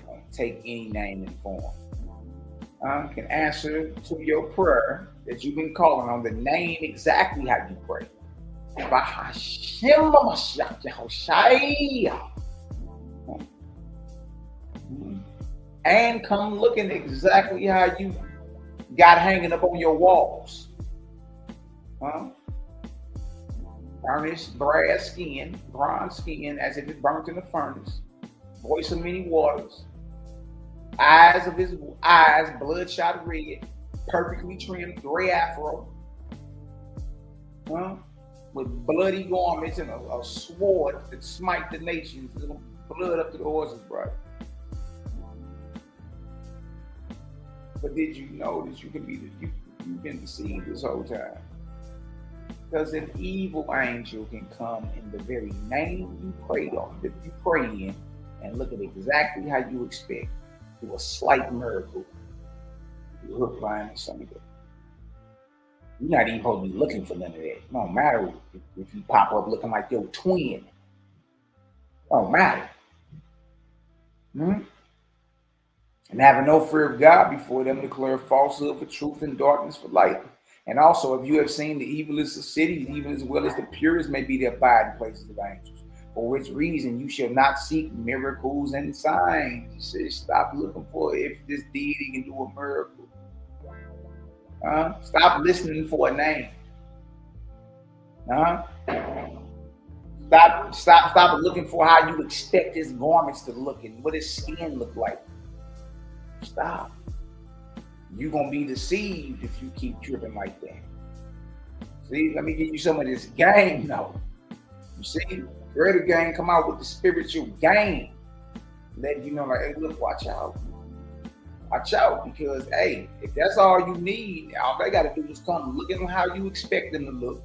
any name and form. Can answer to your prayer that you've been calling on, the name exactly how you pray. And come looking exactly how you got hanging up on your walls. Burnished bronze skin, as if it burnt in the furnace. Voice of many waters. Eyes of his eyes, bloodshot red, perfectly trimmed gray afro. With bloody garments and a sword that smite the nations. Little blood up to the horses, brother. But did you know that you've been deceived this whole time? Because an evil angel can come in the very name you pray in, and look at exactly how you expect. Do a slight miracle You're hook, line, and sinker. You're not even supposed to be looking for none of that. It don't matter if you pop up looking like your twin. It don't matter. And having no fear of God before them, declare falsehood for truth and darkness for light. And also, if you have seen the evilest of cities, even as well as the purest may be the abiding places of angels, for which reason you shall not seek miracles and signs. He says, stop looking for if this deity can do a miracle. Stop listening for a name. Stop looking for how you expect his garments to look and what his skin look like. Stop. You're gonna be deceived if you keep tripping like that. See, let me give you some of this game though. You see, greater game come out with the spiritual game. Let you know, like, hey, look, watch out. Watch out, because hey, if that's all you need, all they gotta do is come look at them how you expect them to look.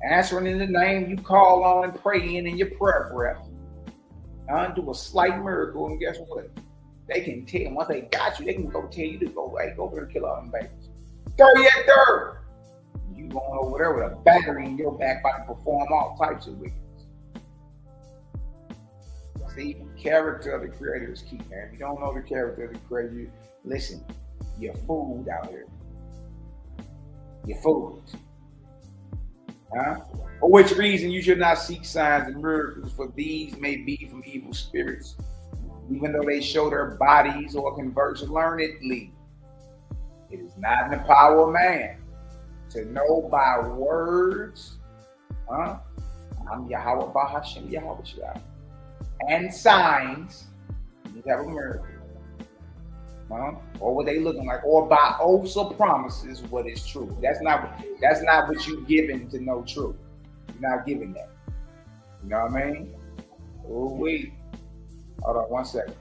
Answering in the name you call on and pray in your prayer breath. Do a slight miracle, and guess what? They can tell, once they got you, they can go tell you to go, hey, go over there and kill all them babies. 30th. You going over there with a battery in your back about to perform all types of wickedness. See, character of the creator is key, man. If you don't know the character of the creator, listen, you're fooled out here. You're fooled. For which reason you should not seek signs and miracles, for these may be from evil spirits, even though they show their bodies or converse learnedly. It is not in the power of man to know by words, I'm Yahweh Bahashem Yahweh Shai, and signs, you have a miracle, or what they looking like, or by oaths or promises, what is true. That's not what you given to know truth. You're not giving that. You know what I mean? Oh wait. Hold on 1 second.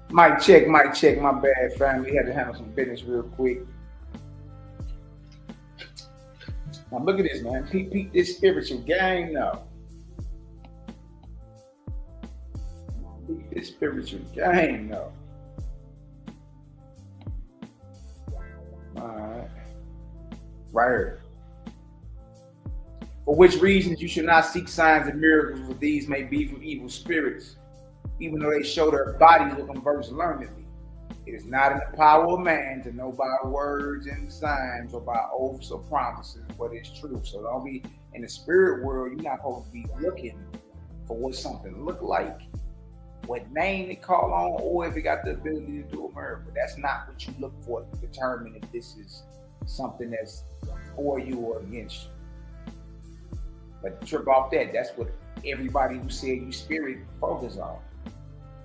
Mic check, my bad, family. Had to handle some business real quick. Now look at this, man. Peep this spiritual game now. Peep this spiritual game now. Alright. Right here. For which reasons you should not seek signs and miracles, for these may be from evil spirits, even though they show their bodies or converse learnedly. It is not in the power of man to know by words and signs or by oaths or promises what is true. So don't be in the spirit world. You're not supposed to be looking for what something look like, what name it call on, or if it got the ability to do a miracle. That's not what you look for to determine if this is something that's for you or against you. But trip off that. That's what everybody who said you spirit focus on.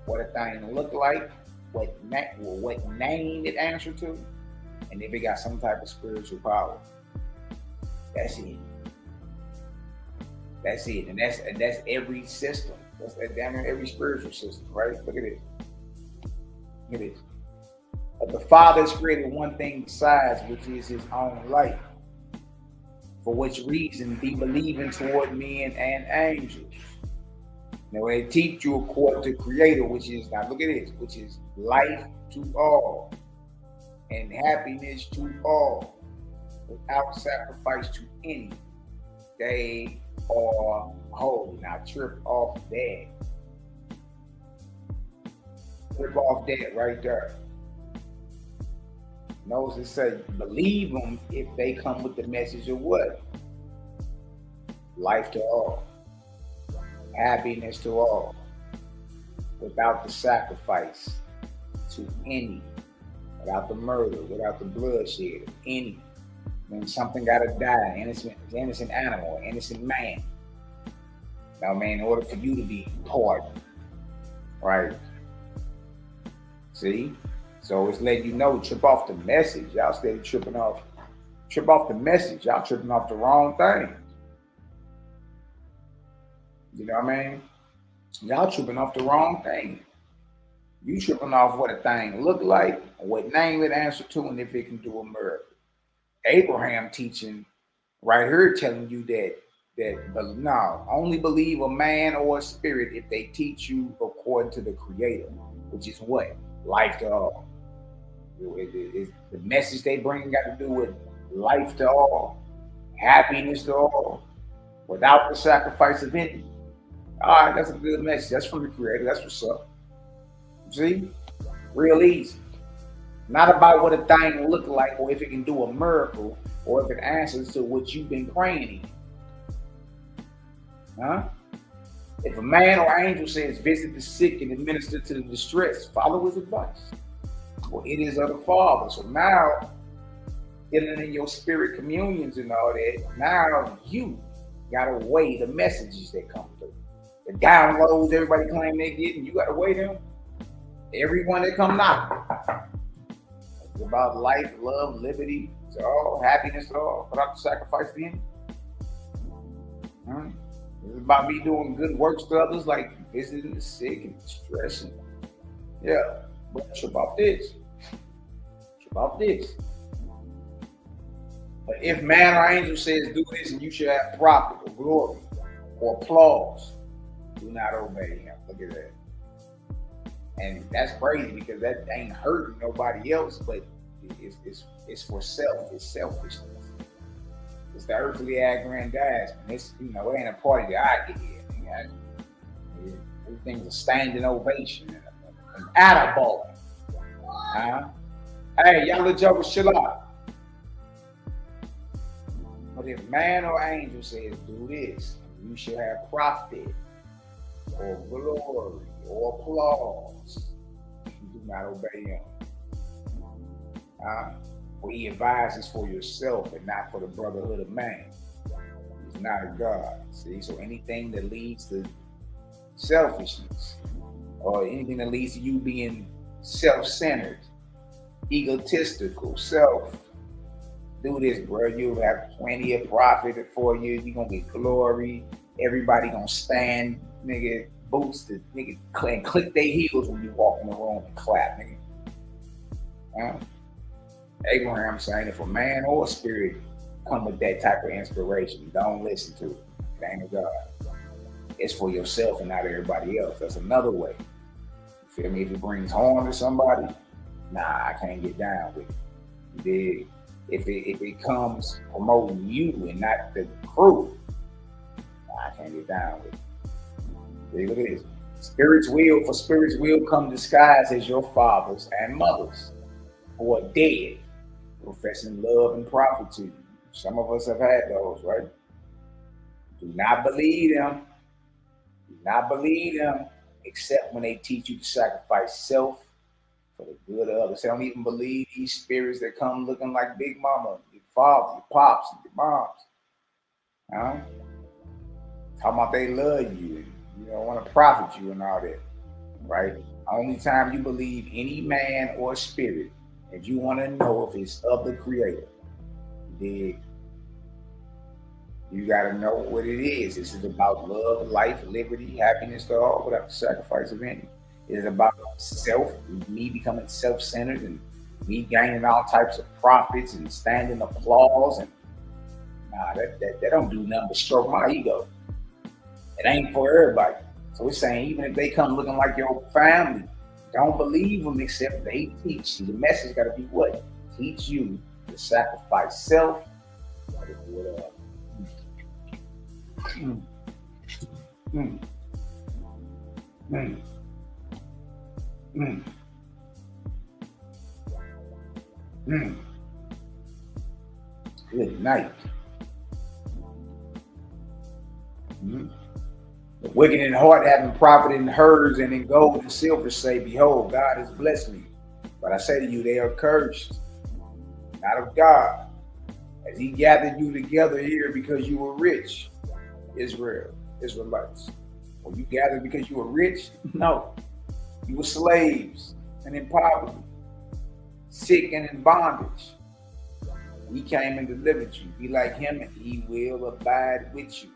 What a thing look like, what name it answer to, and if it got some type of spiritual power. That's it. That's it. And that's every system. That's damn near every spiritual system, right? Look at it. Look at it. But the Father has created one thing besides, which is his own light. For which reason be believing toward men and angels. Now they teach you according to Creator, which is, now look at this, which is life to all and happiness to all without sacrifice to any. They are holy. Now trip off that. Trip off that right there. Notice it say, believe them if they come with the message of what? Life to all. Happiness to all. Without the sacrifice to any. Without the murder, without the bloodshed of any. When something gotta die, innocent animal, innocent man. Now, man, in order for you to be pardoned. Right? See? So it's letting you know, trip off the message. Y'all steady trip off the message. Y'all tripping off the wrong thing. You know what I mean? Y'all tripping off the wrong thing. You tripping off what a thing look like, what name it answer to, and if it can do a miracle. Abraham teaching right here telling you that no, only believe a man or a spirit if they teach you according to the Creator, which is what? Life to all. The message they bring got to do with life to all, happiness to all, without the sacrifice of any. All right, that's a good message. That's from the Creator. That's what's up. See? Real easy. Not about what a thing look like or if it can do a miracle or if it answers to what you've been praying in. Huh? If a man or angel says, visit the sick and administer to the distressed, follow his advice. For it is of the Father. So now, dealing in your spirit communions and all that, now you gotta weigh the messages that come through. The downloads everybody claim they get, and you gotta weigh them. Everyone that come knocking. It's about life, love, liberty, to all, happiness to all, without the sacrifice to any. It's about me doing good works to others, like visiting the sick and stressing. Yeah, but trip off this. Trip off this. But if man or angel says do this and you should have profit or glory or applause, do not obey him. Look at that. And that's crazy because that ain't hurting nobody else, but it's for self. It's selfishness. It's the earthly aggrandizement. It's, it ain't a party that I get here. Everything's a standing ovation and an attaboy. Hey, y'all little jokers, chill out. But if man or angel says do this, you shall have profit or glory or applause, you do not obey him. For he advises for yourself and not for the brotherhood of man. He's not a God. See, so anything that leads to selfishness or anything that leads to you being self-centered, egotistical, do this, bro. You'll have plenty of profit for you. You're gonna get glory. Everybody gonna stand, nigga, boots to nigga and click their heels when you walk in the room and clap, nigga. Abraham saying if a man or a spirit come with that type of inspiration, don't listen to it. It ain't of God. It's for yourself and not everybody else. That's another way. You feel me? If it brings harm to somebody, nah, I can't get down with it. You dig? If it comes promoting you and not the crew, nah, I can't get down with it. See, look at this. Spirits will come disguised as your fathers and mothers who are dead, professing love and profit to you. Some of us have had those, right? Do not believe them. Do not believe them, except when they teach you to sacrifice self for for the good of others. They don't even believe these spirits that come looking like Big Mama, your father, your pops, and your moms. Huh? Talking about they love you and you don't want to profit you and all that, right? Only time you believe any man or spirit, if you want to know if it's of the Creator, you got to know what it is. This is about love, life, liberty, happiness to all without the sacrifice of any. It is about self, me becoming self-centered and me gaining all types of profits and standing applause. And nah, that don't do nothing but stroke my ego. It ain't for everybody. So we're saying even if they come looking like your family, don't believe them except they teach. The message got to be what? Teach you to sacrifice self. Good night. The wicked in heart having profited in herds and in gold and silver say, behold, God has blessed me. But I say to you, they are cursed, not of God, as he gathered you together here because you were rich. Israelites. Were you gathered because you were rich? No. You were slaves and in poverty, sick and in bondage. He came and delivered you. Be like him and he will abide with you.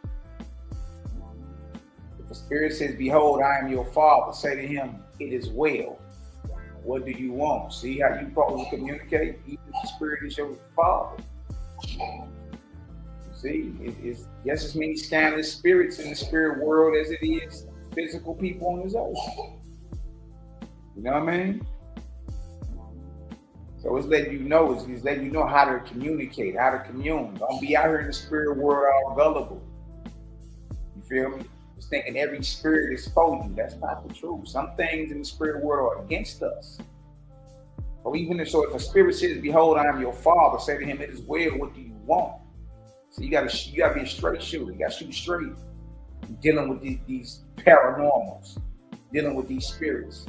If the Spirit says, behold, I am your father, say to him, it is well. What do you want? See how you supposed to communicate? Even the Spirit is your father. See, it's just as many scandalous spirits in the spirit world as it is physical people on this earth. You know what I mean? So it's letting you know, it's letting you know how to communicate, how to commune. Don't be out here in the spirit world all gullible. You feel me? Just thinking every spirit is for you. That's not the truth. Some things in the spirit world are against us. Or even if a spirit says, behold, I am your father, say to him, it is well, what do you want? So you gotta be a straight shooter. You gotta shoot straight. Dealing with these paranormals, dealing with these spirits.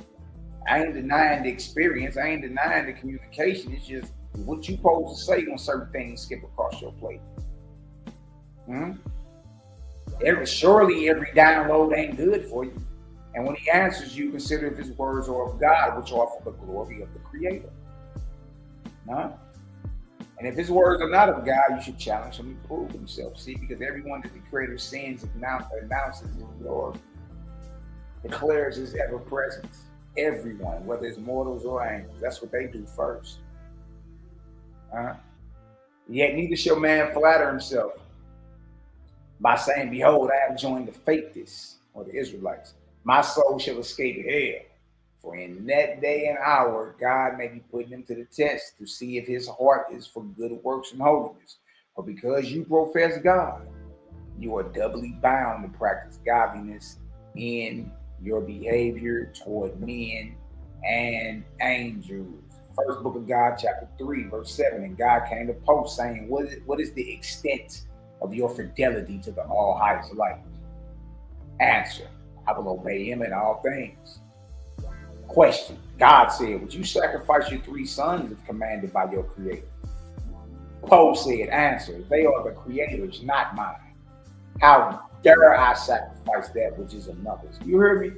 I ain't denying the experience. I ain't denying the communication. It's just what you supposed to say when certain things skip across your plate. Surely every download ain't good for you. And when he answers you, consider if his words are of God, which are for the glory of the Creator. And if his words are not of God, you should challenge him to prove himself. See, because everyone that the Creator sends announces his glory, declares his ever presence. Everyone, whether it's mortals or angels, that's what they do first. Yet neither shall man flatter himself by saying, behold, I have joined the faithless, or the Israelites. My soul shall escape hell. For in that day and hour, God may be putting him to the test to see if his heart is for good works and holiness. For because you profess God, you are doubly bound to practice godliness in your behavior toward men and angels. First book of God, chapter 3, verse 7. And God came to post saying, what is the extent of your fidelity to the All-Highest light? Answer, I will obey him in all things. Question, God said, would you sacrifice your 3 sons if commanded by your Creator? Poe said, answer, they are the Creator's, not mine. How dare I sacrifice that which is another's? You heard me?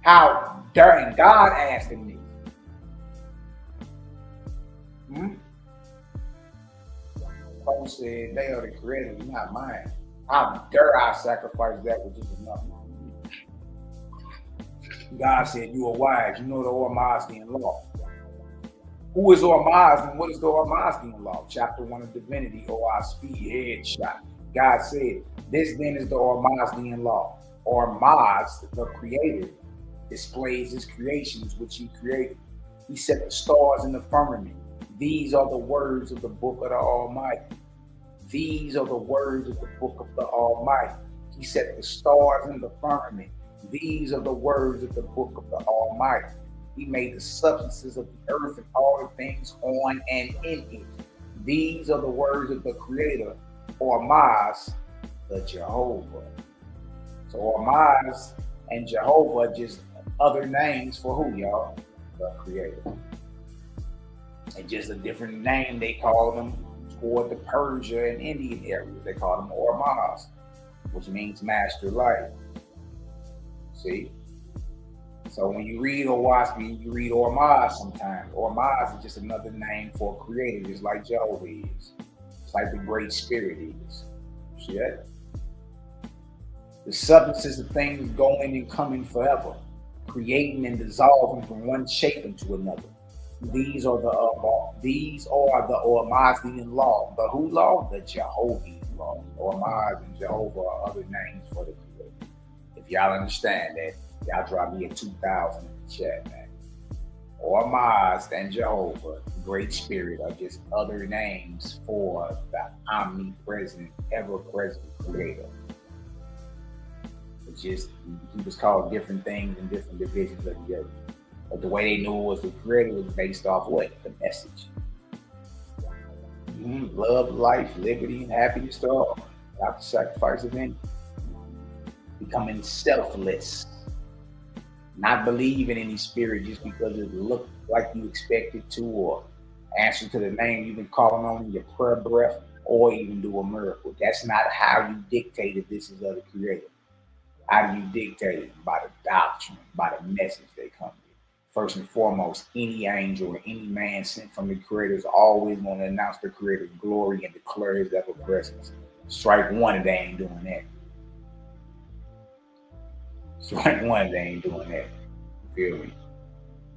How dare, and God asked me. Poe said, they are the Creator's, not mine. How dare I sacrifice that which is another's? God said, you are wise. You know the Ormazdian law. Who is Ormazd and what is the Ormazdian law? Chapter 1 of Divinity, OISP, headshot. God said, this then is the Ormazdian law. Ormazd, the Creator, displays his creations which he created. He set the stars in the firmament. These are the words of the book of the Almighty. These are the words of the book of the Almighty. He set the stars in the firmament. These are the words of the book of the Almighty. He made the substances of the earth and all the things on and in it. These are the words of the Creator, Ormazd, the Jehovah. So Ormazd and Jehovah just other names for who, y'all? the Creator. And just a different name they call them toward the Persia and Indian areas. They call them Ormaz, which means master light. See? So when you read Owaspi, you read Ormaz sometimes. Ormaz is just another name for a creator, just like Jehovah is. It's like the Great Spirit is. See that? The substances of things going and coming forever, creating and dissolving from one shape into another. These are the Ormazdian law. The who law? The Jehovian law. Ormaz and Jehovah are other names for the Creator. If y'all understand that, y'all drop me a 2000 in the chat, man. Ormaz and Jehovah, the Great Spirit, are just other names for the omnipresent, ever-present Creator. It's just, he was called different things in different divisions of the earth. But the way they knew it was the Creator was based off what? The message. Love, life, liberty, and happiness to all, without the sacrifice of any. Becoming selfless. Not believe in any spirit just because it looked like you expected to, or answer to the name you've been calling on in your prayer breath, or even do a miracle. That's not how you dictated this is of the Creator. How do you dictate it? By the doctrine, by the message they come with. First and foremost, any angel or any man sent from the Creator is always going to announce the Creator's glory and declare his ever presence. Strike one and they ain't doing that. Strike one, they ain't doing that. You feel me?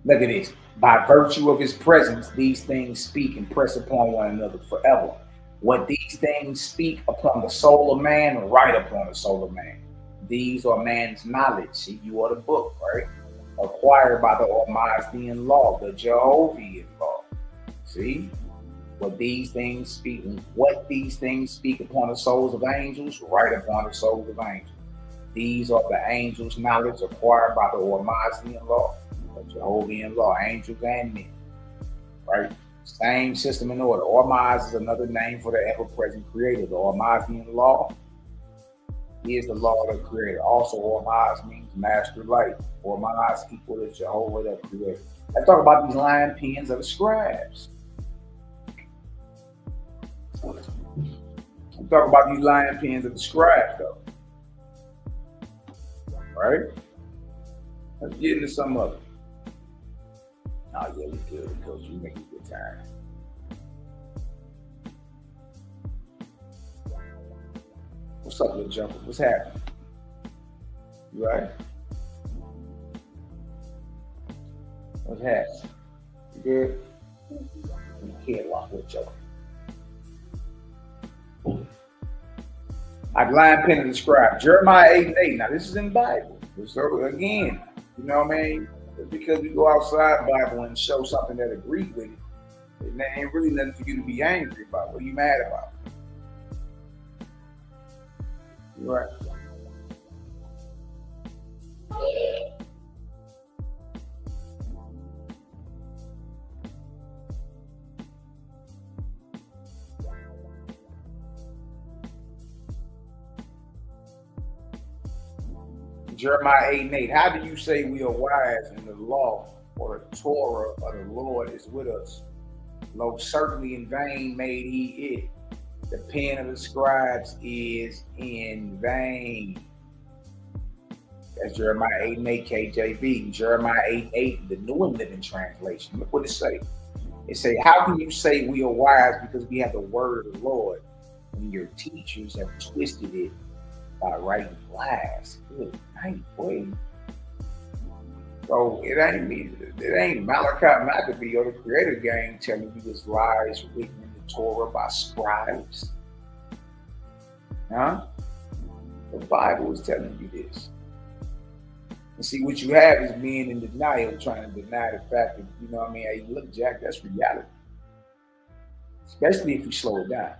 Look at this. By virtue of his presence, these things speak and press upon one another forever. What these things speak upon the soul of man, write upon the soul of man. These are man's knowledge. See, you are the book, right? Acquired by the Ormazdian law, the Jehovian law. See? What these things speak upon the souls of angels, write upon the souls of angels. These are the angels' knowledge acquired by the Ormazdian law, the Jehovian law, angels and men. Right? Same system and order. Ormaz is another name for the ever-present Creator. The Ormazdian law is the law of the Creator. Also, Ormaz means master light. Ormaz equal to Jehovah the Creator. Let's talk about these lion pens of the scribes. Let's talk about these lion pens of the scribes, though. Right? Let's get into some of it. Oh, yeah, we good, because you make a good time. What's up, little jumper? What's happening? You right? What's happening? You good? You can't walk with joker. Like lion pen and describe Jeremiah 8:8. Now this is in the Bible. So again, you know what I mean? Just because we go outside the Bible and show something that agrees with it, there ain't really nothing for you to be angry about. What are you mad about? You right. Jeremiah 8:8. How do you say we are wise in the law, or the Torah of the Lord is with us? Lo, certainly in vain made he it. The pen of the scribes is in vain. That's Jeremiah 8:8 KJV. Jeremiah 8:8, the New and Living Translation. Look what it say. It say, how can you say we are wise because we have the word of the Lord when your teachers have twisted it by writing lies? Good night, boy. So it ain't Malaki Macabee or the Creator Gang telling you this lies written in the Torah by scribes. Huh? The Bible is telling you this. And see, what you have is men in denial trying to deny the fact that, you know what I mean? Hey, look, Jack, that's reality. Especially if you slow it down.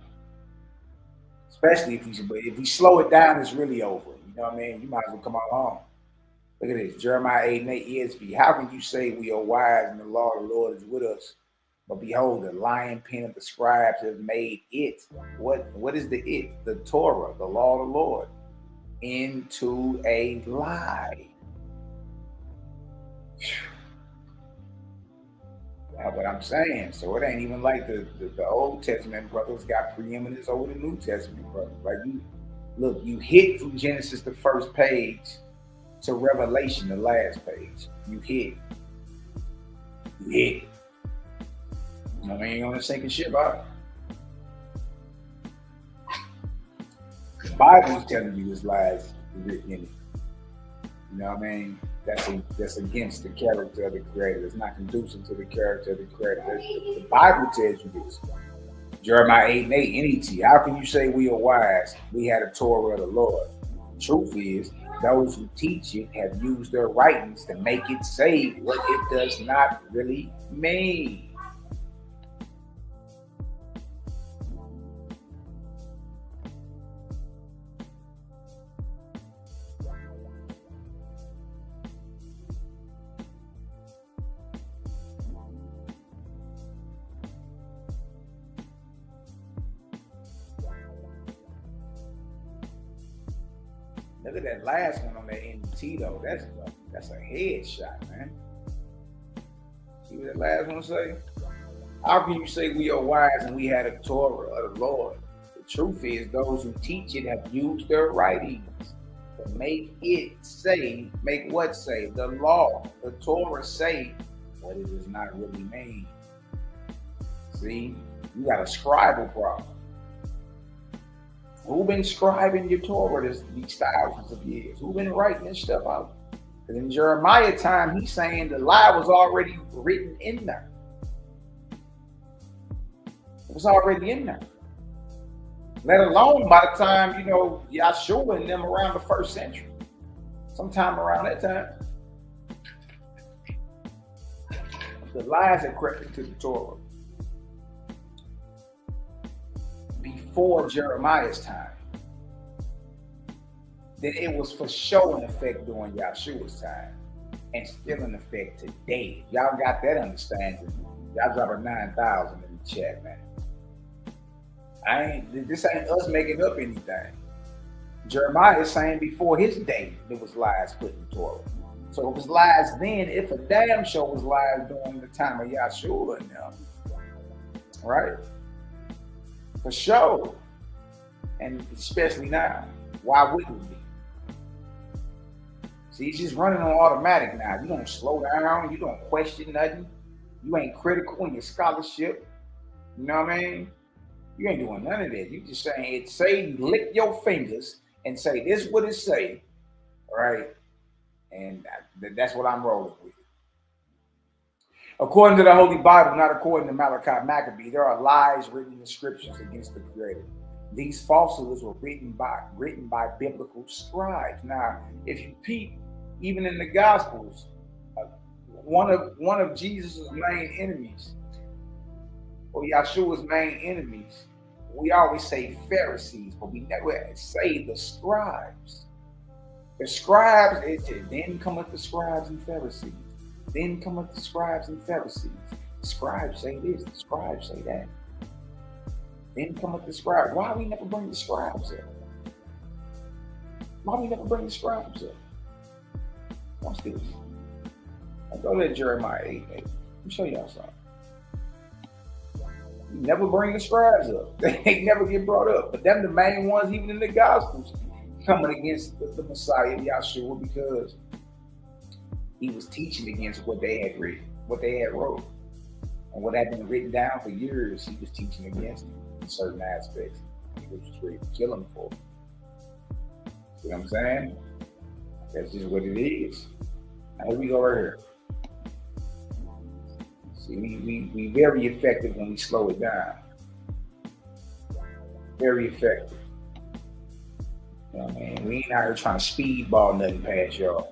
Especially if you slow it down, it's really over. You know what I mean? You might as well come on home. Look at this, Jeremiah 8:8 ESV. How can you say we are wise and the law of the Lord is with us? But behold, the lion pen of the scribes have made it. What is the it? The Torah, the law of the Lord, into a lie. what I'm saying. So it ain't even like the Old Testament brothers got preeminence over the New Testament brothers. Like you hit from Genesis, the first page, to Revelation, the last page. You hit. You know what I mean? You want to sink a ship out. The Bible's telling you this lies written in it. You know what I mean? That's against the character of the Creator. It's not conducive to the character of the Creator. The Bible tells you this. Jeremiah 8:8, NET. How can you say we are wise? We had a Torah of the Lord. The truth is, those who teach it have used their writings to make it say what it does not really mean. Look at that last one on that NT though. That's a headshot, man. See what that last one say? How can you say we are wise and we had a Torah of the Lord? The truth is, those who teach it have used their writings to make it say, make what say? The law, the Torah say what it does not really mean. See, you got a scribal problem. Who been scribing your Torah these thousands of years? Who been writing this stuff out? Because in Jeremiah's time, he's saying the lie was already written in there. It was already in there. Let alone by the time, Yahshua and them around the 1st century. Sometime around that time. The lies that crept into the Torah before Jeremiah's time. Then it was for show in effect during Yahshua's time and still in effect today. Y'all got that understanding. Y'all drop a 9,000 in the chat, man. This ain't us making up anything. Jeremiah is saying before his day there was lies put in Torah. So it was lies then, if a damn show was lies during the time of Yahshua and them. Right? For sure. And especially now. Why wouldn't we? See, it's just running on automatic now. You don't slow down. You don't question nothing. You ain't critical in your scholarship. You know what I mean? You ain't doing none of that. You just saying it say, you lick your fingers and say, this is what it say. Right? And that's what I'm rolling with. According to the Holy Bible, not according to Malaki Macabee, there are lies written in the scriptures against the Creator. These falsehoods were written by biblical scribes. Now, if you peep, even in the Gospels, one of Jesus' main enemies, or Yahshua's main enemies, we always say Pharisees, but we never say the scribes. The scribes, then come up the scribes and Pharisees. Then come up the scribes and Pharisees. The scribes say this, the scribes say that. Then come up the scribes. Why we never bring the scribes up? Why we never bring the scribes up? Watch this. I'll go to Jeremiah 8:8. Let me show y'all something. You never bring the scribes up. They never get brought up. But them the main ones, even in the Gospels, coming against the Messiah, Yahshua, because he was teaching against what they had written, what they had wrote. And what had been written down for years, he was teaching against it in certain aspects. He was ready to kill him for. See what I'm saying? That's just what it is. Now here we go right here. See, we very effective when we slow it down. Very effective. You know what I mean? We ain't out here trying to speedball nothing past y'all.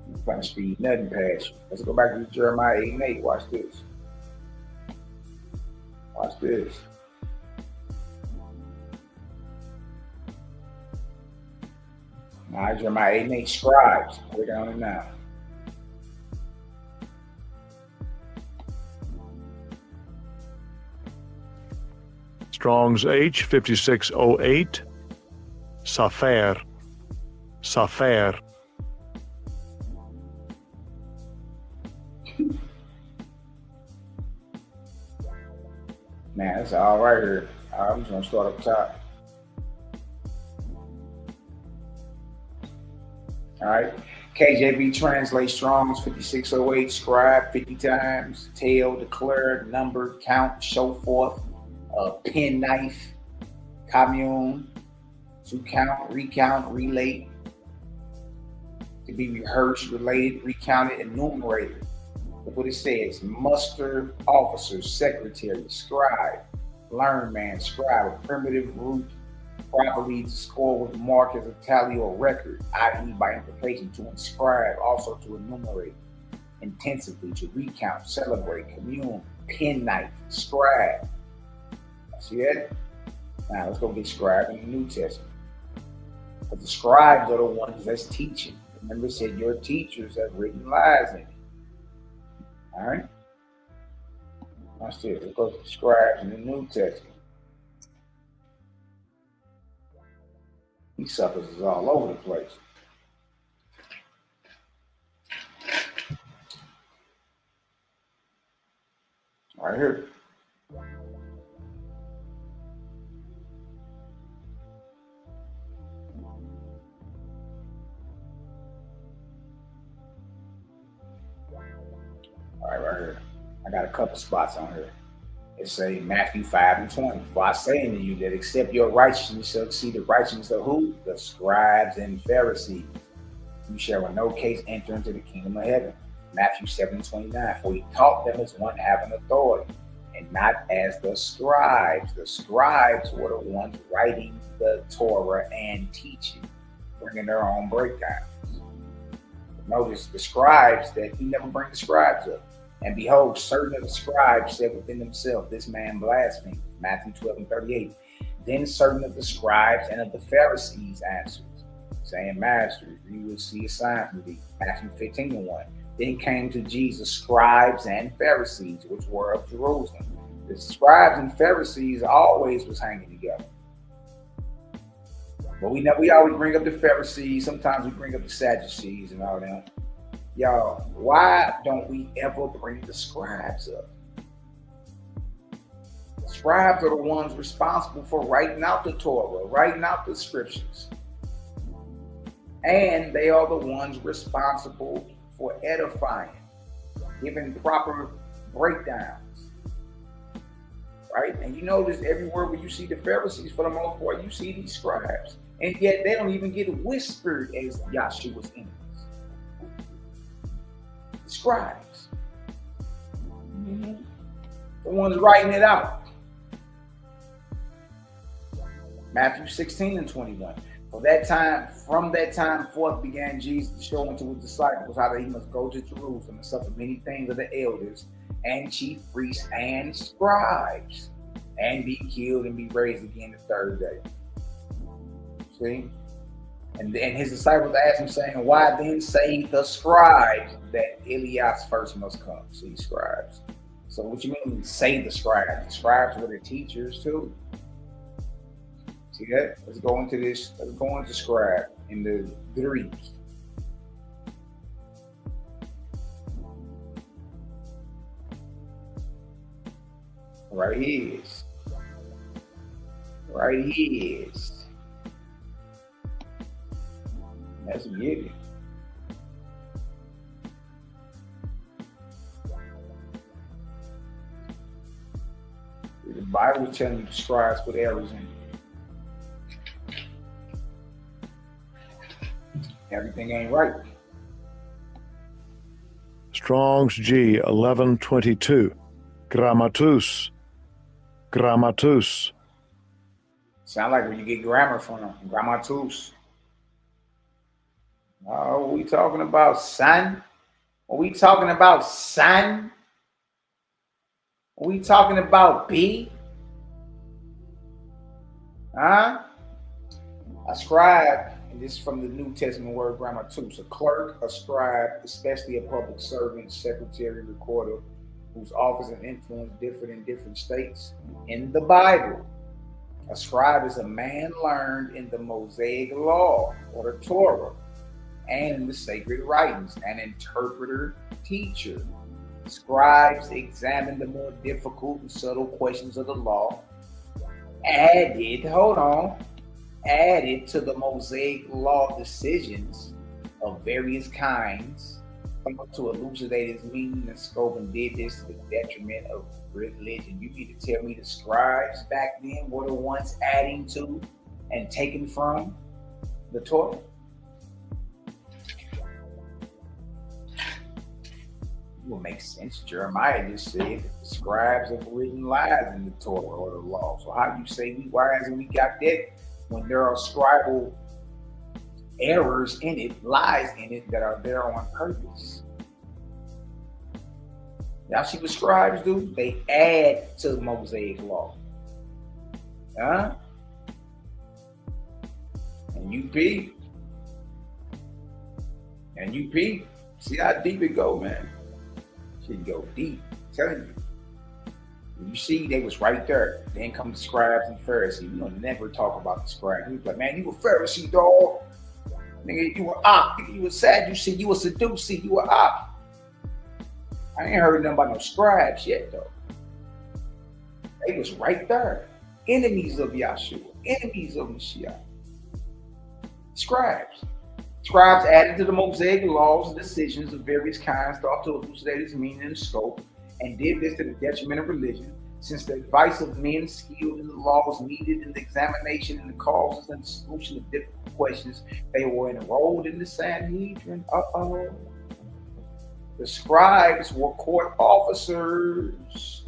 We're trying to speed nothing past you. Let's go back to Jeremiah 8:8. Watch this. Watch this. Now, Jeremiah 8:8, scribes. Click on it now. Strong's H 5608. Safer. Man, that's all right here. I'm just gonna start up top. All right. KJV translates Strong's 5608, scribe 50 times, tell, declare, number, count, show forth, pen knife, commune, to count, recount, relate, to be rehearsed, related, recounted, enumerated. Look what it says: muster, officer, secretary, scribe, learn man, scribe, a primitive root, properly to score with mark as a tally or record, i.e. by implication, to inscribe, also to enumerate, intensively, to recount, celebrate, commune, penknife, scribe. See that? Now let's go get scribe in the New Testament. But the scribes are the ones that's teaching. Remember, it said your teachers have written lies in it. All right? Watch this. Let's go to the scribes in the New Testament. These suckers is all over the place. Right here. All right here. I got a couple spots on here. It say Matthew 5:20. For I say unto you that except your righteousness shall exceed the righteousness of who? The scribes and Pharisees. You shall in no case enter into the kingdom of heaven. Matthew 7:29. For he taught them as one having authority, and not as the scribes. The scribes were the ones writing the Torah and teaching, bringing their own breakdowns. Notice the scribes that he never bring the scribes up. And behold, certain of the scribes said within themselves, this man blasphemed. Matthew 12:38. Then certain of the scribes and of the Pharisees answered, saying, Master, you will see a sign from thee. Matthew 15:1. Then came to Jesus scribes and Pharisees, which were of Jerusalem. The scribes and Pharisees always was hanging together. But we always bring up the Pharisees. Sometimes we bring up the Sadducees and all that. Y'all, why don't we ever bring the scribes up? The scribes are the ones responsible for writing out the Torah, writing out the scriptures. And they are the ones responsible for edifying, giving proper breakdowns. Right? And you notice everywhere where you see the Pharisees, for the most part, you see these scribes. And yet they don't even get whispered as Yahshua's enemies. Scribes. The ones writing it out. Matthew 16:21. From that time forth began Jesus to show unto his disciples how that he must go to Jerusalem and suffer many things of the elders and chief priests and scribes, and be killed and be raised again the third day. See? And his disciples asked him, saying, why then say the scribes that Elias first must come? See, scribes. So what you mean, say the scribes? The scribes were the teachers too. See that? Let's go into this. Let's go into scribe in the Greek. Right here is. Right here is. Let's get it. The Bible is telling you the scribes put errors in it. Everything ain't right. Strong's G 1122. Grammatus. Grammatus. Sound like where you get grammar from. Grammatus. Oh, we talking about son? Are we talking about son? Are we talking about B? Huh? A scribe, and this is from the New Testament word grammatus, a clerk, a scribe, especially a public servant, secretary, recorder, whose office and influence differed in different states. In the Bible, a scribe is a man learned in the Mosaic law or the Torah and in the sacred writings, an interpreter, teacher. Scribes examined the more difficult and subtle questions of the law, added to the Mosaic law decisions of various kinds to elucidate its meaning and scope, and did this to the detriment of religion. You mean to tell me the scribes back then were the ones adding to and taking from the Torah? It will make sense. Jeremiah just said that the scribes have written lies in the Torah or the law. So how do you say we wise and we got that when there are scribal errors in it, lies in it that are there on purpose? Y'all see what scribes do? They add to the Mosaic law. Huh? And you peep. See how deep it go, man. Should go deep. I'm telling you. You see, they was right there. Then come the scribes and Pharisees. We don't never talk about the scribes. We like, man, you a Pharisee, dog. Nigga, you were op. Nigga, you were Sadducee. You were Sadducee. You were op. I ain't heard nothing about no scribes yet, though. They was right there. Enemies of Yahshua. Enemies of Mashiach. Scribes. Scribes added to the Mosaic laws and decisions of various kinds, thought to elucidate its meaning and scope, and did this to the detriment of religion, since the advice of men skilled in the law was needed in the examination and the causes and solution of difficult questions. They were enrolled in the Sanhedrin. The scribes were court officers.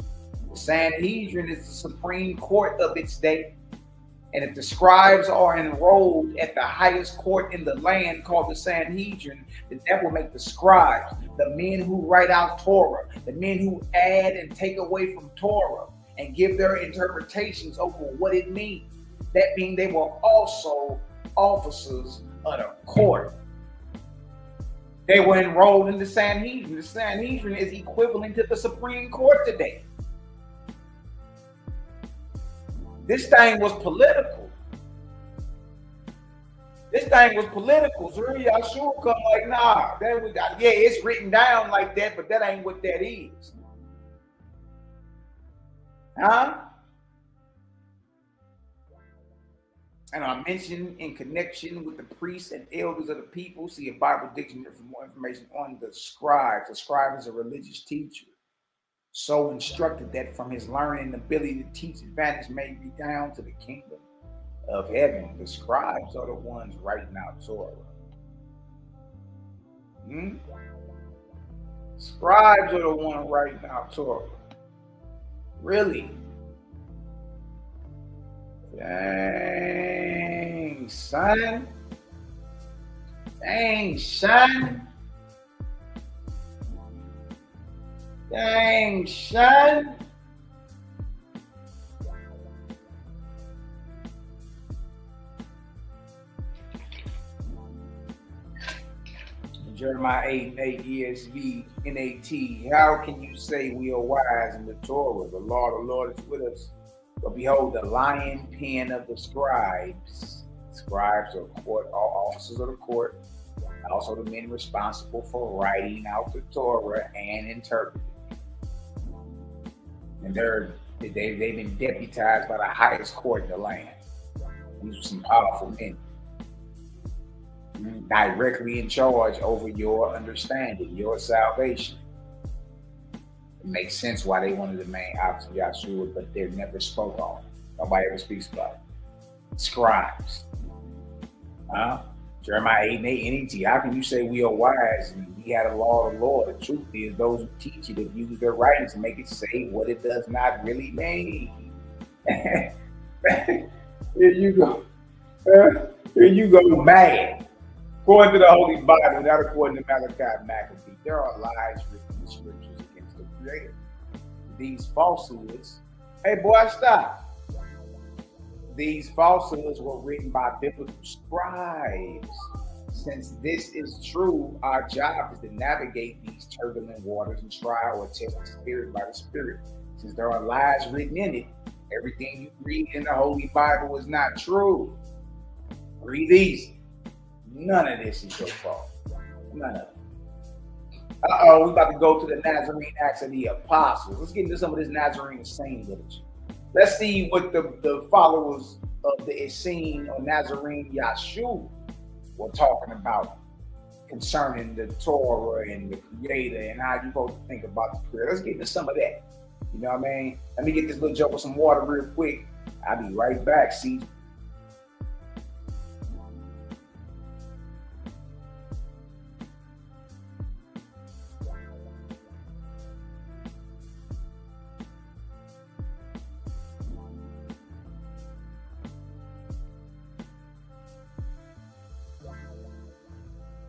The Sanhedrin is the supreme court of its day. And if the scribes are enrolled at the highest court in the land called the Sanhedrin, then that will make the scribes, the men who write out Torah, the men who add and take away from Torah and give their interpretations over what it means. That means they were also officers of the court. They were enrolled in the Sanhedrin. The Sanhedrin is equivalent to the Supreme Court today. This thing was political. So Yahshua come like, nah, it's written down like that, but that ain't what that is. Huh? And I mentioned in connection with the priests and elders of the people, see a Bible dictionary for more information on the scribe. The scribe is a religious teacher, so instructed that from his learning and ability to teach, advantage may be down to the kingdom of heaven. The scribes are the ones writing out Torah. Scribes are the ones writing out Torah. Really? Dang, son. Dang, son. Dang, son. Jeremiah 8:8 ESV NAT. How can you say we are wise in the Torah? The law of the Lord is with us. But behold, the lion pen of the scribes. Scribes are court, all officers of the court, also the men responsible for writing out the Torah and interpreting. And they've been deputized by the highest court in the land. These are some powerful men, directly in charge over your understanding, your salvation. It makes sense why they wanted the main office of Yahshua, but they're never spoke on. Nobody ever speaks about it. Scribes. Jeremiah 8:8 NET. How can you say we are wise and we had a law of the Lord? The truth is those who teach it have used their writings to make it say what it does not really mean. Here you go. Here you go, mad. According to the Holy Bible, not according to Malaki Macabee, there are lies written in the scriptures against the Creator. These falsehoods, hey boy, stop. These falsehoods were written by biblical scribes. Since this is true, our job is to navigate these turbulent waters and try or test the spirit by the Spirit. Since there are lies written in it, everything you read in the Holy Bible is not true. Breathe easy. None of this is your fault. None of it. We about to go to the Nazarene Acts of the Apostles. Let's get into some of this Nazarene Essene literature. Let's see what the followers of the Essene or Nazarene Yahshua were talking about concerning the Torah and the Creator and how you're supposed to think about the Creator. Let's get into some of that. You know what I mean? Let me get this little joke with some water real quick. I'll be right back. See.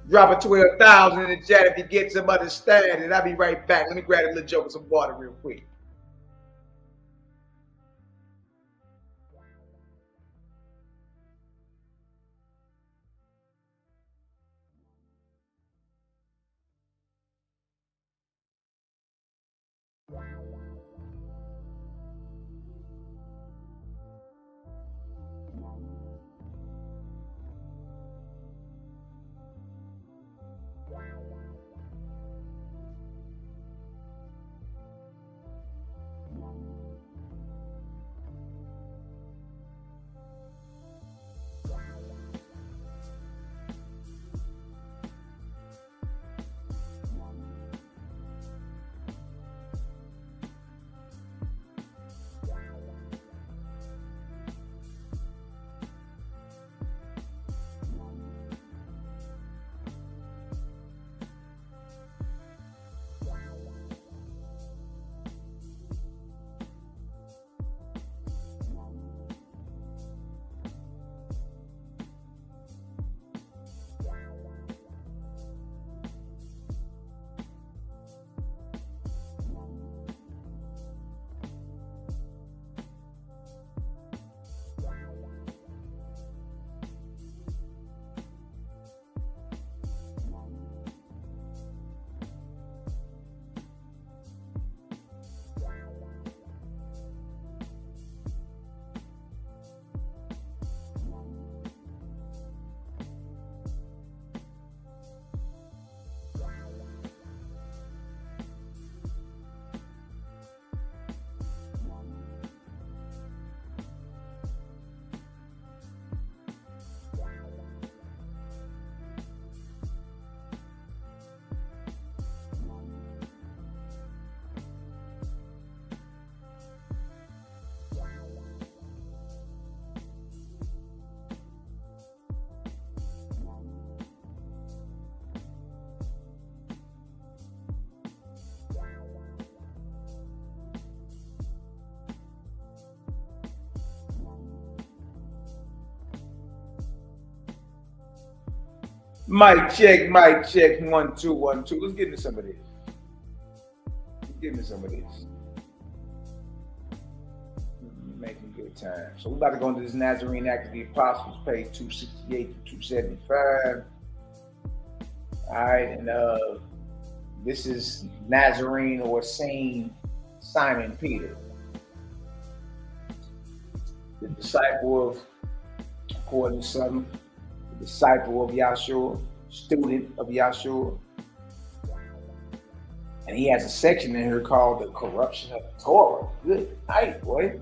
Drop a 12,000 in the chat if you get some understanding. I'll be right back. Let me grab a little joke with some water real quick. Mic check, 1 2 1 2. Let's get into some of this. Making good time. So we're about to go into this Nazarene Act of the Apostles, page 268 to 275. All right, and this is Nazarene or Essene Simon Peter, the disciple of, according to some, the disciple of Yahshua, student of Yahshua. And he has a section in here called the corruption of the Torah. Good night, boy.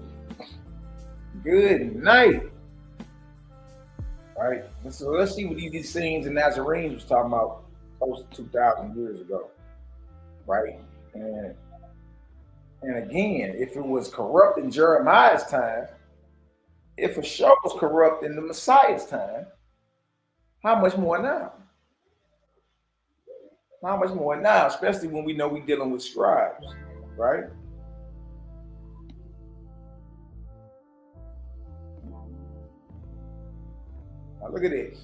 Good night. All right, so let's see what these Essenes and Nazarenes was talking about close to 2,000 years ago, right? And again, if it was corrupt in Jeremiah's time, if a show was corrupt in the Messiah's time, how much more now? How much more now, especially when we know we're dealing with scribes, right? Now look at this.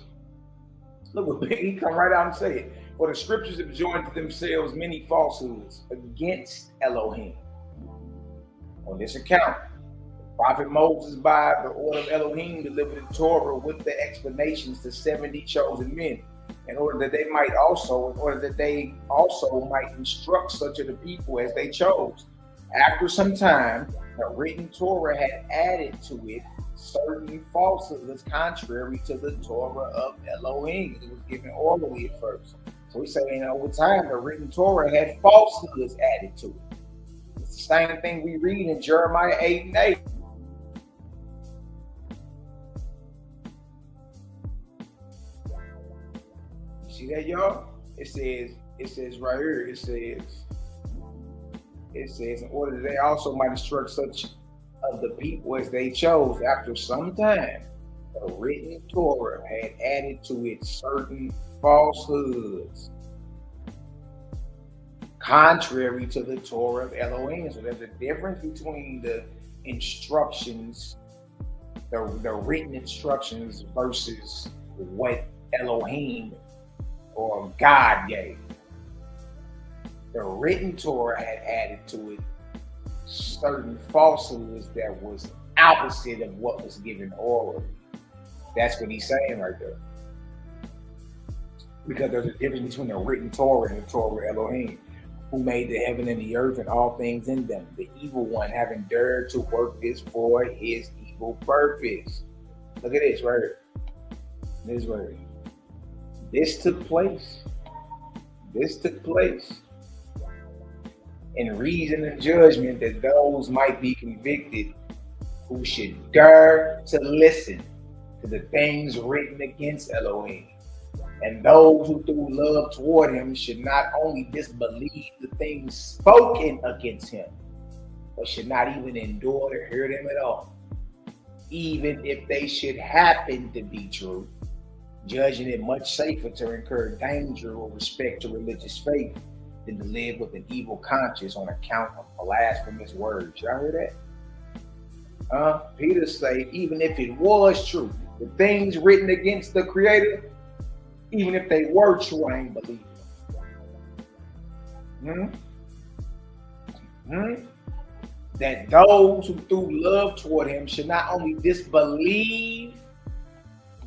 Look what he come right out and say it. For the scriptures have joined to themselves many falsehoods against Elohim. On this account, the prophet Moses, by the order of Elohim, delivered the Torah with the explanations to 70 chosen men, in order that they also might instruct such of the people as they chose. After some time, the written Torah had added to it certain falsehoods contrary to the Torah of Elohim. It was given orally at first. So he's saying over time, the written Torah had falsehoods added to it. It's the same thing we read in Jeremiah 8:8. You see that, y'all? It says right here, it says, in order that they also might instruct such of the people as they chose after some time, the written Torah had added to it certain falsehoods, contrary to the Torah of Elohim. So there's a difference between the instructions, the written instructions versus what Elohim or God gave. The written Torah had added to it certain falsehoods that was opposite of what was given orally. That's what he's saying right there. Because there's a difference between the written Torah and the Torah of Elohim, who made the heaven and the earth and all things in them. The evil one having dared to work this for his evil purpose. Look at this right here. This right here. This took place in reason and judgment, that those might be convicted who should dare to listen to the things written against Elohim. And those who through love toward him should not only disbelieve the things spoken against him, but should not even endure to hear them at all, even if they should happen to be true, judging it much safer to incur danger with respect to religious faith than to live with an evil conscience on account of blasphemous words. Y'all hear that? Peter say, even if it was true, the things written against the Creator, even if they were true, I ain't believe them. That those who through love toward him should not only disbelieve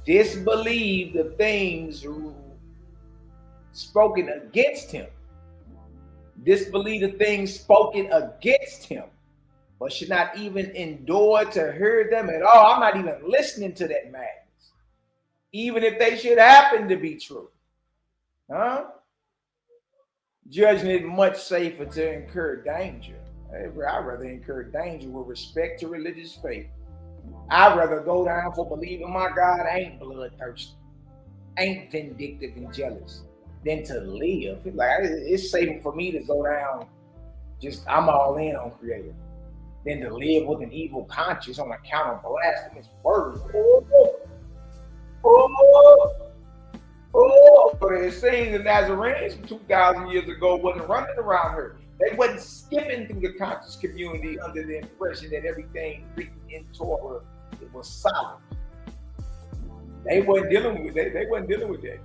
the things spoken against him, but should not even endure to hear them at all. I'm not even listening to that madness, even if they should happen to be true. Judging it much safer to incur danger. I'd rather incur danger with respect to religious faith. I'd rather go down for believing my God ain't bloodthirsty, ain't vindictive and jealous, than to live. It's safer for me to go down, I'm all in on Creator, than to live with an evil conscience on account of blasphemous words. It seems the Nazarenes from 2,000 years ago wasn't running around her. They wasn't skipping through the conscious community under the impression that everything written in Torah, it was solid. They wasn't dealing with that.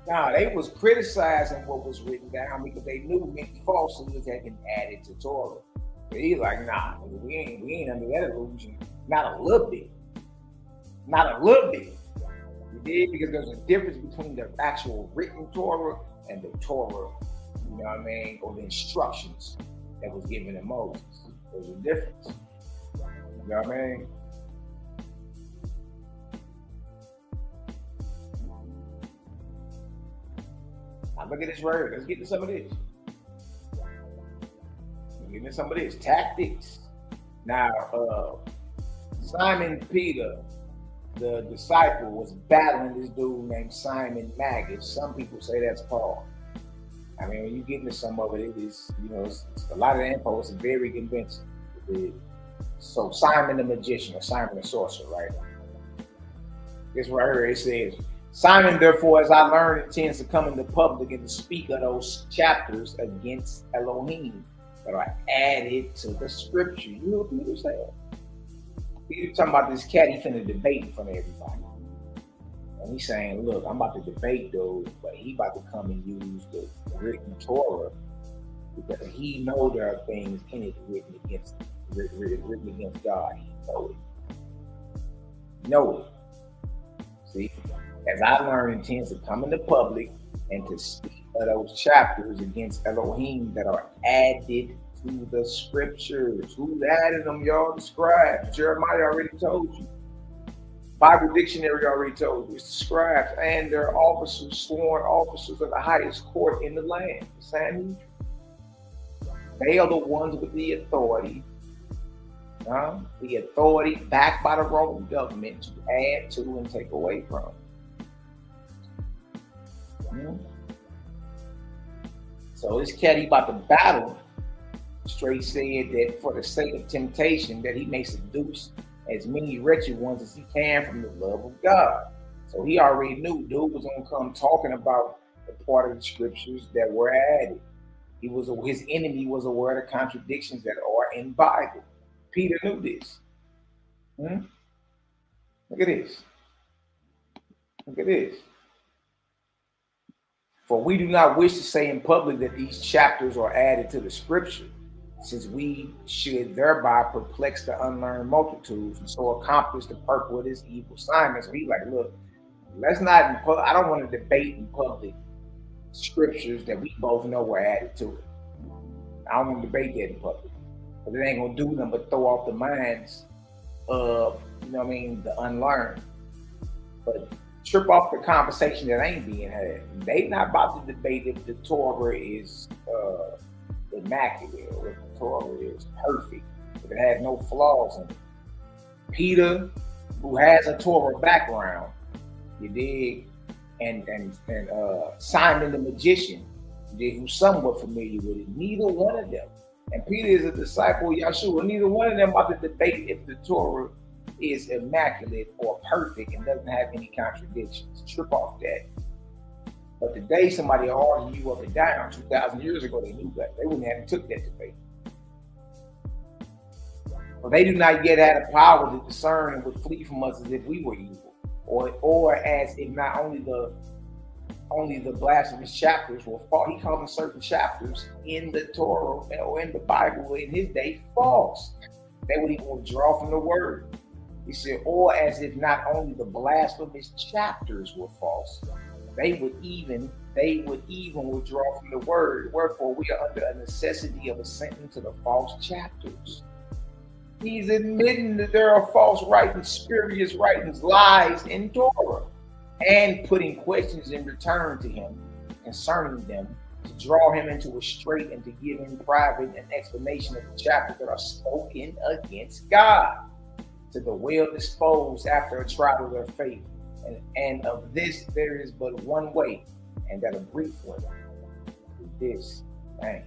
Nah, they was criticizing what was written down because they knew many falsehoods had been added to Torah. But he's like, nah, we ain't under that illusion. Not a little bit. You did? Because there's a difference between the actual written Torah and the Torah, you know what I mean, or the instructions that was given to Moses. There's a difference. You know what I mean? Now look at this right here. Let's get to some of this. Tactics. Now, Simon Peter, the disciple, was battling this dude named Simon Magus. Some people say that's Paul. I mean, when you get into some of it, it is, it's a lot of the info is very convincing. So Simon the magician, or Simon the sorcerer, right? This right here, it says, Simon, therefore, as I learned, intends to come into public and to speak of those chapters against Elohim that are added to the scripture. You know what Peter said? Peter talking about this cat, he finna debate in front of everybody. And he's saying, look, I'm about to debate those, but he about to come and use the written Torah because he know there are things in it written against God. He know it. See, as I learned, intends to come into public and to speak of those chapters against Elohim that are added to the scriptures. Who's added them, y'all? The scribes. Jeremiah already told you. Bible dictionary already told you. It's the scribes and their officers, sworn officers of the highest court in the land. The Sanhedrin. They are the ones with the authority. The authority backed by the Roman government to add to and take away from. So this cat he about to battle straight said that for the sake of temptation that he may seduce as many wretched ones as he can from the love of God. So he already knew dude was gonna come talking about the part of the scriptures that were added. His enemy was aware of the contradictions that are in Bible. Peter knew this. Look at this. Look at this. For we do not wish to say in public that these chapters are added to the scripture, since we should thereby perplex the unlearned multitudes and so accomplish the purpose of this evil Simon. So he's like, look, let's not, I don't want to debate in public scriptures that we both know were added to it. I don't want to debate that in public. Because it ain't going to do nothing but throw off the minds of, the unlearned. But trip off the conversation that ain't being had. They not about to debate if the Torah is immaculate or if the Torah is perfect, if it has no flaws in it. Peter, who has a Torah background, you dig, and Simon the magician, who's somewhat familiar with it, neither one of them. And Peter is a disciple of Yeshua. Neither one of them about to debate if the Torah is immaculate or perfect and doesn't have any contradictions. Trip off that. But today somebody argued you up and down. 2,000 years ago they knew that. They wouldn't have took that debate. But they do not yet have the power to discern and would flee from us as if we were evil. Or as if not only the blasphemous chapters were false. He called them certain chapters in the Torah or in the Bible in his day false. They would even withdraw from the word. He said, or as if not only the blasphemous chapters were false, they would even withdraw from the word. Wherefore we are under a necessity of assenting to the false chapters. He's admitting that there are false writings, spurious writings, lies in Torah, and putting questions in return to him concerning them to draw him into a strait and to give him private an explanation of the chapters that are spoken against God to the well disposed after a trial of their faith. And of this there is but one way, and that a brief one is this. Dang,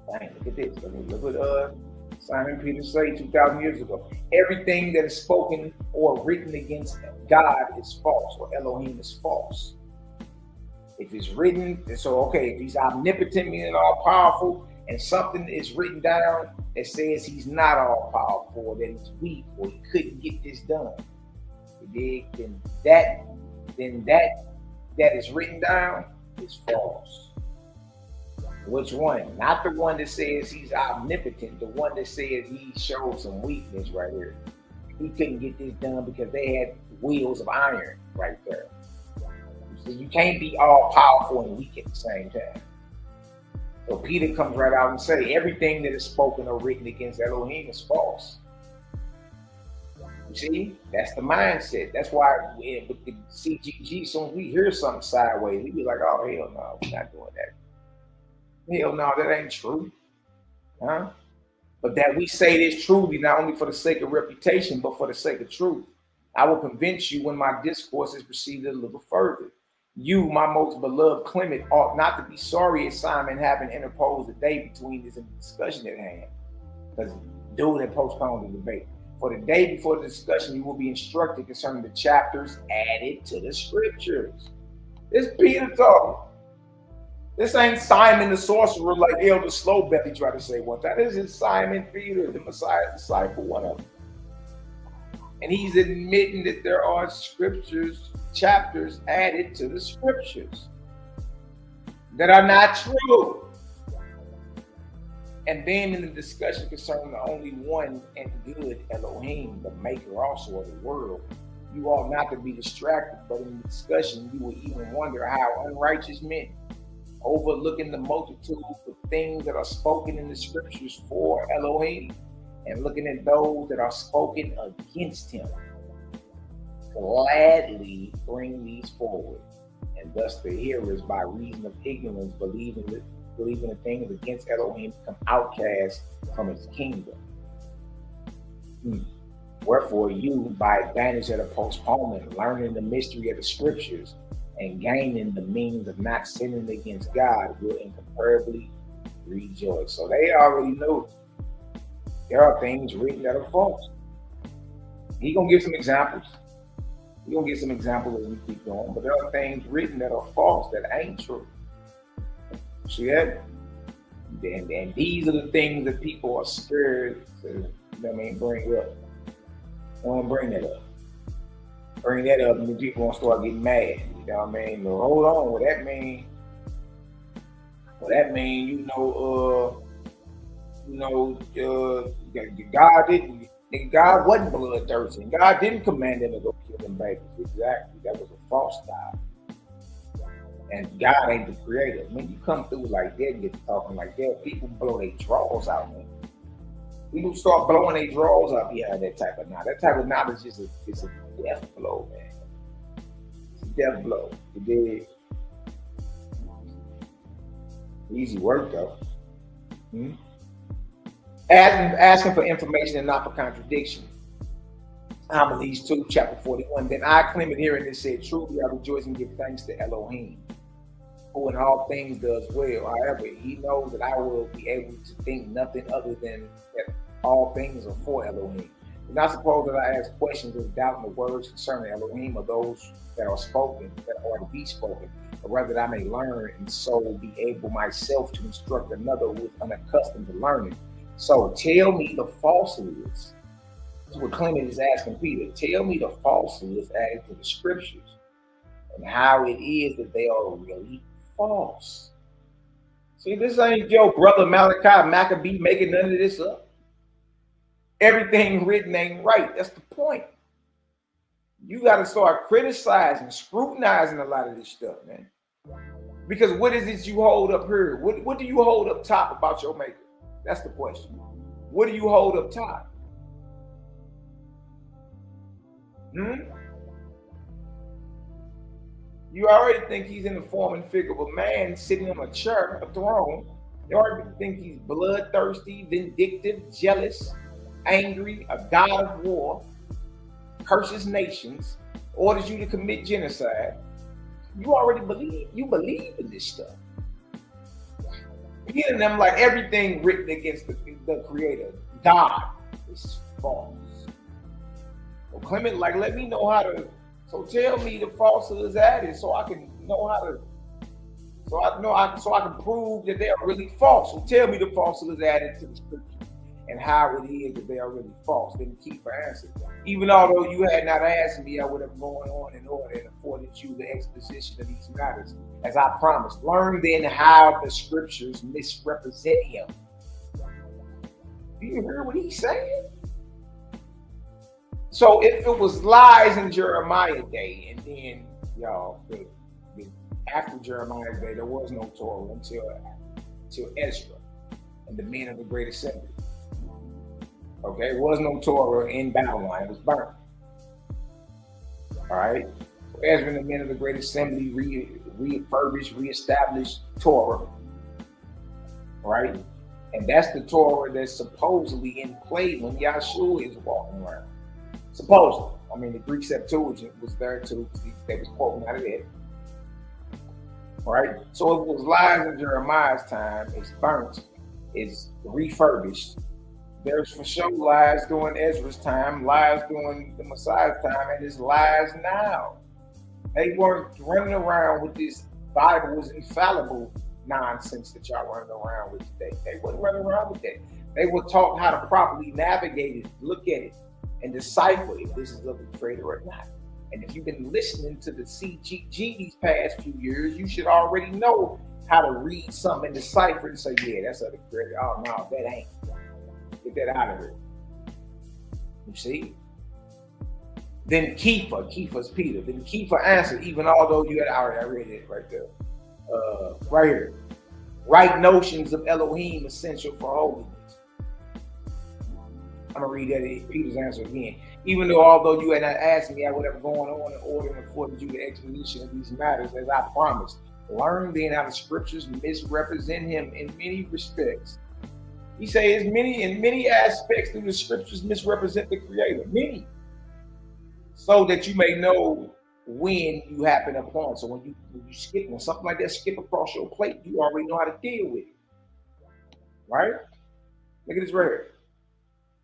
look at this. Look what Simon Peter say 2,000 years ago. Everything that is spoken or written against God is false, or Elohim is false. If it's written, so okay, if he's omnipotent, meaning all powerful, and something is written down that says he's not all powerful, or that he's weak, or he couldn't get this done, then that is written down is false. Which one? Not the one that says he's omnipotent, the one that says he showed some weakness right here. He couldn't get this done because they had wheels of iron right there. So you can't be all powerful and weak at the same time. So Peter comes right out and say everything that is spoken or written against Elohim is false. You see, that's the mindset. That's why with the CGG, as soon as we hear something sideways, we be like, oh, hell no, we're not doing that. Hell no, that ain't true. But that we say this truly, not only for the sake of reputation, but for the sake of truth. I will convince you when my discourse is proceeded a little further. You, my most beloved Clement, ought not to be sorry at Simon having interposed a day between this and the discussion at hand. Because dude had postponed the debate. For the day before the discussion, you will be instructed concerning the chapters added to the scriptures. This Peter talking. This ain't Simon the sorcerer like Elder Slowbelly tried to say one time. This is Simon Peter, the Messiah disciple, one of them. And he's admitting that there are scriptures, chapters added to the scriptures that are not true. And then in the discussion concerning the only one and good Elohim, the maker also of the world, you ought not to be distracted, but in the discussion, you will even wonder how unrighteous men, overlooking the multitude of things that are spoken in the scriptures for Elohim, and looking at those that are spoken against him, gladly bring these forward, and thus the hearers, by reason of ignorance, believing the things against Elohim, become outcasts from his kingdom. Wherefore you, by advantage of the postponement, learning the mystery of the scriptures and gaining the means of not sinning against God, will incomparably rejoice. So they already know there are things written that are false. He's gonna give some examples. He's gonna give some examples as we keep going, but there are things written that are false, that ain't true. See that? And these are the things that people are scared to, bring up. I want to bring that up. Bring that up, and then people won't start getting mad. You know what I mean? But hold on, what that mean? God wasn't bloodthirsty. God didn't command them to go kill them babies. Exactly, that was a false god. And God ain't the creator. When you come through like that and get talking like that, people blow their drawers out, man. People start blowing their drawers out behind that type of knowledge. That type of knowledge is a death blow, man. It's a death blow. You did. Easy work, though. Asking for information and not for contradiction. Homilies 2, chapter 41. Then I, Clement, hearing this said, truly I rejoice and give thanks to Elohim, who in all things does well. However, he knows that I will be able to think nothing other than that all things are for Elohim. Do not suppose that I ask questions of doubt in the words concerning Elohim, or those that are spoken, that are to be spoken, but rather that I may learn, and so be able myself to instruct another who is unaccustomed to learning. So tell me the falsehoods. This is what Clement is asking Peter. Tell me the falsehoods added to the scriptures, and how it is that they are really false. See, this ain't your brother Malaki Macabee making none of this up. Everything written ain't right. That's the point. You got to start criticizing, scrutinizing a lot of this stuff, man. Because what is it you hold up here? What do you hold up top about your maker? That's the question. What do you hold up top? You already think he's in the form and figure of a man sitting on a chair, a throne. You already think he's bloodthirsty, vindictive, jealous, angry, a god of war, curses nations, orders you to commit genocide. You already believe in this stuff. Peter and them, like everything written against the creator, God, is false. So Clement, like, let me know how to, so tell me the falsehoods added so I can know how to, so I can prove that they are really false. So tell me the falsehoods added to the scripture and how it is that they are really false. Then keep for answer. Even although you had not asked me, I would have gone on in order and afforded you the exposition of these matters, as I promised. Learn then how the scriptures misrepresent him. Do you hear what he's saying? So if it was lies in Jeremiah's day, and then, y'all, after Jeremiah's day, there was no Torah until Ezra and the men of the Great Assembly. Okay, there was no Torah in Babylon. It was burnt. All right. Ezra and the men of the Great Assembly refurbished, reestablished Torah. Right? And that's the Torah that's supposedly in play when Yahshua is walking around. Supposedly. I mean, the Greek Septuagint was there too. They was quoting out of it. All right? So it was lies in Jeremiah's time. It's burnt. It's refurbished. There's for sure lies during Ezra's time, lies during the Messiah's time, and there's lies now. They weren't running around with this Bible was infallible nonsense that y'all running around with today. They wasn't running around with that. They were taught how to properly navigate it, look at it, and decipher if this is of the creator or not. And if you've been listening to the CGG these past few years, you should already know how to read something and decipher and say, yeah, that's of the creator. Oh, no, that ain't. Get that out of here. You see? Then Kepha's Peter. Then Kepha answered, even although you had already read it right there. Right here. Right notions of Elohim essential for holiness. I'm going to read that Peter's answer again. Even though, although you had not asked me, I would have gone on in order and afforded you the explanation of these matters as I promised. Learn then how the scriptures misrepresent him in many respects. He says in many aspects do the scriptures misrepresent the Creator. Many. So that you may know when you happen upon. So when you skip, when something like that skip across your plate, you already know how to deal with it. Right? Look at this right here.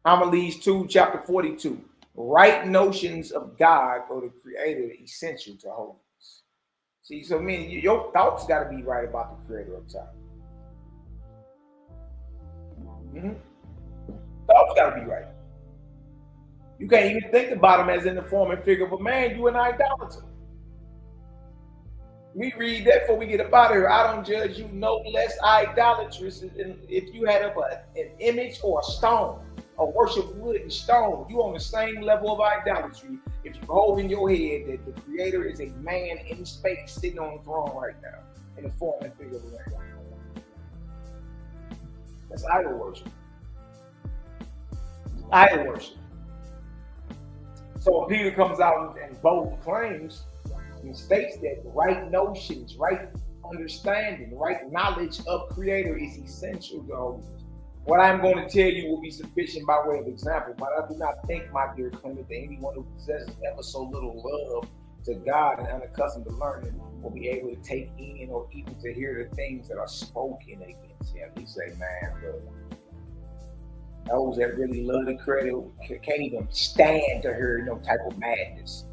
Homilies 2, chapter 42. Right notions of God or the Creator are essential to holiness. See, so your thoughts got to be right about the Creator up top. Thoughts got to be right. You can't even think about him as in the form and figure of a man. You an idolater. We read that before we get up out of here. I don't judge you no less idolatrous if you had up an image or a stone, or worship wood and stone. You on the same level of idolatry if you hold in your head that the Creator is a man in space sitting on the throne right now in the form and figure of a man. That's idol worship. Idol worship. So Peter comes out and boldly claims and states that right notions, right understanding, right knowledge of Creator is essential to holiness. What I'm going to tell you will be sufficient by way of example, but I do not think, my dear Clement, that anyone who possesses ever so little love to God and unaccustomed to learning will be able to take in or even to hear the things that are spoken against him. He say, man, look, those that really love the Creator can't even stand to hear no type of madness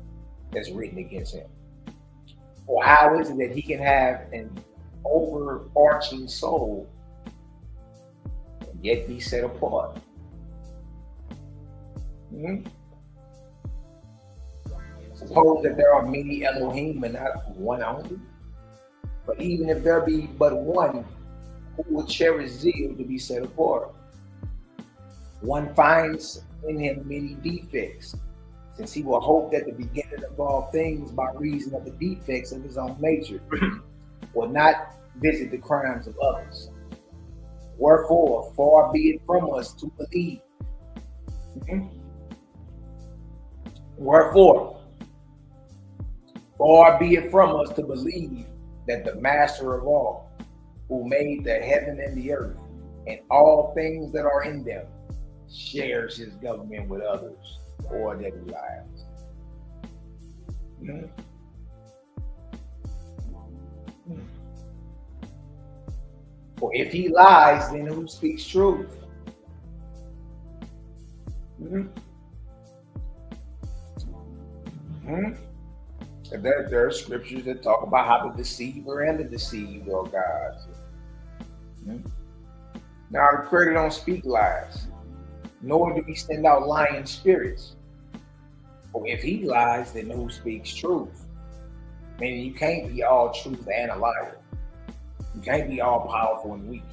that's written against him. Or how is it that he can have an overarching soul and yet be set apart? Suppose that there are many Elohim and not one only. But even if there be but one, who will cherish zeal to be set apart? One finds in him many defects, since he will hope that the beginning of all things, by reason of the defects of his own nature, will not visit the crimes of others. Wherefore, far be it from us to believe. Wherefore, far be it from us to believe that the Master of all, who made the heaven and the earth and all things that are in them, shares his government with others, or that he lies. For if he lies, then who speaks truth? There are scriptures that talk about how the deceiver and the deceived are God. Now the Creator don't speak lies, nor do he send out lying spirits. For if he lies, then who speaks truth? Meaning you can't be all truth and a liar. You can't be all powerful and weak.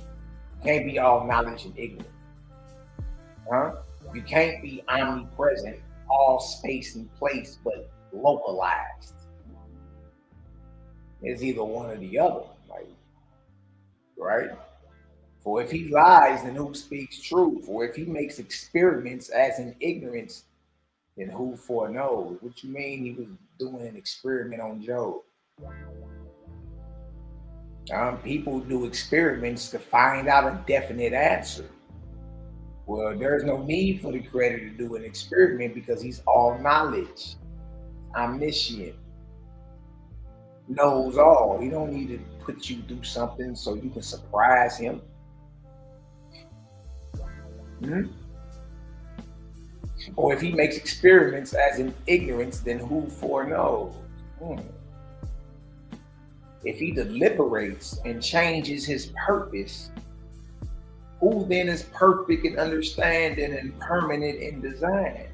You can't be all knowledge and ignorant. You can't be omnipresent, all space and place, but localized. It's either one or the other, right? For if he lies, then who speaks truth? Or if he makes experiments as in ignorance, then who foreknows? What you mean he was doing an experiment on Job? People do experiments to find out a definite answer. Well, there's no need for the Creator to do an experiment because he's all knowledge, omniscient, knows all. He don't need to put you through something so you can surprise him. Or if he makes experiments as in ignorance, then who foreknows? If he deliberates and changes his purpose, who then is perfect in understanding and permanent in design?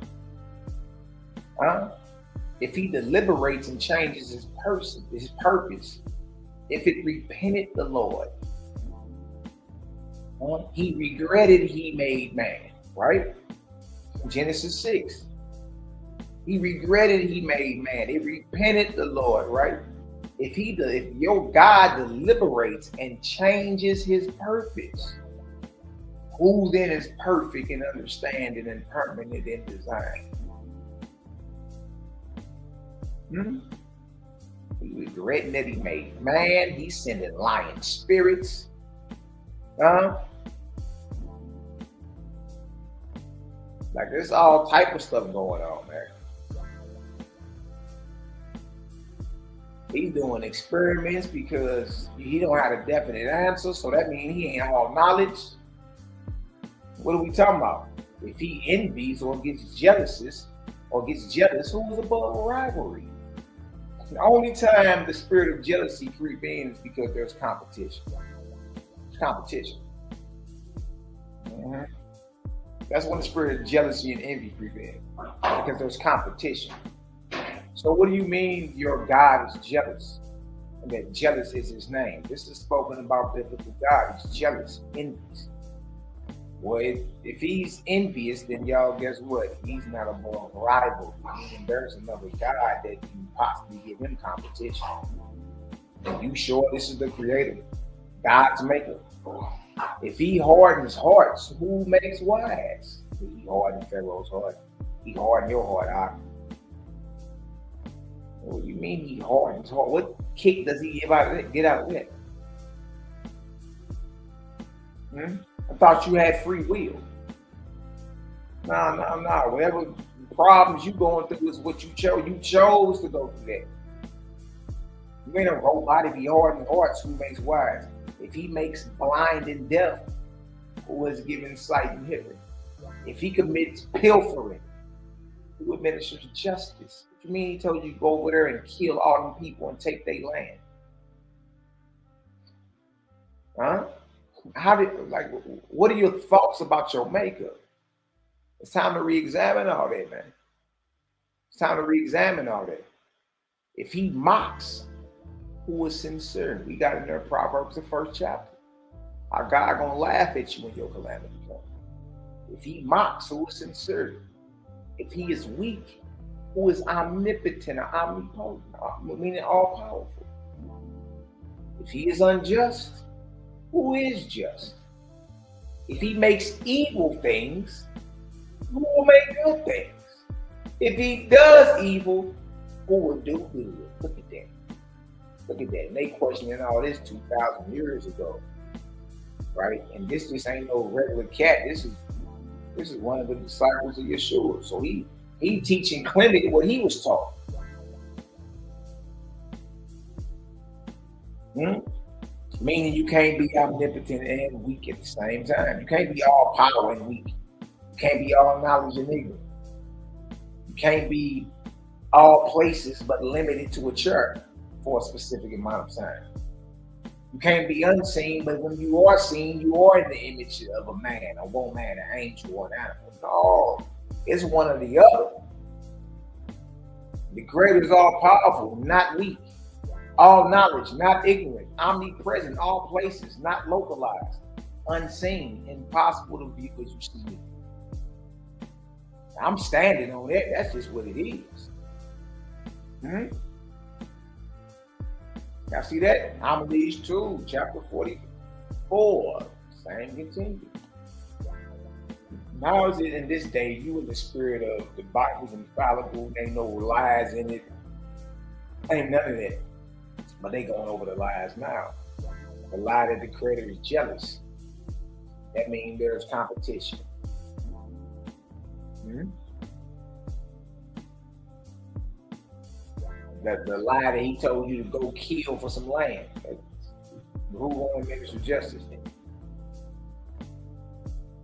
If he deliberates and changes his purpose, if it repented the Lord, he regretted he made man, right? Genesis 6. He regretted he made man. It repented the Lord, right? If your God deliberates and changes his purpose, Who then is perfect in understanding and permanent in design? He regretting that he made man. He's sending lion spirits. Like there's all type of stuff going on, man. He's doing experiments because he don't have a definite answer, so that means he ain't all knowledge. What are we talking about? If he envies or gets jealous, who is above rivalry? The only time the spirit of jealousy creeps in is because there's competition. It's competition. That's when the spirit of jealousy and envy creep in, because there's competition. So what do you mean your God is jealous? And that jealous is his name. This is spoken about biblical God. He's jealous, envious. Well, if he's envious, then y'all, guess what? He's not above rival. Meaning there's another God that can possibly give him competition. And you sure this is the creator? God's maker. If he hardens hearts, who makes wise? He hardened Pharaoh's heart. He hardened your heart, Ak. What do you mean he hardens heart? What kick does he get out of it? I thought you had free will. No. Whatever problems you going through is what you chose. You chose to go through that. You ain't a robot. If he hardens hearts, who makes wise? If he makes blind and deaf, who is given sight and hearing? If he commits pilfering, who administers justice? What you mean he told you to go over there and kill all them people and take their land? What are your thoughts about your makeup? It's time to re-examine all that, man. It's time to re-examine all that. If he mocks, who is sincere? We got in there Proverbs, the 1st chapter. Our God gonna laugh at you when your calamity comes. If he mocks, who is sincere? If he is weak, who is omnipotent or omnipotent, meaning all powerful? If he is unjust, who is just? If he makes evil things, who will make good things? If he does evil, who will do good? Look at that. Look at that. And they questioning all this 2,000 years ago, right? And this just ain't no regular cat. This is one of the disciples of Yeshua. So he teaching Clement what he was taught. Meaning you can't be omnipotent and weak at the same time. You can't be all power and weak. You can't be all knowledge and ignorant. You can't be all places but limited to a church for a specific amount of time. You can't be unseen, but when you are seen, you are in the image of a man, a woman, an angel, or an animal. No, it's one or the other. The Creator is all powerful, not weak. All knowledge, not ignorant. Omnipresent, all places, not localized. Unseen, impossible to view as you see me. I'm standing on that. That's just what it is. Y'all see that? Homilies 2, chapter 44. Same continue. How is it in this day you in the spirit of the Bible's infallible, ain't no lies in it, ain't none of that. But they going over the lies now. The lie that the Creator is jealous. That means there's competition. The lie that he told you to go kill for some land. Who won't administer justice then?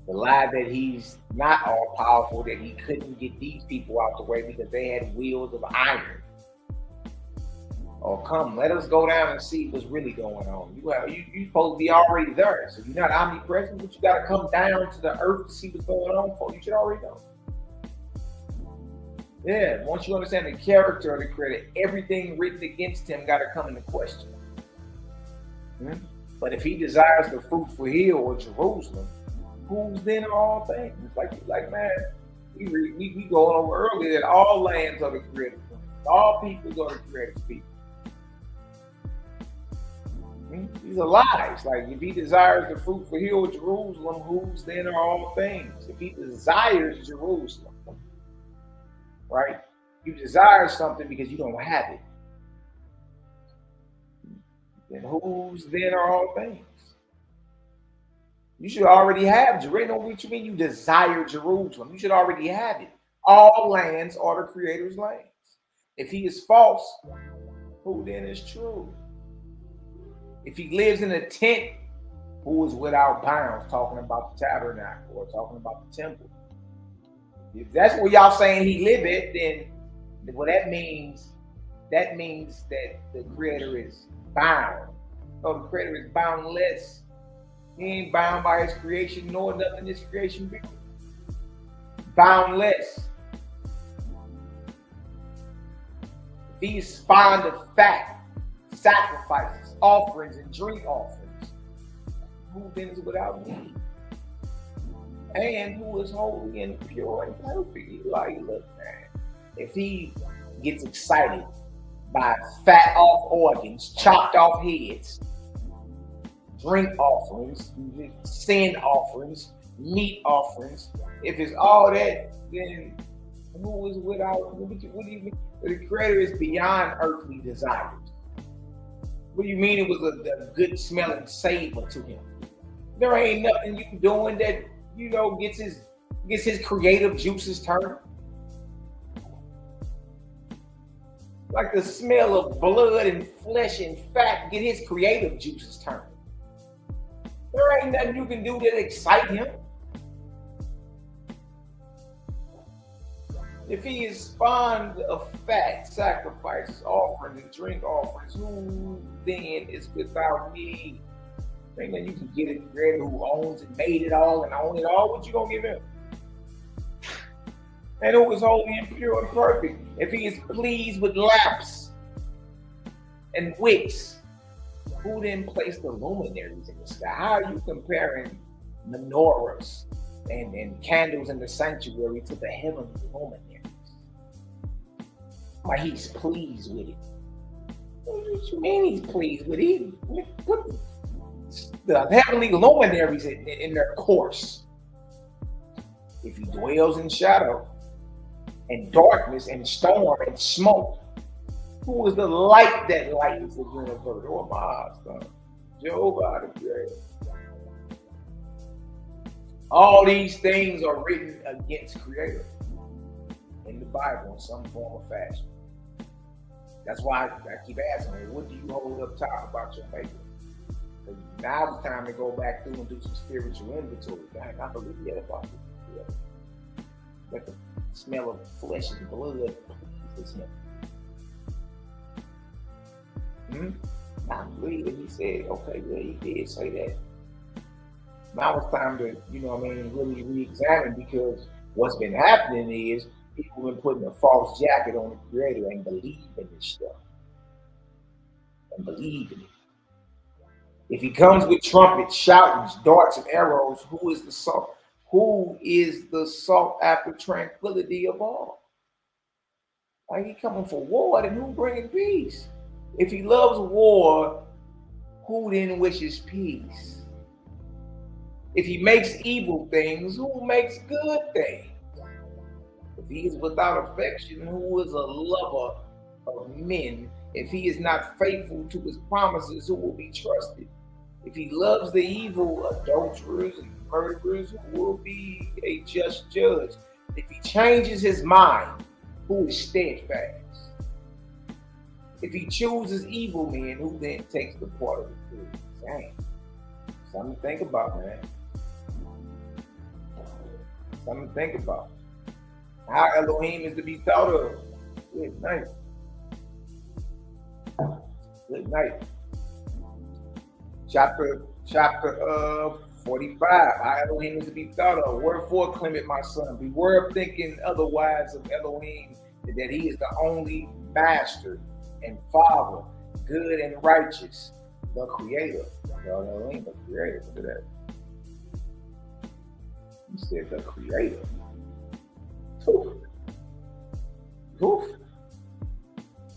The lie that he's not all powerful, that he couldn't get these people out the way because they had wheels of iron. Oh, come, let us go down and see what's really going on. You supposed to be already there. So you're not omnipresent, but you got to come down to the earth to see what's going on for you. You should already know. Yeah, once you understand the character of the Creator, everything written against him got to come into question. But if he desires the fruitful hill or Jerusalem, who's then all things? Like man, we going over earlier that all lands are the Creator's. All people are the Creator's people. These are lies. Like, if he desires the fruitful hill of Jerusalem, whose then are all things? If he desires Jerusalem, right? You desire something because you don't have it. Then whose then are all things? You should already have Jerusalem. What you mean you desire Jerusalem? You should already have it. All lands are the Creator's lands. If he is false, who then is true? If he lives in a tent, who is without bounds? Talking about the tabernacle or talking about the temple. If that's what y'all saying he live at, then what that means that the Creator is bound. No, the Creator is boundless. He ain't bound by his creation, nor nothing his creation be. Boundless. If he is fond of fat, sacrifices, offerings, and drink offerings, who then is without need? And who is holy and pure and perfect? Like, look, man, if he gets excited by fat off organs, chopped off heads, drink offerings, sin offerings, meat offerings, if it's all that, then who is without? What do you mean? The Creator is beyond earthly desires. What do you mean it was a good smelling savor to him? There ain't nothing you doing that, you know, gets his creative juices turned. Like the smell of blood and flesh and fat get his creative juices turned. There ain't nothing you can do that excite him. If he is fond of fat, sacrifices, offerings, and drink offerings, who then is without need? Ain't nothing you can get a Creator who owns and made it all and own it all. What you gonna give him? And who is holy and pure and perfect? If he is pleased with lamps and wicks, who then placed the luminaries in the sky? How are you comparing menorahs and candles in the sanctuary to the heavenly luminaries? Like he's pleased with it. What you mean he's pleased with it? Put the heavenly luminaries in their course. If he dwells in shadow and darkness and storm and smoke, who is the light that lightens the universe? Oh my son, Jehovah the Creator. All these things are written against Creator in the Bible in some form or fashion. That's why I keep asking you, what do you hold up top about your faith? Because now it's time to go back through and do some spiritual inventory. I believe that about it. Let the smell of flesh and blood pleases him. I believe that he said, okay, yeah, he did say that. Now it's time to, really re-examine, because what's been happening is people have been putting a false jacket on the Creator and believe in this stuff. And believe in it. If he comes with trumpets, shoutings, darts, and arrows, who is the salt? Who is the salt after tranquility of all? Like he coming for war, then who bringing peace? If he loves war, who then wishes peace? If he makes evil things, who makes good things? If he is without affection, who is a lover of men? If he is not faithful to his promises, who will be trusted? If he loves the evil, adulterers and murderers, who will be a just judge? If he changes his mind, who is steadfast? If he chooses evil men, who then takes the part of the good? Dang. Something to think about, man. Something to think about. How Elohim is to be thought of. Good night. Good night. Chapter 45. How Elohim is to be thought of. Wherefore, Clement, my son, beware of thinking otherwise of Elohim, that he is the only master and father, good and righteous, the Creator. Elohim, the Creator. Look at that. He said the Creator. Oof. Oof.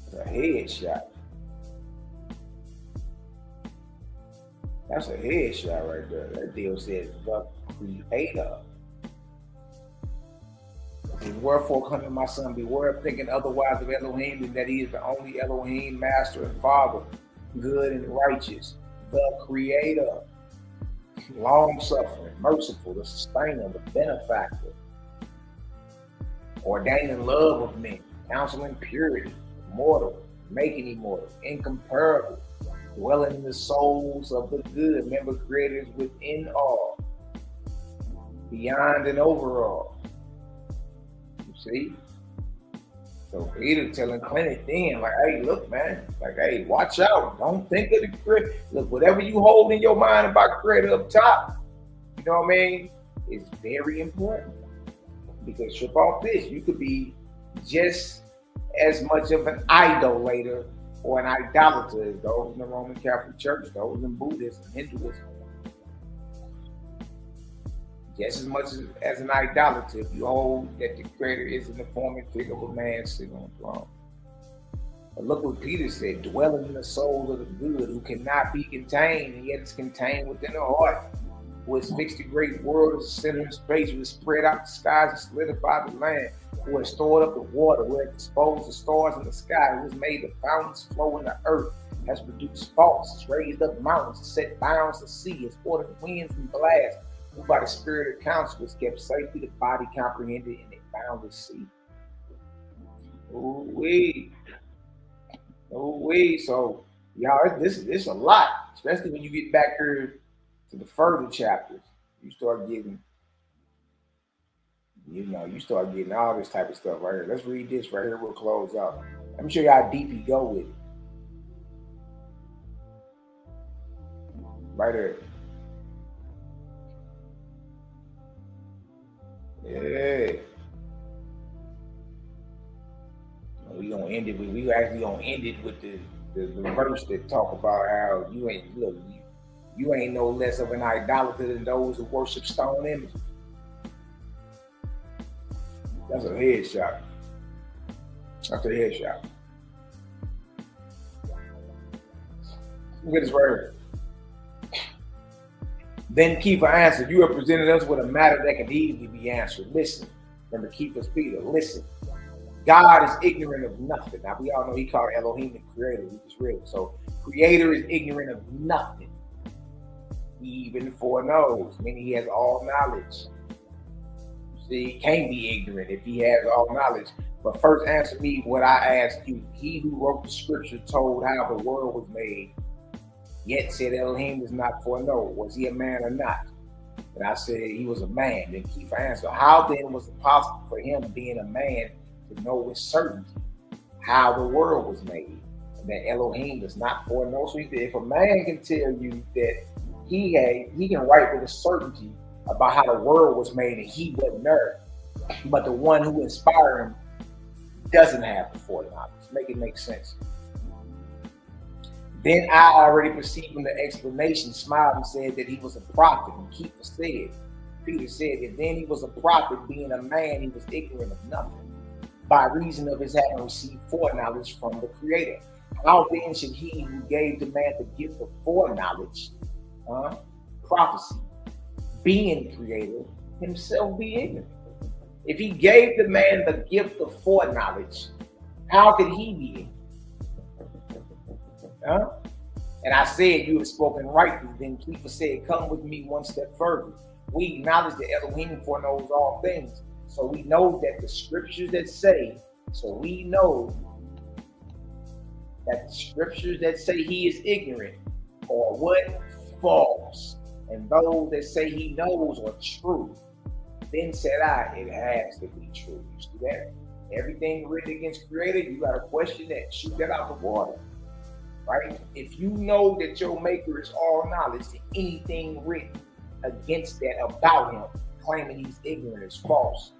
It's a headshot. That's a headshot right there. That deal says the creator. Wherefore come to my son, beware of thinking otherwise of Elohim than that he is the only Elohim, master and father, good and righteous, the creator, long-suffering, merciful, the sustainer, the benefactor, ordaining love of men, counseling purity, immortal, making immortal, incomparable, dwelling in the souls of the good, member creators within all, beyond and over all. See? So Peter telling Clint then, like, hey, look, man, like, hey, watch out. Don't think of the creator. Look, whatever you hold in your mind about creator up top, you know what I mean, is very important. Because strip off this, you could be just as much of an idolater or an idolater as those in the Roman Catholic Church, those in Buddhism, Hinduism. Just as much as an idolater, if you hold that the creator is in the form and figure of a man sitting on the throne. But look what Peter said, dwelling in the souls of the good, who cannot be contained, and yet is contained within the heart, who has fixed the great world as a center in space, who has spread out the skies and solidified the land, who has stored up the water, who has disposed the stars in the sky, who has made the fountains flow in the earth, has produced faults, has raised up mountains, has set bounds to sea, has ordered winds and blasts, who by the spirit of counsel has kept safely the body comprehended in a boundless sea. Ooh-wee. Ooh-wee. So, y'all, this is a lot, especially when you get back here to the further chapters. You start getting, you start getting all this type of stuff right here. Let's read this right here. We'll close out. Let me show you how deep he go with it. Right here. Yeah. We actually gonna end it with the verse that talk about how you ain't no less of an idolater than those who worship stone images. That's a headshot. That's a headshot. Look at this right here. Then Kepha answered, you have presented us with a matter that can easily be answered. Listen. Remember Kepha's Peter. Listen. God is ignorant of nothing. Now, we all know he called Elohim the creator. We just read it. So, creator is ignorant of nothing. He even foreknows, meaning he has all knowledge. See, he can't be ignorant if he has all knowledge. But first answer me what I asked you. He who wrote the scripture told how the world was made, yet said Elohim does not foreknow. Was he a man or not? And I said he was a man. Then Kepha answered, how then was it possible for him, being a man, to know with certainty how the world was made? And that Elohim does not foreknow. So if a man can tell you that he can write with a certainty about how the world was made and he wasn't there, but the one who inspired him doesn't have the foreknowledge. Make it make sense. Then I already perceived from the explanation, smiled and said that he was a prophet. And Kepha said, Peter said that then he was a prophet, being a man, he was ignorant of nothing, by reason of his having received foreknowledge from the Creator. How then should he who gave the man the gift of foreknowledge, prophecy, being Creator, himself be ignorant? If he gave the man the gift of foreknowledge, how could he be ignorant? And I said, you have spoken rightly. Then Kepha said, come with me one step further. We acknowledge that Elohim foreknows all things. So we know that the scriptures that say, he is ignorant are what? False. And those that say he knows are true. Then said I, it has to be true. You see that? Everything written against Creator, you got to question that. Shoot that out the water. Right? If you know that your maker is all knowledge, then anything written against that about him, claiming he's ignorant, is false.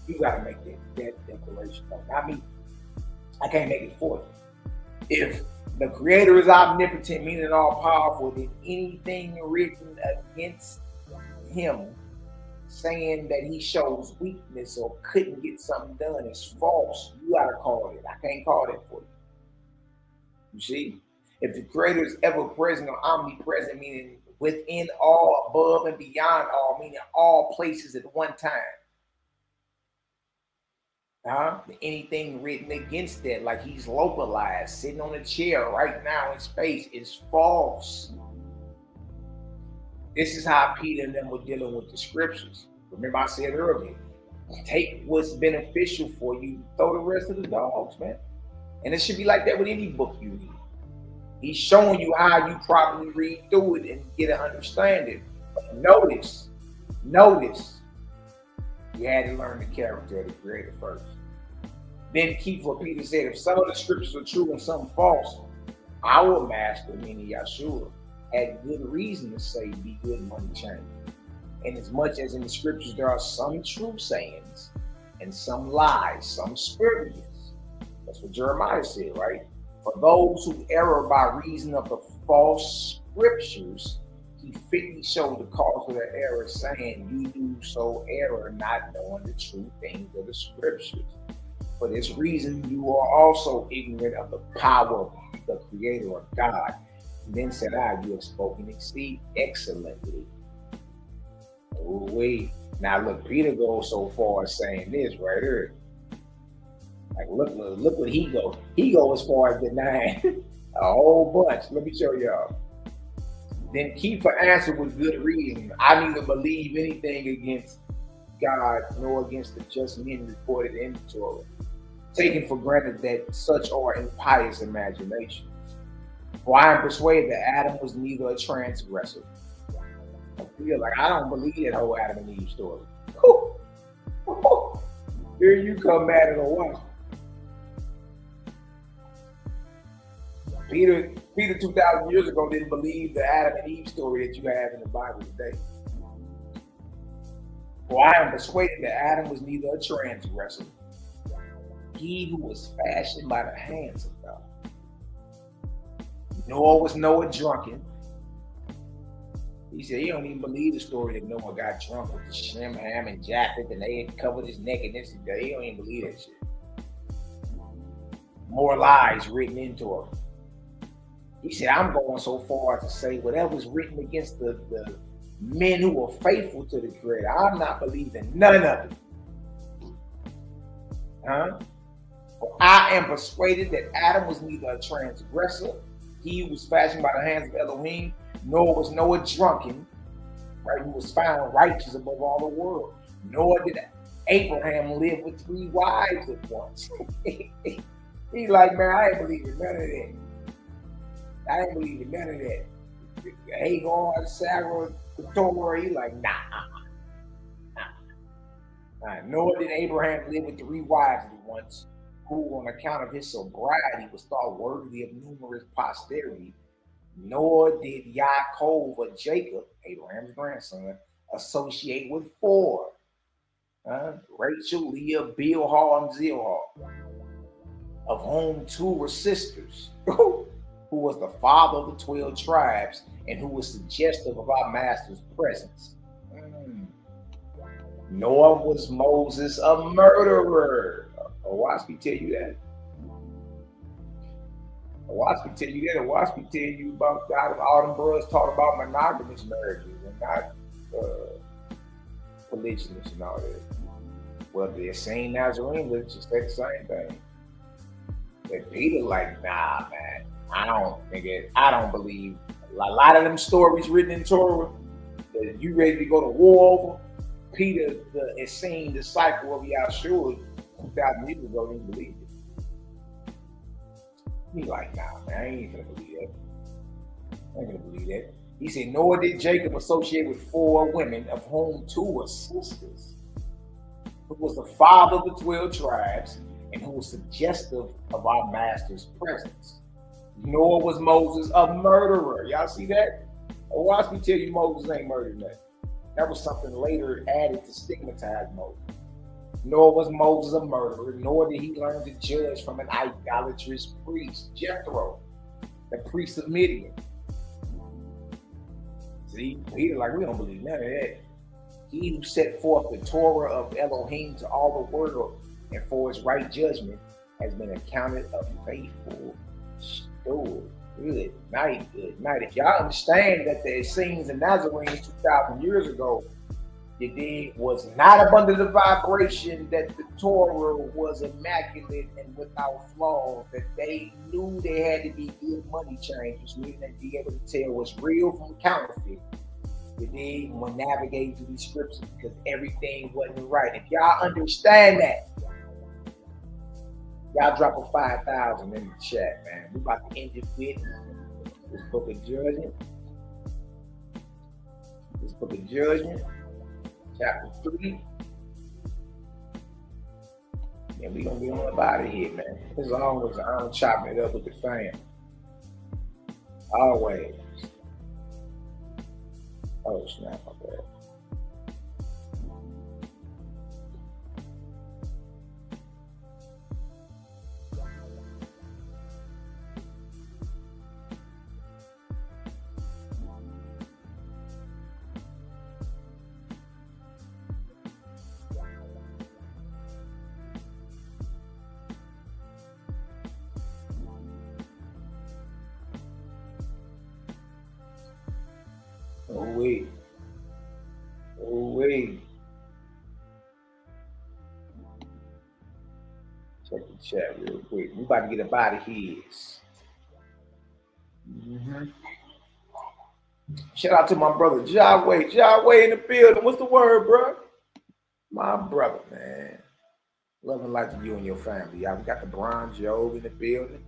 You got to make that declaration. Not me. I can't make it for you. If the Creator is omnipotent, meaning all powerful, then anything written against him, saying that he shows weakness or couldn't get something done, is false. You got to call it. I can't call that for you. You see? If the Creator is ever present or omnipresent, meaning within all, above and beyond all, meaning all places at one time. Anything written against that, like he's localized, sitting on a chair right now in space, is false. This is how Peter and them were dealing with the scriptures. Remember I said earlier, take what's beneficial for you, throw the rest of the dogs, man. And it should be like that with any book you read. He's showing you how you properly read through it and get an understanding. But notice, you had to learn the character of the Creator first. Then keep what Peter said, if some of the scriptures are true and some false, our master, meaning Yahshua, had good reason to say, be good, money change. And as much as in the scriptures there are some true sayings and some lies, some spurious. That's what Jeremiah said, right? For those who err by reason of the false scriptures, he fitly showed the cause of their error, saying, you do so error, not knowing the true things of the scriptures. For this reason, you are also ignorant of the power of the Creator of God. And then said I, you have spoken exceed excellently. Oh, wait. Now look, Peter goes so far as saying this right here. Like, look what he goes. He goes as far as denying a whole bunch. Let me show y'all. Then Kepha answered with good reason, I neither believe anything against God nor against the just men reported in the Torah, taking for granted that such are impious imaginations. For I am persuaded that Adam was neither a transgressor. I feel like I don't believe that whole Adam and Eve story. Here you come mad at a while. Peter 2,000 years ago didn't believe the Adam and Eve story that you have in the Bible today. For I am persuaded that Adam was neither a transgressor, he who was fashioned by the hands of God, nor was Noah drunken. He said he don't even believe the story that Noah got drunk with the Shem, Ham, and Japheth, and they had covered his nakedness. He don't even believe that shit. More lies written into him. He said, I'm going so far to say whatever's written against the men who were faithful to the Creator, I'm not believing none of it. For I am persuaded that Adam was neither a transgressor, he who was fashioned by the hands of Elohim, nor was Noah drunken, right, who was found righteous above all the world. Nor did Abraham live with 3 wives at once. He's like, man, I ain't believing none of that. I ain't believing none of that. Hagar, Sarah, Keturah, he like, nah. Nor did Abraham live with 3 wives at once, who on account of his sobriety was thought worthy of numerous posterity. Nor did Yaakov or Jacob, Abraham's grandson, associate with 4. Rachel, Leah, Bilhah, and Zilhah, of whom 2 were sisters, who was the father of the 12 tribes, and who was suggestive of our master's presence. Nor was Moses a murderer. Watch me tell you that. Watch me tell you that. Watch me tell you about all them brothers talk about monogamous marriages and not polygynous and all that. Well, the same Nazarene religion say the same thing. But Peter like, nah, man, I don't believe a lot of them stories written in Torah that you ready to go to war over. Peter, the insane disciple of Yahshua 2,000 years ago, didn't believe it. He like, nah, man, I ain't gonna believe that. I ain't gonna believe that. He said, nor did Jacob associate with 4 women, of whom 2 were sisters, who was the father of the 12 tribes, and who was suggestive of our master's presence. Nor was Moses a murderer. Y'all see that? Well, watch me tell you Moses ain't murdered nothing. That was something later added to stigmatize Moses. Nor was Moses a murderer, nor did he learn to judge from an idolatrous priest, Jethro, the priest of Midian. See, Peter like, we don't believe none of that. He who set forth the Torah of Elohim to all the world, and for his right judgment has been accounted a faithful steward. Good night, good night. If y'all understand that the Essenes and Nazarenes 2,000 years ago, you dig, was not up under the vibration that the Torah was immaculate and without flaws, that they knew they had to be good money changers, meaning they'd be able to tell what's real from counterfeit. You dig, when navigating through these scriptures, because everything wasn't right. If y'all understand that, y'all drop a 5,000 in the chat, man. We about to end it with this book of Judgment. This book of Judgment, chapter 3. And we gonna be on up out of here, man. As long as I'm chopping it up with the fam. Always. Oh snap, my bad. Oh wait. Oh wait. Check the chat real quick. We about to get up out of here. Shout out to my brother Jaway. Jaway in the building. What's the word, bro? My brother, man. Love and light to you and your family. Y'all, we got the Bronze Job in the building.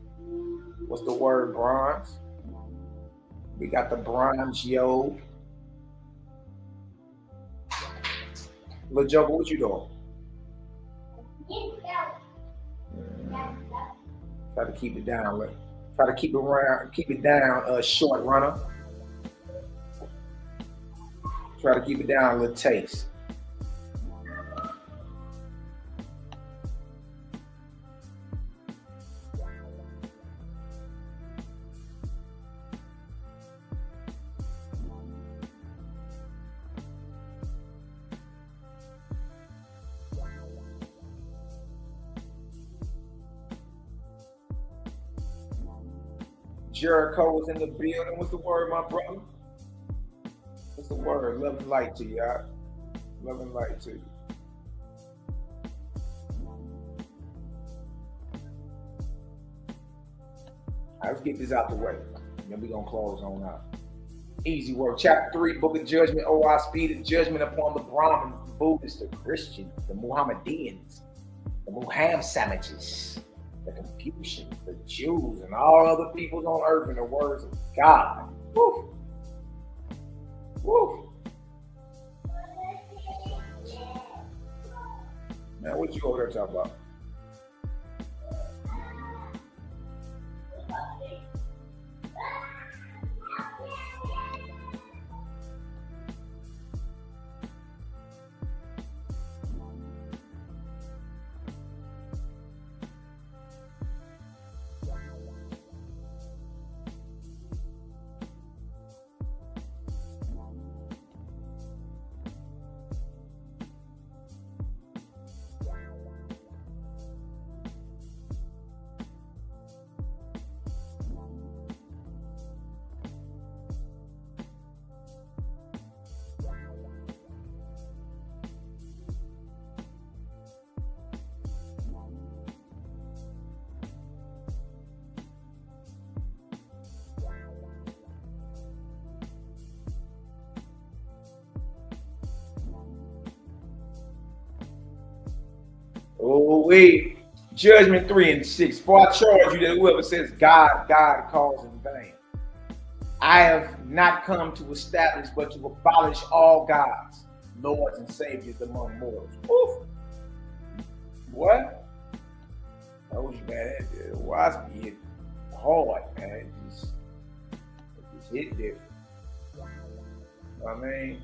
What's the word, bronze? We got the Bronze Job. Little Joker, what you doing? Try to keep it down. Try to keep it down, short runner. Try to keep it down, little taste. Jericho was in the building. What's the word, my brother? What's the word? Love and light to you, y'all. Love and light to you. All right, let's get this out the way. Then we're going to close on out. Easy work. Chapter 3, Book of Judgment. Oh, I speed of judgment upon the Brahmins, the Buddhists, the Christians, the Mohammedans, the Muhammad sandwiches, the Confucians, the Jews, and all other peoples on earth in the words of God. Woo. Woo. Man, what you over there talking about? Oh, wait. Judgment 3 and 6. For I charge you that whoever says God, God calls in vain. I have not come to establish, but to abolish all gods, lords, and saviors among mortals. Oof. What? Told you, man. Watch me hit hard, man. Just hit different. You know what I mean?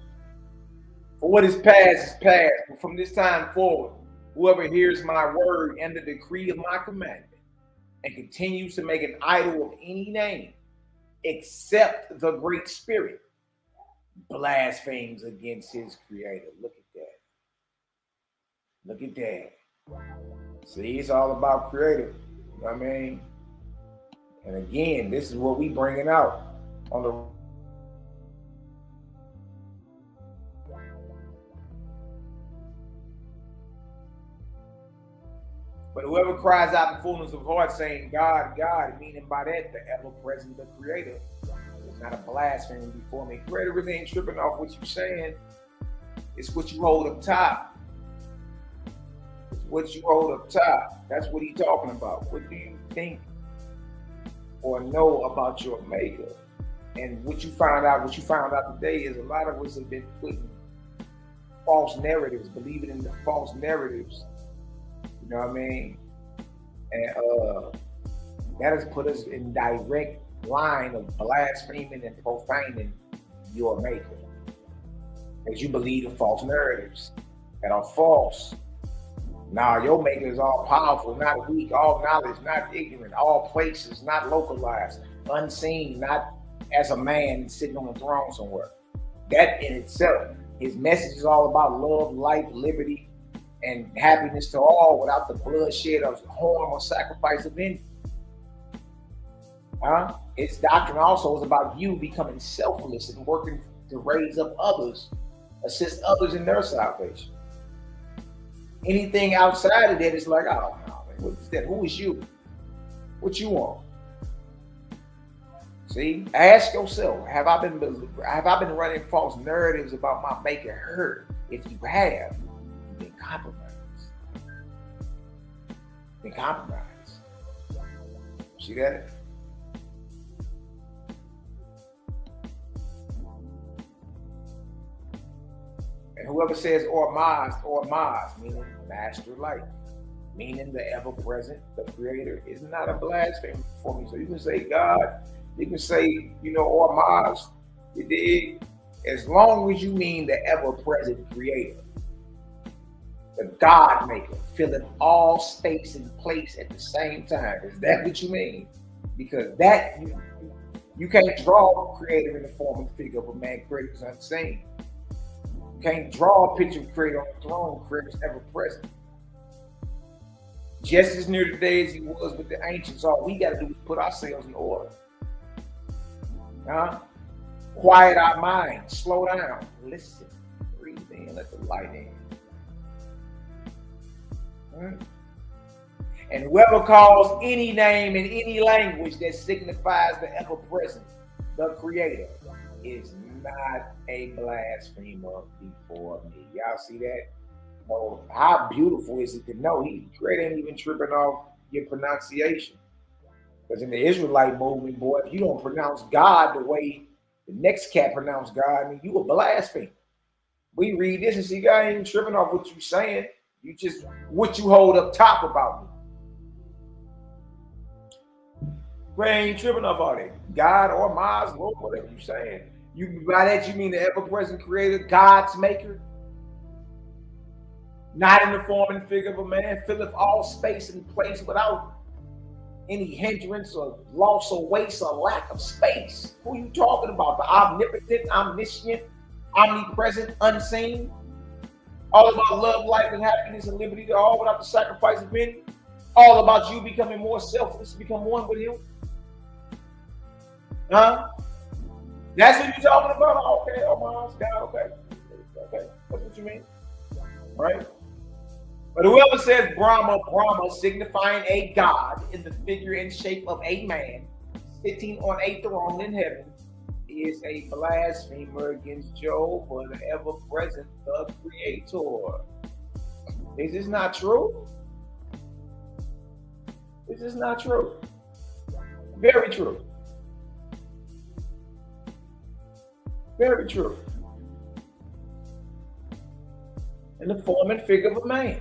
For what is past is past. But from this time forward, whoever hears my word and the decree of my commandment and continues to make an idol of any name except the Great Spirit blasphemes against his creator. Look at that. Look at that. See, it's all about creator. You know what I mean? And again, this is what we bringing out on the. But whoever cries out in fullness of heart saying, God, God, meaning by that, the ever-present, the creator, is not a blasphemy before me. Creator really ain't tripping off what you're saying. It's what you hold up top. It's what you hold up top. That's what he's talking about. What do you think or know about your maker? And what you found out today is a lot of us have been putting false narratives, believing in the false narratives. You know what I mean? And that has put us in direct line of blaspheming and profaning your maker. As you believe in false narratives that are false. Now your maker is all powerful, not weak, all knowledge, not ignorant, all places, not localized, unseen, not as a man sitting on a throne somewhere. That in itself, his message is all about love, life, liberty, and happiness to all without the bloodshed of harm or sacrifice of any. Its doctrine also is about you becoming selfless and working to raise up others, assist others in their salvation. Anything outside of that is like, oh no, man, what is that? Who is you? What you want? See, ask yourself, have I been running false narratives about my maker hurt? If you have, you've been compromised. See that? And whoever says or Maz, meaning master light, meaning the ever-present, the creator, is not a blasphemy for me. So you can say God, you can say, or Maz, you dig? As long as you mean the ever-present creator, the God maker, filling all space and place at the same time. Is that what you mean? Because that, you can't draw a creator in the form and figure of a man, creator is unseen. You can't draw a picture of creator on the throne, creator is ever present. Just as near today as he was with the ancients, all we got to do is put ourselves in order. Quiet our minds, slow down, listen, breathe in, let the light in. And whoever calls any name in any language that signifies the ever-present, the creator, is not a blasphemer before me. Y'all see that? Well, how beautiful is it to know he ain't even tripping off your pronunciation? Because in the Israelite movement, boy, if you don't pronounce God the way the next cat pronounced God, I mean, you a blasphemer. We read this and see God ain't even tripping off what you saying. You just what you hold up top about me. We ain't tripping off all that. God or Maz, Lord, whatever you saying. By that you mean the ever-present creator, God's maker. Not in the form and figure of a man, filleth all space and place without any hindrance or loss or waste or lack of space. Who are you talking about? The omnipotent, omniscient, omnipresent, unseen? All about love, life, and happiness and liberty, all without the sacrifice of any. All about you becoming more selfless, become one with him. That's what you're talking about? Okay, oh my God, okay. Okay, that's what you mean. Right? But whoever says Brahma, signifying a god in the figure and shape of a man, sitting on a throne in heaven, is a blasphemer against Jehovah, the ever-present, the creator. Is this not true? This is not true. Very true. Very true. In the form and figure of a man,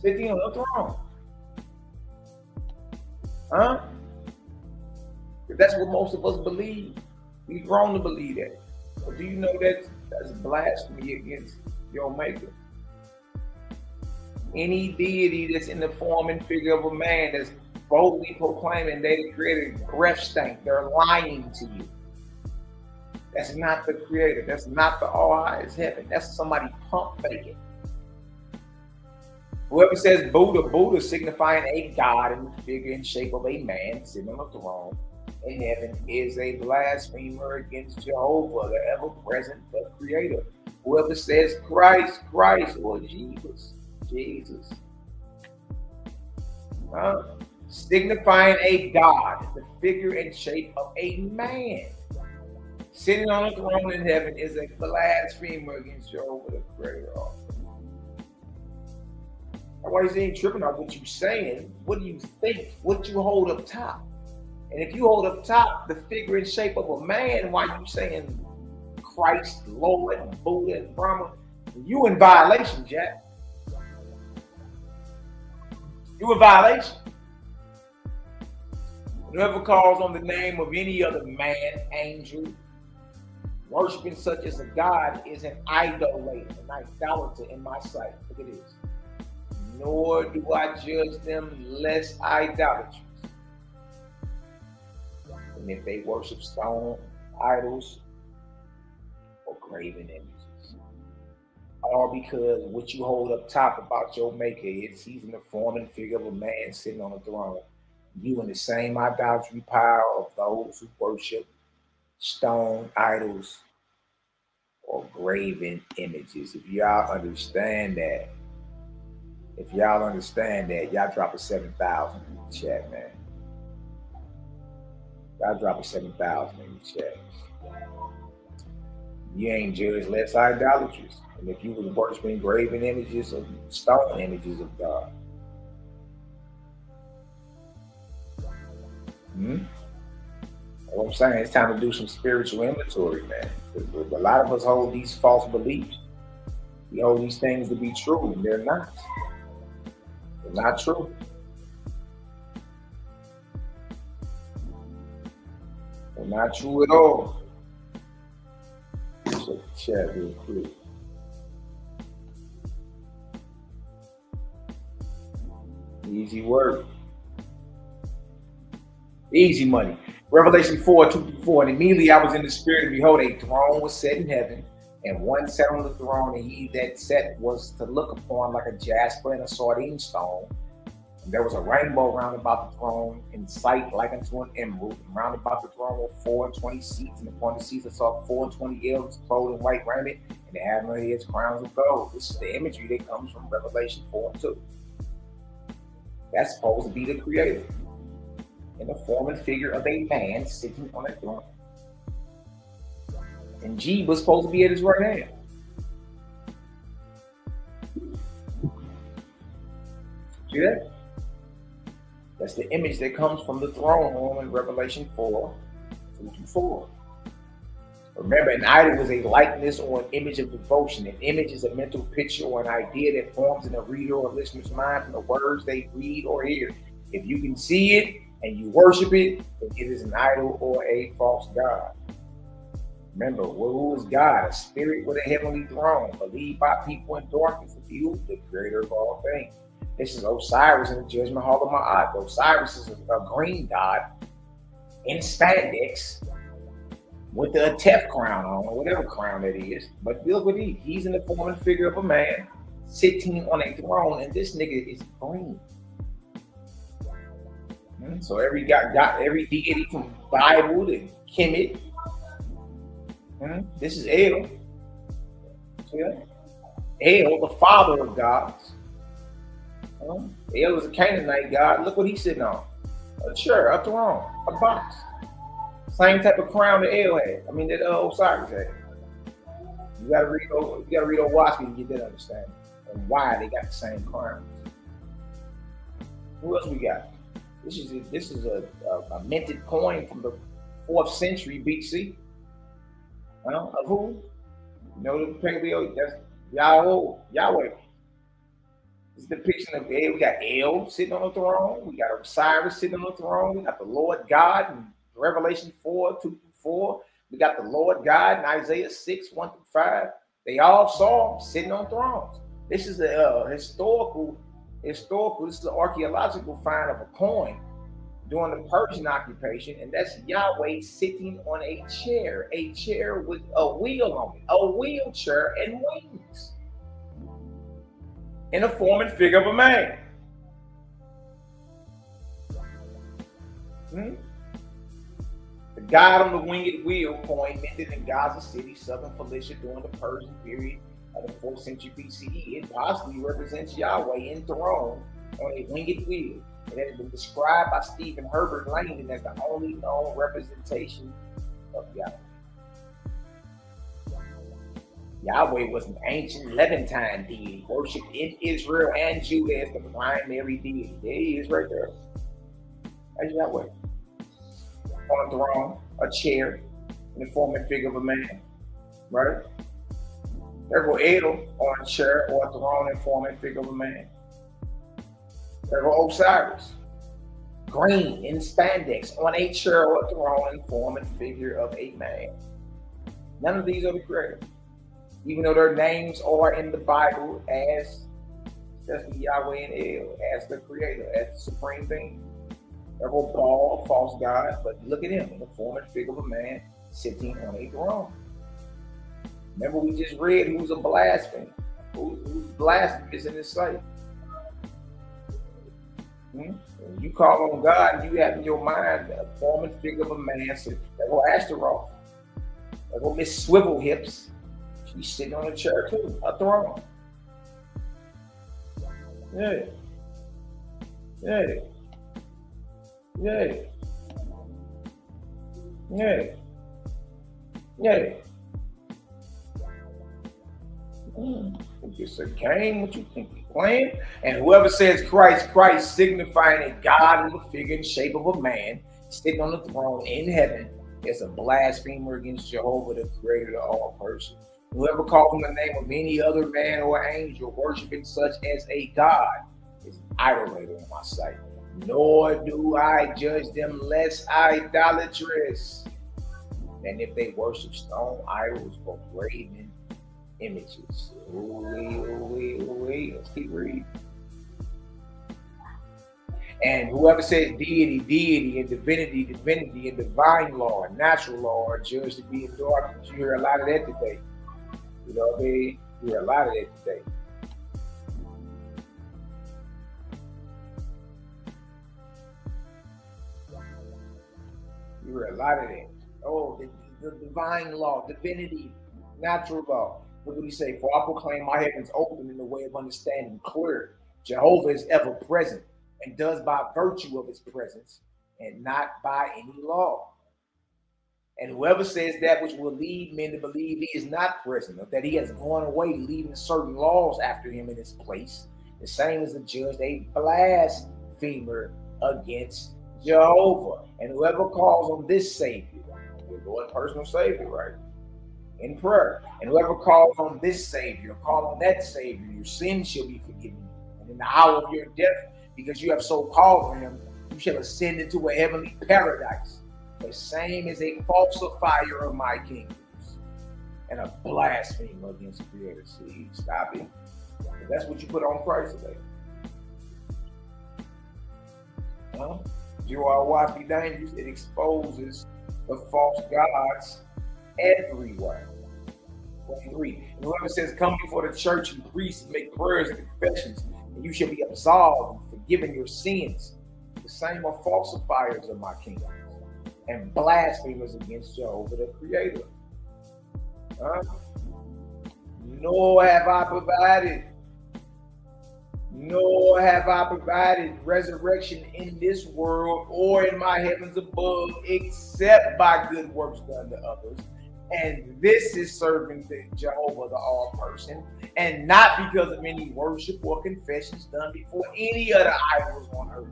sitting on a throne. That's what most of us believe. We've grown to believe that. But do you know that's blasphemy against your maker? Any deity that's in the form and figure of a man that's boldly proclaiming they created breath stank, they're lying to you. That's not the creator. That's not the all highest heaven. That's somebody pump faking. Whoever says Buddha, Buddha signifying a god in the figure and shape of a man sitting on a throne in heaven is a blasphemer against Jehovah, the ever-present but creator. Whoever says Christ, Christ, or Jesus, Jesus. Signifying a god in the figure and shape of a man sitting on a throne in heaven is a blasphemer against Jehovah, the creator. Why is he tripping on what you're saying? What do you think? What you hold up top? And if you hold up top the figure and shape of a man, why you saying Christ, Lord, and Buddha, and Brahma? You in violation, Jack. You in violation. Whoever calls on the name of any other man, angel, worshiping such as a god is an idolater, an idolater in my sight. Look at this. Nor do I judge them less idolaters. And if they worship stone, idols, or graven images. All because what you hold up top about your maker is he's in the form and figure of a man sitting on a throne. You in the same idolatry pile of those who worship stone, idols, or graven images. If y'all understand that, y'all drop a 7,000 in the chat, man. Y'all drop a 7,000 in the chat. You ain't judged less idolatries. And if you was worshiping graven images or stone images of God. What I'm saying, it's time to do some spiritual inventory, man. A lot of us hold these false beliefs. We hold these things to be true, and they're not. They're not true. They're not true at all. Check the chat real quick. Easy work. Easy money. Revelation 4:2-4. And immediately I was in the spirit, and behold, a throne was set in heaven, and one sat on the throne, and he that sat was to look upon like a jasper and a sardine stone. And there was a rainbow round about the throne, in sight like unto an emerald. And round about the throne were 24 seats, and upon the seats I saw 24 elders clothed in white raiment, and they had on their heads crowns of gold. This is the imagery that comes from Revelation 4:2. That's supposed to be the creator, in the form and figure of a man sitting on a throne. And G was supposed to be at his right hand. See that? That's the image that comes from the throne room in Revelation 4:2-4. Remember, an idol is a likeness or an image of devotion. An image is a mental picture or an idea that forms in a reader or listener's mind from the words they read or hear. If you can see it and you worship it, then it is an idol or a false god. Remember, who is God? A spirit with a heavenly throne, believed by people in darkness, with you, the creator of all things. This is Osiris in the judgment hall of Ma'at. Osiris is a green god in spandex with the Tef crown on, or whatever crown that is. But look what he's in the form and figure of a man sitting on a throne, and this nigga is green. So every deity from Bible to Kemet. This is El. See that? El, the father of gods. El is a Canaanite god. Look what he's sitting on. A chair, a throne, a box. Same type of crown that El had. I mean, that Osiris had. You gotta read Owaski to get that understanding and why they got the same crowns. Who else we got? This is a minted coin from the 4th century BC. Of who? You know the paleo? That's Yahweh. This is the depiction of El. We got El sitting on the throne. We got Osiris sitting on the throne. We got the Lord God in Revelation 4:2-4. We got the Lord God in Isaiah 6:1-5. They all saw him sitting on thrones. This is a historical. This is an archaeological find of a coin during the Persian occupation, and that's Yahweh sitting on a chair with a wheel on it, a wheelchair and wings. in the form and figure of a man. The god on the winged wheel coin minted in Gaza City, southern Philistia during the Persian period of the 4th century BCE. It possibly represents Yahweh enthroned on a winged wheel. It has been described by Stephen Herbert Langdon as the only known representation of Yahweh. Yahweh was an ancient Levantine deity worshipped in Israel and Judah as the primary deity. There he is right there. That's Yahweh. On a throne, a chair, in the form and figure of a man. Right? There go Edom on a chair or a throne in form and figure of a man. There go Osiris, green in spandex on a chair or a throne in form and figure of a man. None of these are the creator. Even though their names are in the Bible as Yahweh and El, as the creator, as the supreme being. There go Baal, a false god, but look at him in the form and figure of a man sitting on a throne. Remember we just read who's a blasphemer, who's blasphemous in his sight. When you call on God, you have in your mind the form and figure of a man. So there go Ashtaroth. There go Miss Swivel Hips. She's sitting on a chair too, a throne. Yeah. Yeah. Yeah. Yeah. Yeah. Think it's a game? What you think you're playing? And whoever says Christ, Christ signifying a God in the figure and shape of a man sitting on the throne in heaven is a blasphemer against Jehovah, the creator of all persons. Whoever calls on the name of any other man or angel, worshiping such as a God, is an idolater in my sight. Nor do I judge them less idolatrous than if they worship stone idols or graven images. Let's keep reading. And whoever says deity, deity, and divinity, divinity, and divine law, and natural law are judged to be in darkness. You hear a lot of that today. You know what I mean? You hear a lot of that today. You hear a lot of that. Oh, the divine law, divinity, natural law. What would he say? For I proclaim my heavens open in the way of understanding clear. Jehovah is ever present and does by virtue of his presence and not by any law. And whoever says that which will lead men to believe he is not present, or that he has gone away, leaving certain laws after him in his place, the same as the judge, a blasphemer against Jehovah. And whoever calls on this Savior, your Lord personal Savior, right? In prayer. And whoever calls on this Savior, call on that Savior, your sins shall be forgiven. And in the hour of your death, because you have so called on him, you shall ascend into a heavenly paradise. The same as a falsifier of my kingdoms and a blasphemer against the Creator. See, stop it. That's what you put on Christ today. You are wise, be dangerous. It exposes the false gods everywhere. 23. And whoever says, come before the church and priests and make prayers and confessions, and you shall be absolved and forgiven your sins. The same are falsifiers of my kingdom and blasphemers against Jehovah, the Creator. Nor have I provided resurrection in this world or in my heavens above, except by good works done to others. And this is serving Jehovah, the all-person, and not because of any worship or confessions done before any other idols on earth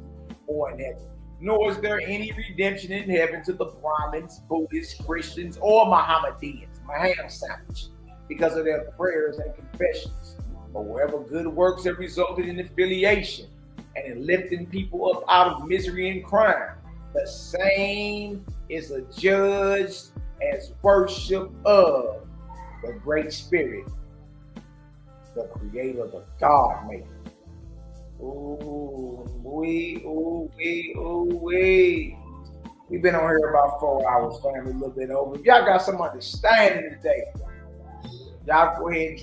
or in heaven. Nor is there any redemption in heaven to the Brahmins, Buddhists, Christians, or Mohammedans, Maham sandwich, because of their prayers and confessions. But wherever good works have resulted in affiliation and in lifting people up out of misery and crime, the same is adjudged as worship of the Great Spirit, the Creator, the God maker. We've been on here about 4 hours, family, a little bit over. If y'all got some understanding today, y'all go ahead and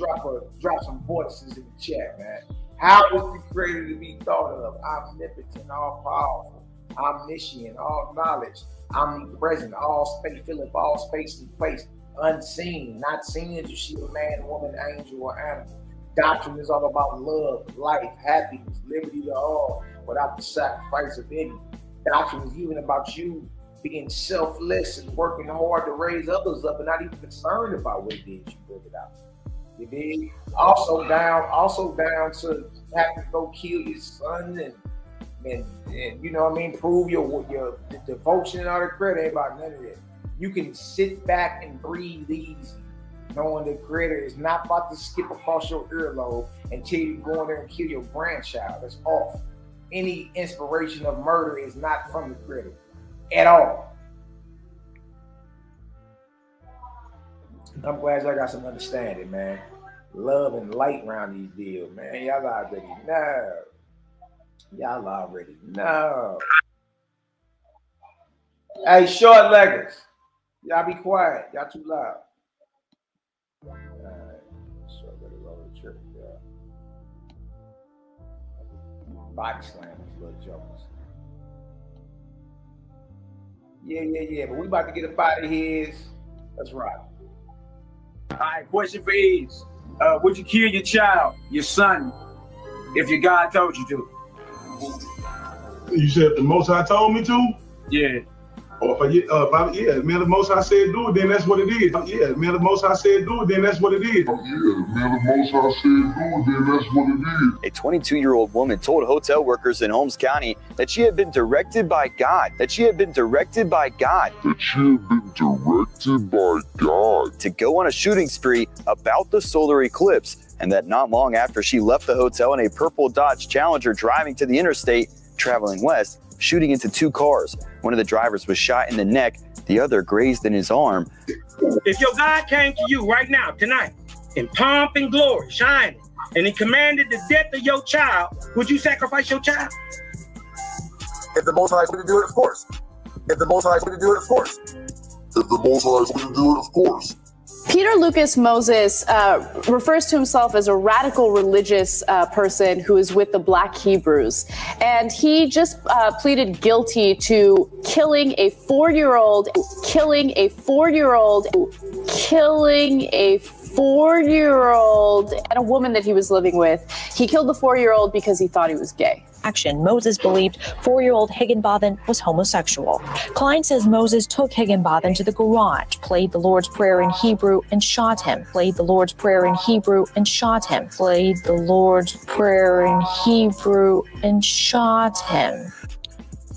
drop some voices in the chat, man. How is the Creator to be thought of? Omnipotent, all powerful, omniscient, all knowledge, omnipresent, all space, filling all space and place, unseen, not seen as you see a man, woman, angel, or animal. Doctrine is all about love, life, happiness, liberty to all, without the sacrifice of any. Doctrine is even about you being selfless and working hard to raise others up and not even concerned about what it is you bring it out. You dig? Also down to having to go kill your son and you know what I mean, prove your devotion and all the credit. Ain't about none of that. You can sit back and breathe easy, knowing the Creator is not about to skip across your earlobe and tell you to go in there and kill your grandchild. That's off. Any inspiration of murder is not from the Creator at all. I'm glad y'all got some understanding, man. Love and light around these deals, man. Y'all already know. Y'all already know. Hey, short leggers. Y'all be quiet. Y'all too loud. Short leggers over the trip, y'all. Body slam these little jokers. Yeah. But we about to get up out of here. That's right. All right, question for Ease. Would you kill your child, your son, if your God told you to? You said the Most High told me to? Yeah. Or yeah, man, the Most High said do it, then that's what it is. Yeah, man, the Most High said do it, then that's what it is. Yeah, man, the Most High said do it, then that's what it is. A 22-year-old woman told hotel workers in Holmes County that she had been directed by God. To go on a shooting spree about the solar eclipse, and that not long after she left the hotel in a purple Dodge Challenger driving to the interstate, traveling west, shooting into two cars. One of the drivers was shot in the neck, the other grazed in his arm. If your God came to you right now, tonight, in pomp and glory, shining, and he commanded the death of your child, would you sacrifice your child? If the Most High is going to do it, of course. Peter Lucas Moses refers to himself as a radical religious person who is with the Black Hebrews. And he just pleaded guilty to killing a 4-year-old and a woman that he was living with. He killed the 4-year-old because he thought he was gay. Moses believed 4-year-old Higginbotham was homosexual. Klein says Moses took Higginbotham to the garage, played the Lord's Prayer in Hebrew, and shot him.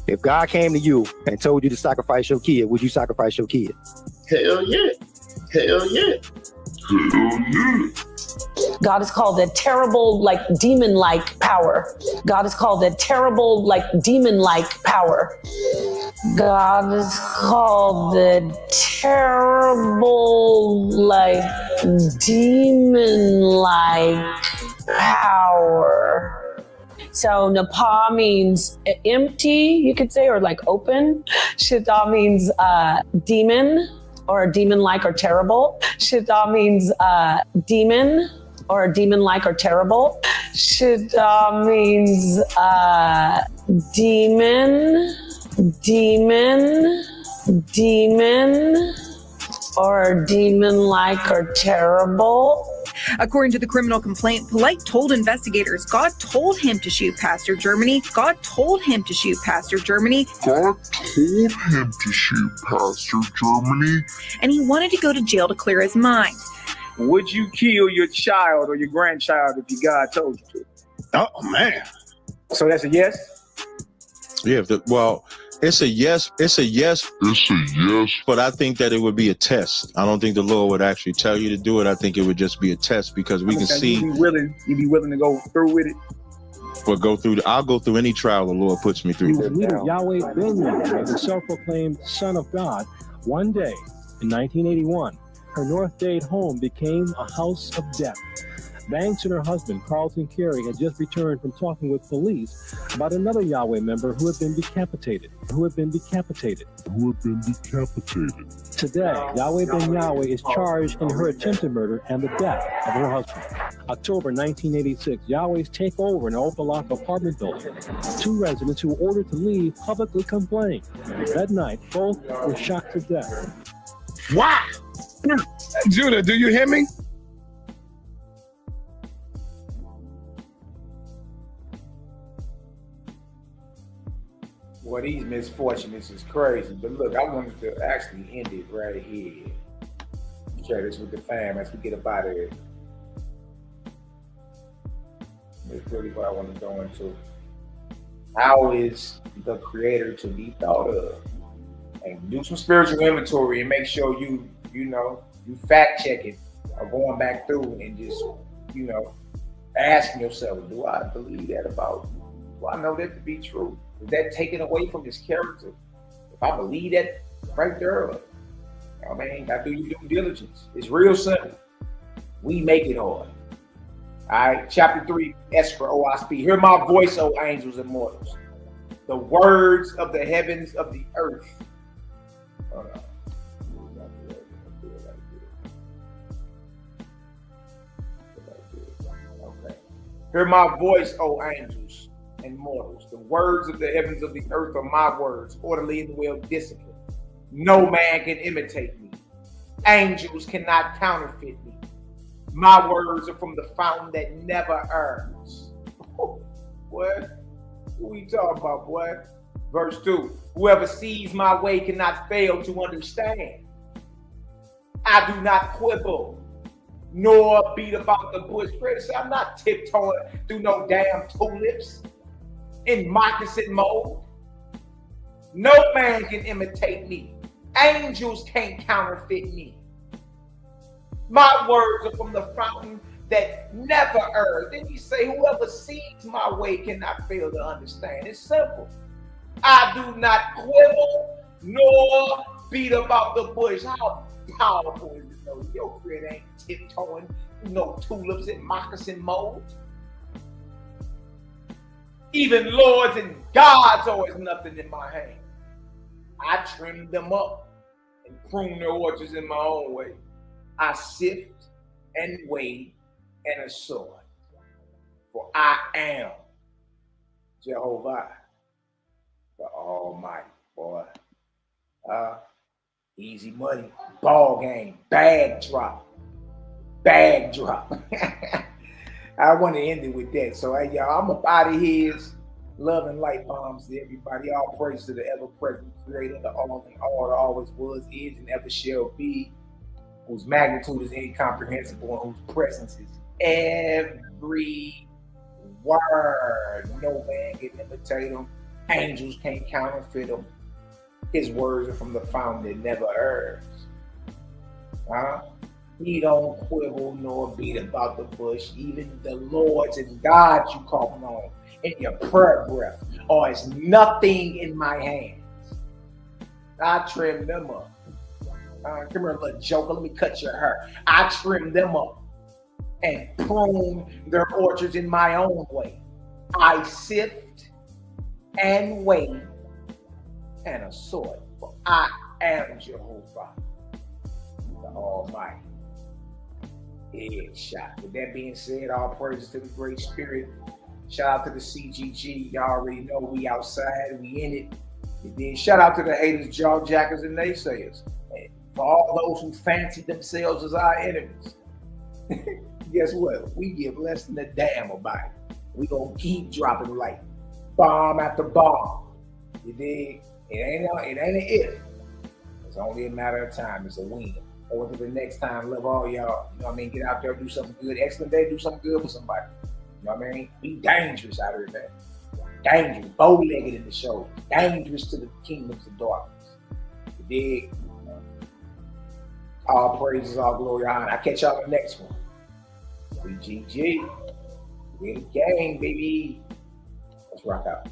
If God came to you and told you to sacrifice your kid, would you sacrifice your kid? Hell yeah. God is called a terrible, demon-like power. God is called a terrible, demon-like power. God is called the terrible, demon-like power. So Napa means empty, you could say, or open. Shita means demon, or demon-like or terrible. Shita means demon, or demon-like or terrible. Shita means demon, or demon-like or terrible. According to the criminal complaint, Polite told investigators God told him to shoot Pastor Germany. And he wanted to go to jail to clear his mind. Would you kill your child or your grandchild if your God told you to? Oh, man. So that's a yes? Yeah, it's a yes. But I think that it would be a test. I don't think the Lord would actually tell you to do it. I think it would just be a test because we can see. You'd be willing to go through with it? I'll go through any trial the Lord puts me through. He was leader Yahweh Ben Yahweh, the self-proclaimed Son of God. One day, in 1981, her North Dade home became a house of death. Banks and her husband, Carlton Carey, had just returned from talking with police about another Yahweh member who had been decapitated. Today, Yahweh Ben Yahweh is charged in her attempted murder and the death of her husband. October 1986, Yahweh's takeover in an Opalaka apartment building. Two residents who were ordered to leave publicly complained. That night, both were shot to death. Wow! Judah, do you hear me? Well, these misfortunes is crazy. But look, I wanted to actually end it right here. Share this with the fam as we get up out of here. That's really what I want to go into. How is the creator to be thought of? And do some spiritual inventory and make sure you fact check it or going back through and just, asking yourself, do I believe that about you? Do I know that to be true? Is that taken away from his character? If I believe that right there, gotta do your due diligence. It's real simple. We make it hard. All right, chapter 3, Esper, O I speak. Hear my voice, O angels and mortals. The words of the heavens of the earth. Okay. Hear my voice, O angels and mortals. The words of the heavens of the earth are my words, orderly and well disciplined. No man can imitate me. Angels cannot counterfeit me. My words are from the fountain that never errs. What? Who we talking about, boy? Verse 2. Whoever sees my way cannot fail to understand. I do not quibble, nor beat about the bush. I'm not tiptoeing through no damn tulips in moccasin mold. No man can imitate me. Angels can't counterfeit me. My words are from the fountain that never errs. Then you say, whoever sees my way cannot fail to understand. It's simple. I do not quibble nor beat about the bush. How powerful is it though? Your creator ain't tiptoeing through no tulips in moccasin mold. Even lords and gods always nothing in my hand. I trim them up and prune their orchards in my own way. I sift and weigh and assort. For I am Jehovah, the Almighty. Boy, easy money, ball game, bag drop. I want to end it with that. So, hey, y'all, I'm up out of here. Love and light bombs to everybody. All praise to the ever-present creator, the all and all, that always was, is, and ever shall be, whose magnitude is incomprehensible and whose presence is every word. No man can imitate him. Angels can't counterfeit him. His words are from the fountain that never errs. He don't quibble nor beat about the bush. Even the lords and gods you call on in your prayer breath are as nothing in my hands. I trim them up. Come here, little joker. Let me cut your hair. I trim them up and prune their orchards in my own way. I sift and weigh and assort. For I am Jehovah, the Almighty. Headshot. With that being said, all praises to the Great Spirit. Shout out to the CGG. Y'all already know we outside. We in it. And then shout out to the haters, jawjackers, and naysayers. And for all those who fancy themselves as our enemies. Guess what? We give less than a damn about it. We gonna keep dropping light. Bomb after bomb. You dig? It ain't an if. It's only a matter of time. It's a win. Over to the next time. Love all y'all. You know what I mean? Get out there, do something good. Excellent day, do something good for somebody. You know what I mean? Be dangerous out here, man. Dangerous. Bow-legged in the show. Dangerous to the kingdoms of darkness. You dig? All praises, all glory, honor. I'll catch y'all in the next one. BGG. We're the gang, baby. Let's rock out.